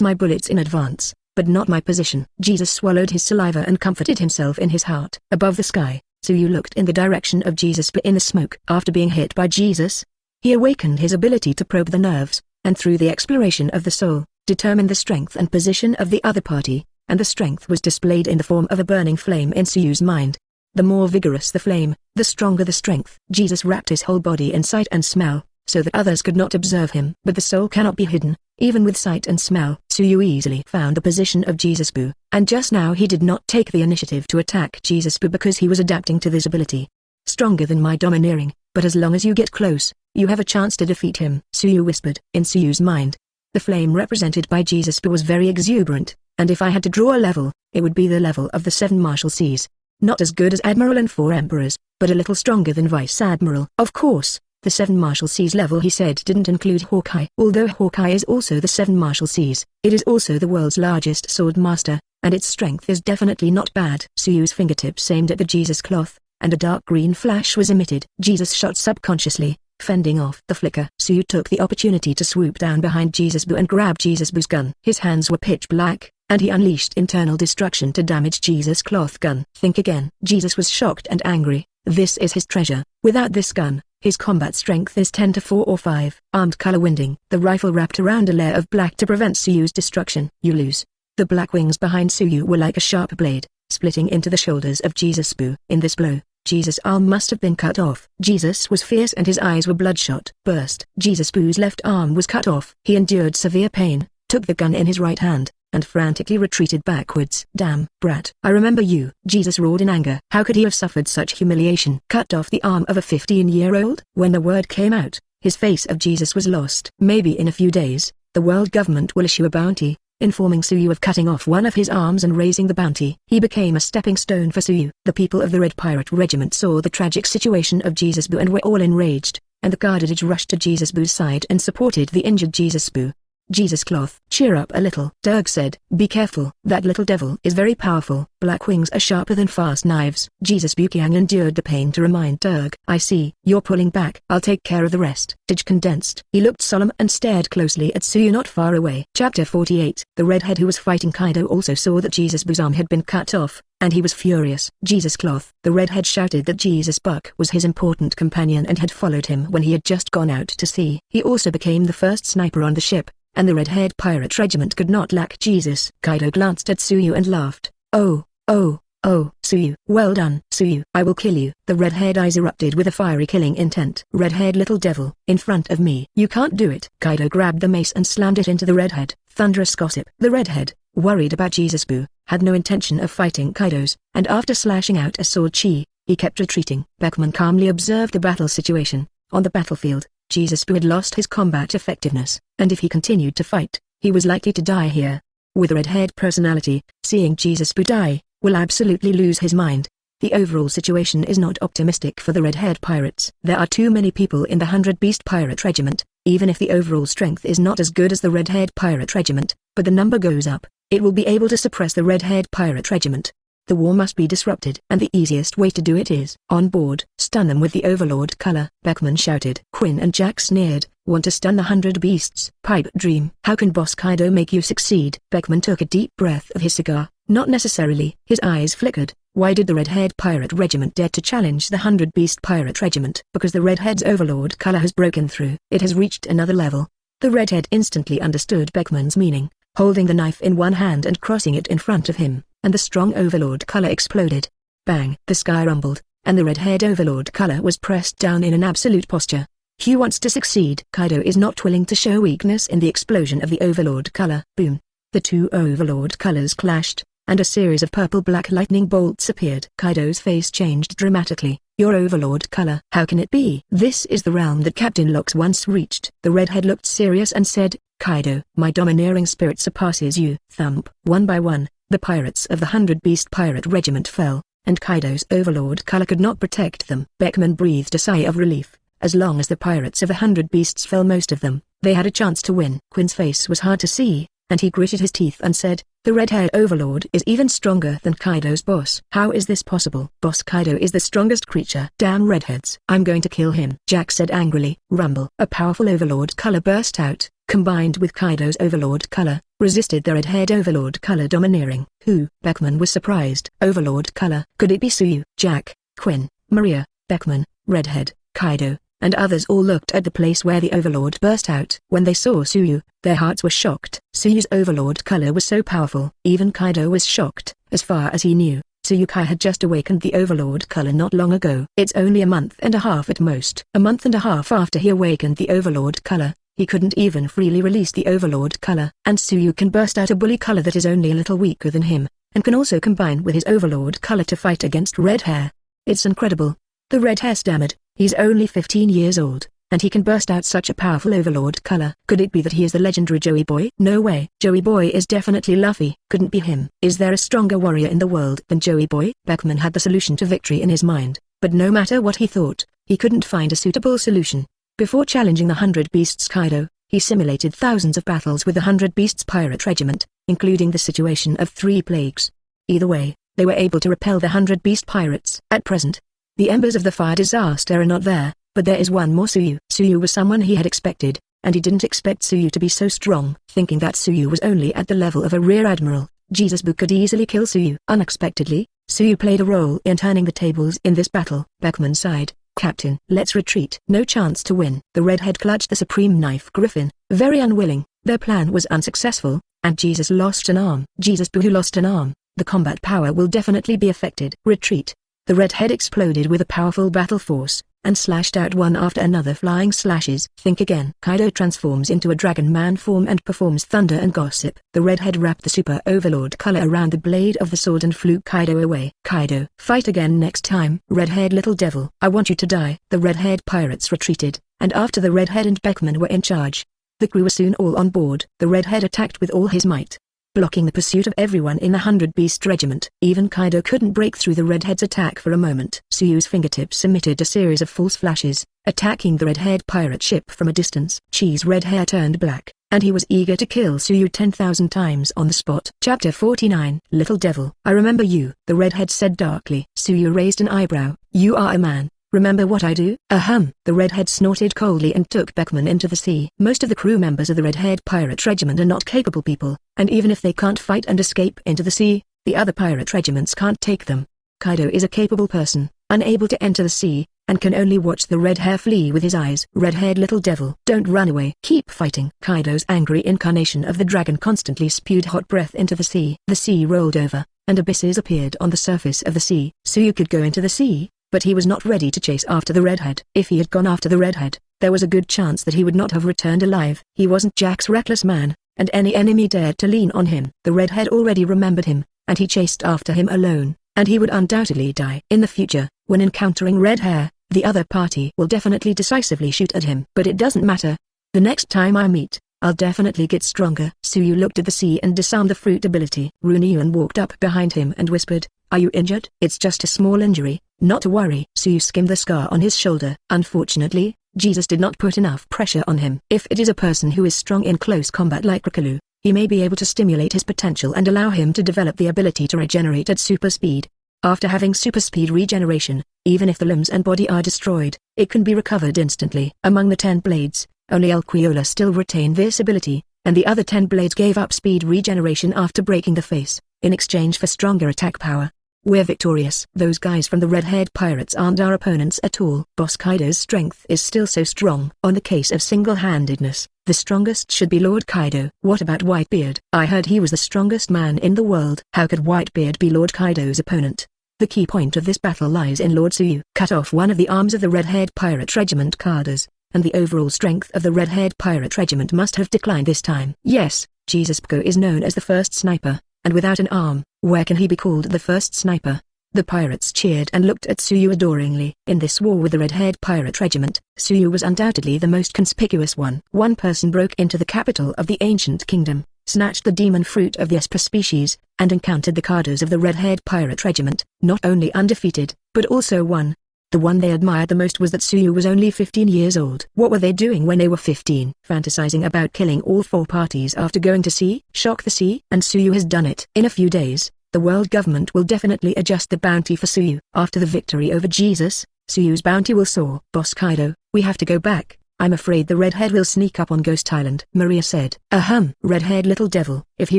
my bullets in advance, but not my position. Jesus swallowed his saliva and comforted himself in his heart. Above the sky, Suyu looked in the direction of Jesus but in the smoke. After being hit by Jesus, he awakened his ability to probe the nerves, and through the exploration of the soul, determine the strength and position of the other party, and the strength was displayed in the form of a burning flame in Suyu's mind. The more vigorous the flame, the stronger the strength. Jesus wrapped his whole body in sight and smell, so that others could not observe him. But the soul cannot be hidden, even with sight and smell. Suyu easily found the position of Jesus Boo, and just now he did not take the initiative to attack Jesus Boo because he was adapting to this ability. Stronger than my domineering, but as long as you get close, you have a chance to defeat him, Suyu whispered. In Suyu's mind, the flame represented by Jesus Boo was very exuberant, and if I had to draw a level, it would be the level of the 7 martial seas. Not as good as Admiral and 4 Emperors, but a little stronger than Vice Admiral. Of course, the 7 martial seas level he said didn't include Hawkeye. Although Hawkeye is also the 7 martial seas, it is also the world's largest sword master, and its strength is definitely not bad. Suyu's fingertips aimed at the Jesus cloth, and a dark green flash was emitted. Jesus shot subconsciously, fending off the flicker. Suyu took the opportunity to swoop down behind Jesus Boo and grab Jesus Boo's gun. His hands were pitch black, and he unleashed internal destruction to damage Jesus' cloth gun. Think again. Jesus was shocked and angry. This is his treasure. Without this gun, his combat strength is 10 to 4 or 5. Armed color winding. The rifle wrapped around a layer of black to prevent Suyu's destruction. You lose. The black wings behind Suyu were like a sharp blade, splitting into the shoulders of Jesus Boo. In this blow, Jesus' arm must have been cut off. Jesus was fierce and his eyes were bloodshot. Burst. Jesus Boo's left arm was cut off. He endured severe pain, took the gun in his right hand, and frantically retreated backwards. Damn, brat. I remember you. Jesus roared in anger. How could he have suffered such humiliation? Cut off the arm of a 15-year-old? When the word came out, his face of Jesus was lost. Maybe in a few days, the world government will issue a bounty, informing Suyu of cutting off one of his arms and raising the bounty. He became a stepping stone for Suyu. The people of the Red Pirate Regiment saw the tragic situation of Jesus Boo and were all enraged, and the guardage rushed to Jesus Boo's side and supported the injured Jesus Boo. Jesus cloth. Cheer up a little. Durg said. Be careful. That little devil is very powerful. Black wings are sharper than fast knives. Jesus Bukiang endured the pain to remind Durg. I see. You're pulling back. I'll take care of the rest. Dij condensed. He looked solemn and stared closely at Suyu not far away. Chapter 48. The redhead who was fighting Kaido also saw that Jesus Bu's arm had been cut off, and he was furious. Jesus cloth. The redhead shouted that Jesus Buck was his important companion and had followed him when he had just gone out to sea. He also became the first sniper on the ship, and the red-haired pirate regiment could not lack Jesus. Kaido glanced at Suyu and laughed. Oh, Suyu. Well done, Suyu. I will kill you. The red-haired eyes erupted with a fiery killing intent. Red-haired little devil. In front of me. You can't do it. Kaido grabbed the mace and slammed it into the redhead. Thunderous gossip. The redhead, worried about Jesus Boo, had no intention of fighting Kaido's, and after slashing out a sword chi, he kept retreating. Beckman calmly observed the battle situation. On the battlefield, Jesus Boo had lost his combat effectiveness, and if he continued to fight, he was likely to die here. With a red-haired personality, seeing Jesus Boo die, will absolutely lose his mind. The overall situation is not optimistic for the red-haired pirates. There are too many people in the 100-beast pirate regiment, even if the overall strength is not as good as the red-haired pirate regiment, but the number goes up, it will be able to suppress the red-haired pirate regiment. The war must be disrupted, and the easiest way to do it is on board. Stun them with the overlord color. Beckman shouted. Quinn and Jack sneered. Want to stun the 100 beasts? Pipe dream. How can Boss Kaido make you succeed? Beckman took a deep breath of his cigar. Not necessarily. His eyes flickered. Why did the red-haired pirate regiment dare to challenge the 100-beast pirate regiment? Because the redhead's overlord color has broken through. It has reached another level. The redhead instantly understood Beckman's meaning, holding the knife in one hand and crossing it in front of him, and the strong overlord color exploded. Bang! The sky rumbled, and the red-haired overlord color was pressed down in an absolute posture. He wants to succeed. Kaido is not willing to show weakness in the explosion of the overlord color. Boom! The two overlord colors clashed, and a series of purple-black lightning bolts appeared. Kaido's face changed dramatically. Your overlord color. How can it be? This is the realm that Captain Locks once reached. The redhead looked serious and said, Kaido, my domineering spirit surpasses you. Thump. One by one, the pirates of the 100-beast pirate regiment fell, and Kaido's overlord color could not protect them. Beckman breathed a sigh of relief. As long as the pirates of the 100 beasts fell, most of them, they had a chance to win. Quinn's face was hard to see, and he gritted his teeth and said, the red-haired overlord is even stronger than Kaido's boss. How is this possible? Boss Kaido is the strongest creature. Damn redheads. I'm going to kill him. Jack said angrily. Rumble. A powerful overlord color burst out, combined with Kaido's overlord color, resisted the red-haired overlord color domineering. Who? Beckman was surprised. Overlord color. Could it be Suyu? Jack, Quinn, Maria, Beckman, redhead, Kaido, and others all looked at the place where the overlord burst out. When they saw Suyu, their hearts were shocked. Suyu's overlord color was so powerful. Even Kaido was shocked. As far as he knew, Tsuyukai had just awakened the Overlord color not long ago. It's only a month and a half at most. A month and a half after he awakened the Overlord color, he couldn't even freely release the Overlord color. And Tsuyu can burst out a bully color that is only a little weaker than him, and can also combine with his Overlord color to fight against Red Hair. It's incredible. The Red Hair stammered. He's only 15 years old, and he can burst out such a powerful Overlord color. Could it be that he is the legendary Joey Boy? No way. Joey Boy is definitely Luffy. Couldn't be him. Is there a stronger warrior in the world than Joey Boy? Beckman had the solution to victory in his mind, but no matter what he thought, he couldn't find a suitable solution. Before challenging the 100 Beasts Kaido, he simulated thousands of battles with the 100 Beasts Pirate Regiment, including the situation of 3 plagues. Either way, they were able to repel the 100 Beast Pirates. At present, the embers of the fire disaster are not there, but there is one more Tsuyu. Tsuyu was someone he had expected, and he didn't expect Tsuyu to be so strong. Thinking that Tsuyu was only at the level of a rear admiral, Bbook could easily kill Tsuyu. Unexpectedly, Tsuyu played a role in turning the tables in this battle. Beckman sighed. Captain, let's retreat. No chance to win. The redhead clutched the supreme knife griffin, very unwilling. Their plan was unsuccessful, and Jesus lost an arm. Boo lost an arm. The combat power will definitely be affected. Retreat. The redhead exploded with a powerful battle force, and slashed out one after another flying slashes. Think again. Kaido transforms into a dragon man form and performs thunder and gossip. The redhead wrapped the super overlord color around the blade of the sword and flew Kaido away. Kaido, fight again next time. Redhead little devil, I want you to die. The redhead pirates retreated, and after the redhead and Beckman were in charge, the crew were soon all on board. The redhead attacked with all his might, blocking the pursuit of everyone in the 100 Beast Regiment. Even Kaido couldn't break through the redhead's attack for a moment. Tsuyu's fingertips emitted a series of false flashes, attacking the red-haired pirate ship from a distance. Chi's red hair turned black, and he was eager to kill Tsuyu 10,000 times on the spot. Chapter 49. Little Devil, I remember you, the redhead said darkly. Tsuyu raised an eyebrow. You are a man. Remember what I do? Ahem. The redhead snorted coldly and took Beckman into the sea. Most of the crew members of the Red-Haired Pirate Regiment are not capable people, and even if they can't fight and escape into the sea, the other pirate regiments can't take them. Kaido is a capable person, unable to enter the sea, and can only watch the red hair flee with his eyes. Red-haired little devil, don't run away. Keep fighting. Kaido's angry incarnation of the dragon constantly spewed hot breath into the sea. The sea rolled over, and abysses appeared on the surface of the sea. Tsuyu could go into the sea, but he was not ready to chase after the redhead. If he had gone after the redhead, there was a good chance that he would not have returned alive. He wasn't Jack's reckless man, and any enemy dared to lean on him. The redhead already remembered him, and he chased after him alone, and he would undoubtedly die. In the future, when encountering red hair, the other party will definitely decisively shoot at him. But it doesn't matter. The next time I meet, I'll definitely get stronger. Tsuyu looked at the sea and disarmed the fruit ability. Runyuan walked up behind him and whispered, are you injured? It's just a small injury, not to worry. Tsuyu skimmed the scar on his shoulder. Unfortunately, Jesus did not put enough pressure on him. If it is a person who is strong in close combat like Rikalu, he may be able to stimulate his potential and allow him to develop the ability to regenerate at super speed. After having super speed regeneration, even if the limbs and body are destroyed, it can be recovered instantly. Among the 10 blades, only Elquiola still retain this ability, and the other 10 blades gave up speed regeneration after breaking the face, in exchange for stronger attack power. We're victorious. Those guys from the red-haired pirates aren't our opponents at all. Boss Kaido's strength is still so strong. On the case of single-handedness, the strongest should be Lord Kaido. What about Whitebeard? I heard he was the strongest man in the world. How could Whitebeard be Lord Kaido's opponent? The key point of this battle lies in Lord Tsuyu. Cut off one of the arms of the red-haired pirate regiment Cardas, and the overall strength of the red-haired pirate regiment must have declined this time. Yes, Bbook is known as the first sniper, and without an arm, where can he be called the first sniper? The pirates cheered and looked at Tsuyu adoringly. In this war with the red-haired pirate regiment, Tsuyu was undoubtedly the most conspicuous one. One person broke into the capital of the ancient kingdom, snatched the demon fruit of the Esper species, and encountered the Cardas of the red-haired pirate regiment, not only undefeated, but also won. The one they admired the most was that Tsuyu was only 15 years old. What were they doing when they were 15? Fantasizing about killing all 4 parties after going to sea? Shock the sea? And Tsuyu has done it. In a few days, the world government will definitely adjust the bounty for Tsuyu. After the victory over Jesus, Tsuyu's bounty will soar. Boss Kaido, we have to go back. I'm afraid the redhead will sneak up on Ghost Island. Maria said. Ahem. Red-haired little devil. If he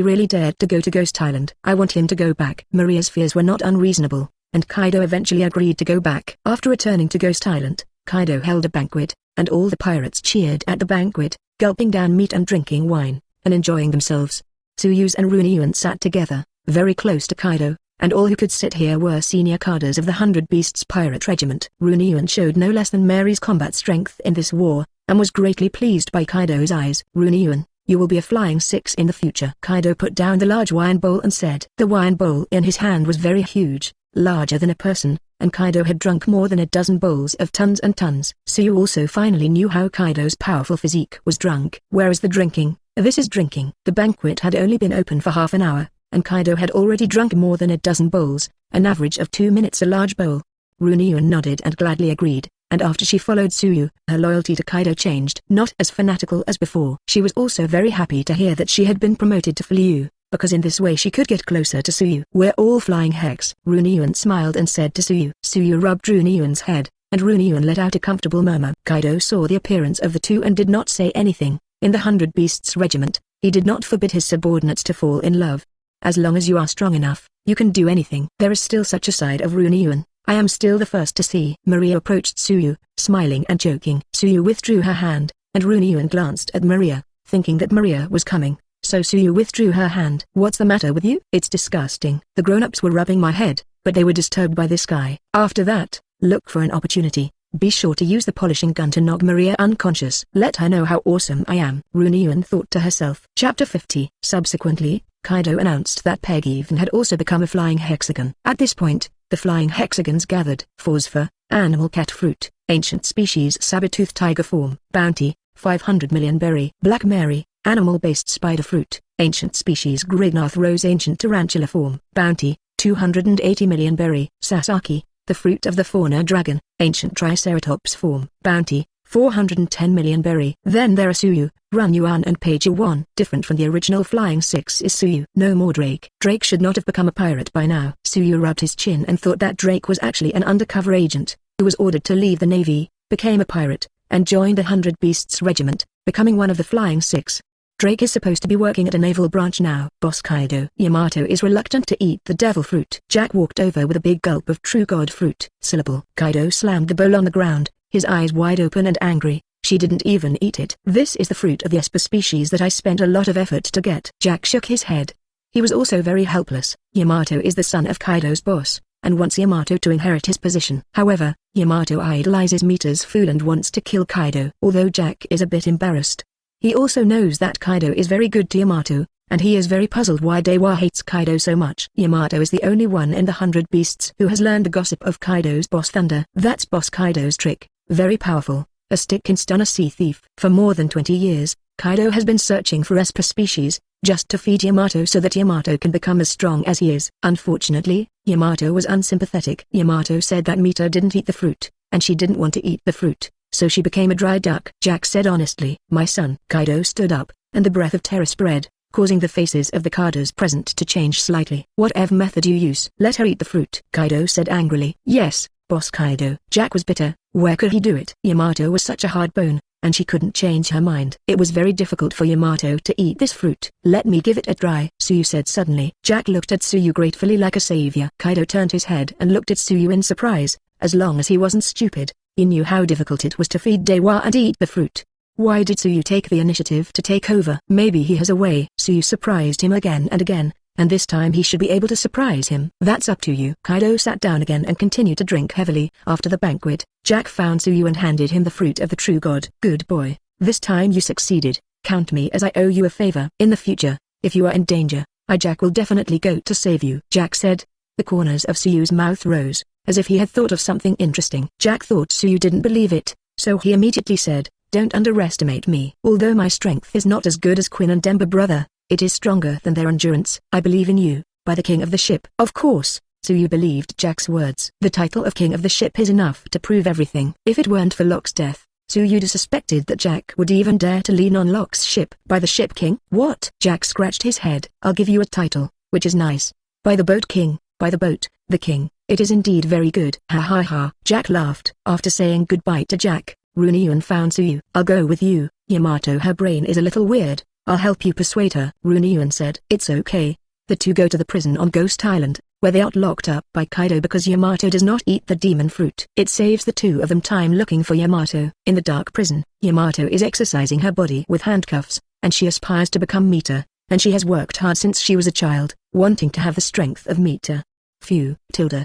really dared to go to Ghost Island, I want him to go back. Maria's fears were not unreasonable, and Kaido eventually agreed to go back. After returning to Ghost Island, Kaido held a banquet, and all the pirates cheered at the banquet, gulping down meat and drinking wine, and enjoying themselves. Tsuyu's and Runyuan sat together, very close to Kaido, and all who could sit here were senior cadres of the 100 Beasts Pirate Regiment. Runyuan showed no less than Mary's combat strength in this war, and was greatly pleased by Kaido's eyes. Runyuan, you will be a flying six in the future. Kaido put down the large wine bowl and said. The wine bowl in his hand was very huge, larger than a person, and Kaido had drunk more than a dozen bowls of tons and tons. Suyu also finally knew how Kaido's powerful physique was drunk. Where is the drinking? This is drinking. The banquet had only been open for half an hour, and Kaido had already drunk more than a dozen bowls, an average of 2 minutes a large bowl. Runyuan nodded and gladly agreed, and after she followed Suyu, her loyalty to Kaido changed. Not as fanatical as before. She was also very happy to hear that she had been promoted to Liu, because in this way she could get closer to Suyu. We're all flying hex. Runyuan smiled and said to Suyu. Suyu rubbed Runyuan's head, and Runyuan let out a comfortable murmur. Kaido saw the appearance of the two and did not say anything. In the 100 Beasts Regiment, he did not forbid his subordinates to fall in love. As long as you are strong enough, you can do anything. There is still such a side of Runyuan I am still the first to see. Maria approached Suyu, smiling and joking. Suyu withdrew her hand, and Runyuan glanced at Maria, thinking that Maria was coming, so Suyu withdrew her hand. What's the matter with you? It's disgusting. The grown-ups were rubbing my head, but they were disturbed by this guy. After that, look for an opportunity. Be sure to use the polishing gun to knock Maria unconscious. Let her know how awesome I am. Runyuan thought to herself. Chapter 50. Subsequently, Kaido announced that Peg-Even had also become a flying hexagon. At this point, the flying hexagons gathered. Phosphor, animal cat fruit, ancient species saber-tooth tiger form. Bounty, 500 million berry. Black Mary, animal-based spider fruit, ancient species Grignath rose ancient tarantula form. Bounty, 280 million berry. Sasaki, the fruit of the fauna dragon, ancient triceratops form. Bounty, 410 million berry. Then there are Suyu, Runyuan and Page-1. Different from the original Flying Six is Suyu. No more Drake. Drake should not have become a pirate by now. Suyu rubbed his chin and thought that Drake was actually an undercover agent, who was ordered to leave the navy, became a pirate, and joined the 100 Beasts Regiment, becoming one of the Flying Six. Drake is supposed to be working at a naval branch now. Boss Kaido. Yamato is reluctant to eat the devil fruit. Jack walked over with a big gulp of true god fruit. Syllable. Kaido slammed the bowl on the ground, his eyes wide open and angry. She didn't even eat it. This is the fruit of the Esper species that I spent a lot of effort to get. Jack shook his head. He was also very helpless. Yamato is the son of Kaido's boss, and wants Yamato to inherit his position. However, Yamato idolizes Mita's fool and wants to kill Kaido. Although Jack is a bit embarrassed, he also knows that Kaido is very good to Yamato, and he is very puzzled why Dewa hates Kaido so much. Yamato is the only one in the 100 Beasts who has learned the gossip of Kaido's boss Thunder. That's Boss Kaido's trick, very powerful. A stick can stun a sea thief. For more than 20 years, Kaido has been searching for Esper species, just to feed Yamato so that Yamato can become as strong as he is. Unfortunately, Yamato was unsympathetic. Yamato said that Mita didn't eat the fruit, and she didn't want to eat the fruit, so she became a dry duck. Jack said honestly. My son. Kaido stood up, and the breath of terror spread, causing the faces of the cadres present to change slightly. Whatever method you use, let her eat the fruit. Kaido said angrily. Yes, Boss Kaido. Jack was bitter. Where could he do it? Yamato was such a hard bone, and she couldn't change her mind. It was very difficult for Yamato to eat this fruit. Let me give it a try, Suyu said suddenly. Jack looked at Suyu gratefully like a savior. Kaido turned his head and looked at Suyu in surprise. As long as he wasn't stupid, he knew how difficult it was to feed Dewa and eat the fruit. Why did Suyu take the initiative to take over? Maybe he has a way. Suyu surprised him again and again, and this time he should be able to surprise him. That's up to you. Kaido sat down again and continued to drink heavily. After the banquet, Jack found Suyu and handed him the fruit of the true god. Good boy. This time you succeeded. Count me as I owe you a favor. In the future, if you are in danger, Jack will definitely go to save you. Jack said. The corners of Suyu's mouth rose, as if he had thought of something interesting. Jack thought Suyu didn't believe it, so he immediately said, don't underestimate me. Although my strength is not as good as Quinn and Demba brother, it is stronger than their endurance. I believe in you, by the king of the ship. Of course, Suyu believed Jack's words. The title of king of the ship is enough to prove everything. If it weren't for Locke's death, Suyu suspected that Jack would even dare to lean on Locke's ship. By the ship king? What? Jack scratched his head. I'll give you a title, which is nice. By the boat king, by the boat, the king. It is indeed very good. Ha ha ha. Jack laughed. After saying goodbye to Jack, Runyuan found Suyu. I'll go with you, Yamato. Her brain is a little weird. I'll help you persuade her. Runyuan said. It's okay. The two go to the prison on Ghost Island, where they are locked up by Kaido because Yamato does not eat the demon fruit. It saves the two of them time looking for Yamato. In the dark prison, Yamato is exercising her body with handcuffs, and she aspires to become Mita, and she has worked hard since she was a child, wanting to have the strength of Mita. Phew, tilde.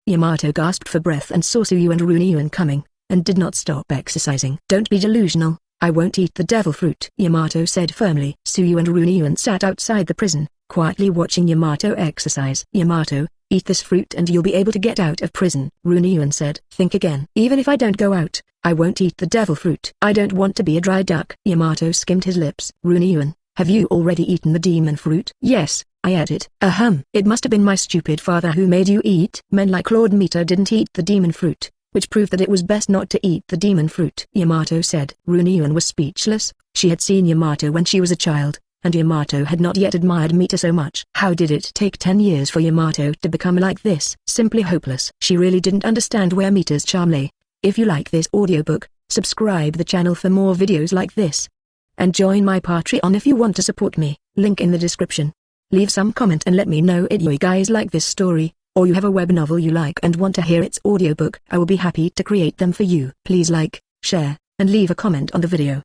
Yamato gasped for breath and saw Suyu and Runyuan coming, and did not stop exercising. Don't be delusional, I won't eat the devil fruit, Yamato said firmly. Suyu and Runyuan sat outside the prison, quietly watching Yamato exercise. Yamato, eat this fruit and you'll be able to get out of prison, Runyuan said. Think again. Even if I don't go out, I won't eat the devil fruit. I don't want to be a dry duck. Yamato skimmed his lips. Runyuan, have you already eaten the demon fruit? Yes, I ate it. It must have been my stupid father who made you eat. Men like Lord Mito didn't eat the demon fruit, which proved that it was best not to eat the demon fruit, Yamato said. Runyuan was speechless. She had seen Yamato when she was a child, and Yamato had not yet admired Mita so much. How did it take 10 years for Yamato to become like this? Simply hopeless. She really didn't understand where Mita's charm lay. If you like this audiobook, subscribe the channel for more videos like this. And join my Patreon if you want to support me, link in the description. Leave some comment and let me know if you guys like this story, or you have a web novel you like and want to hear its audiobook. I will be happy to create them for you. Please like, share, and leave a comment on the video.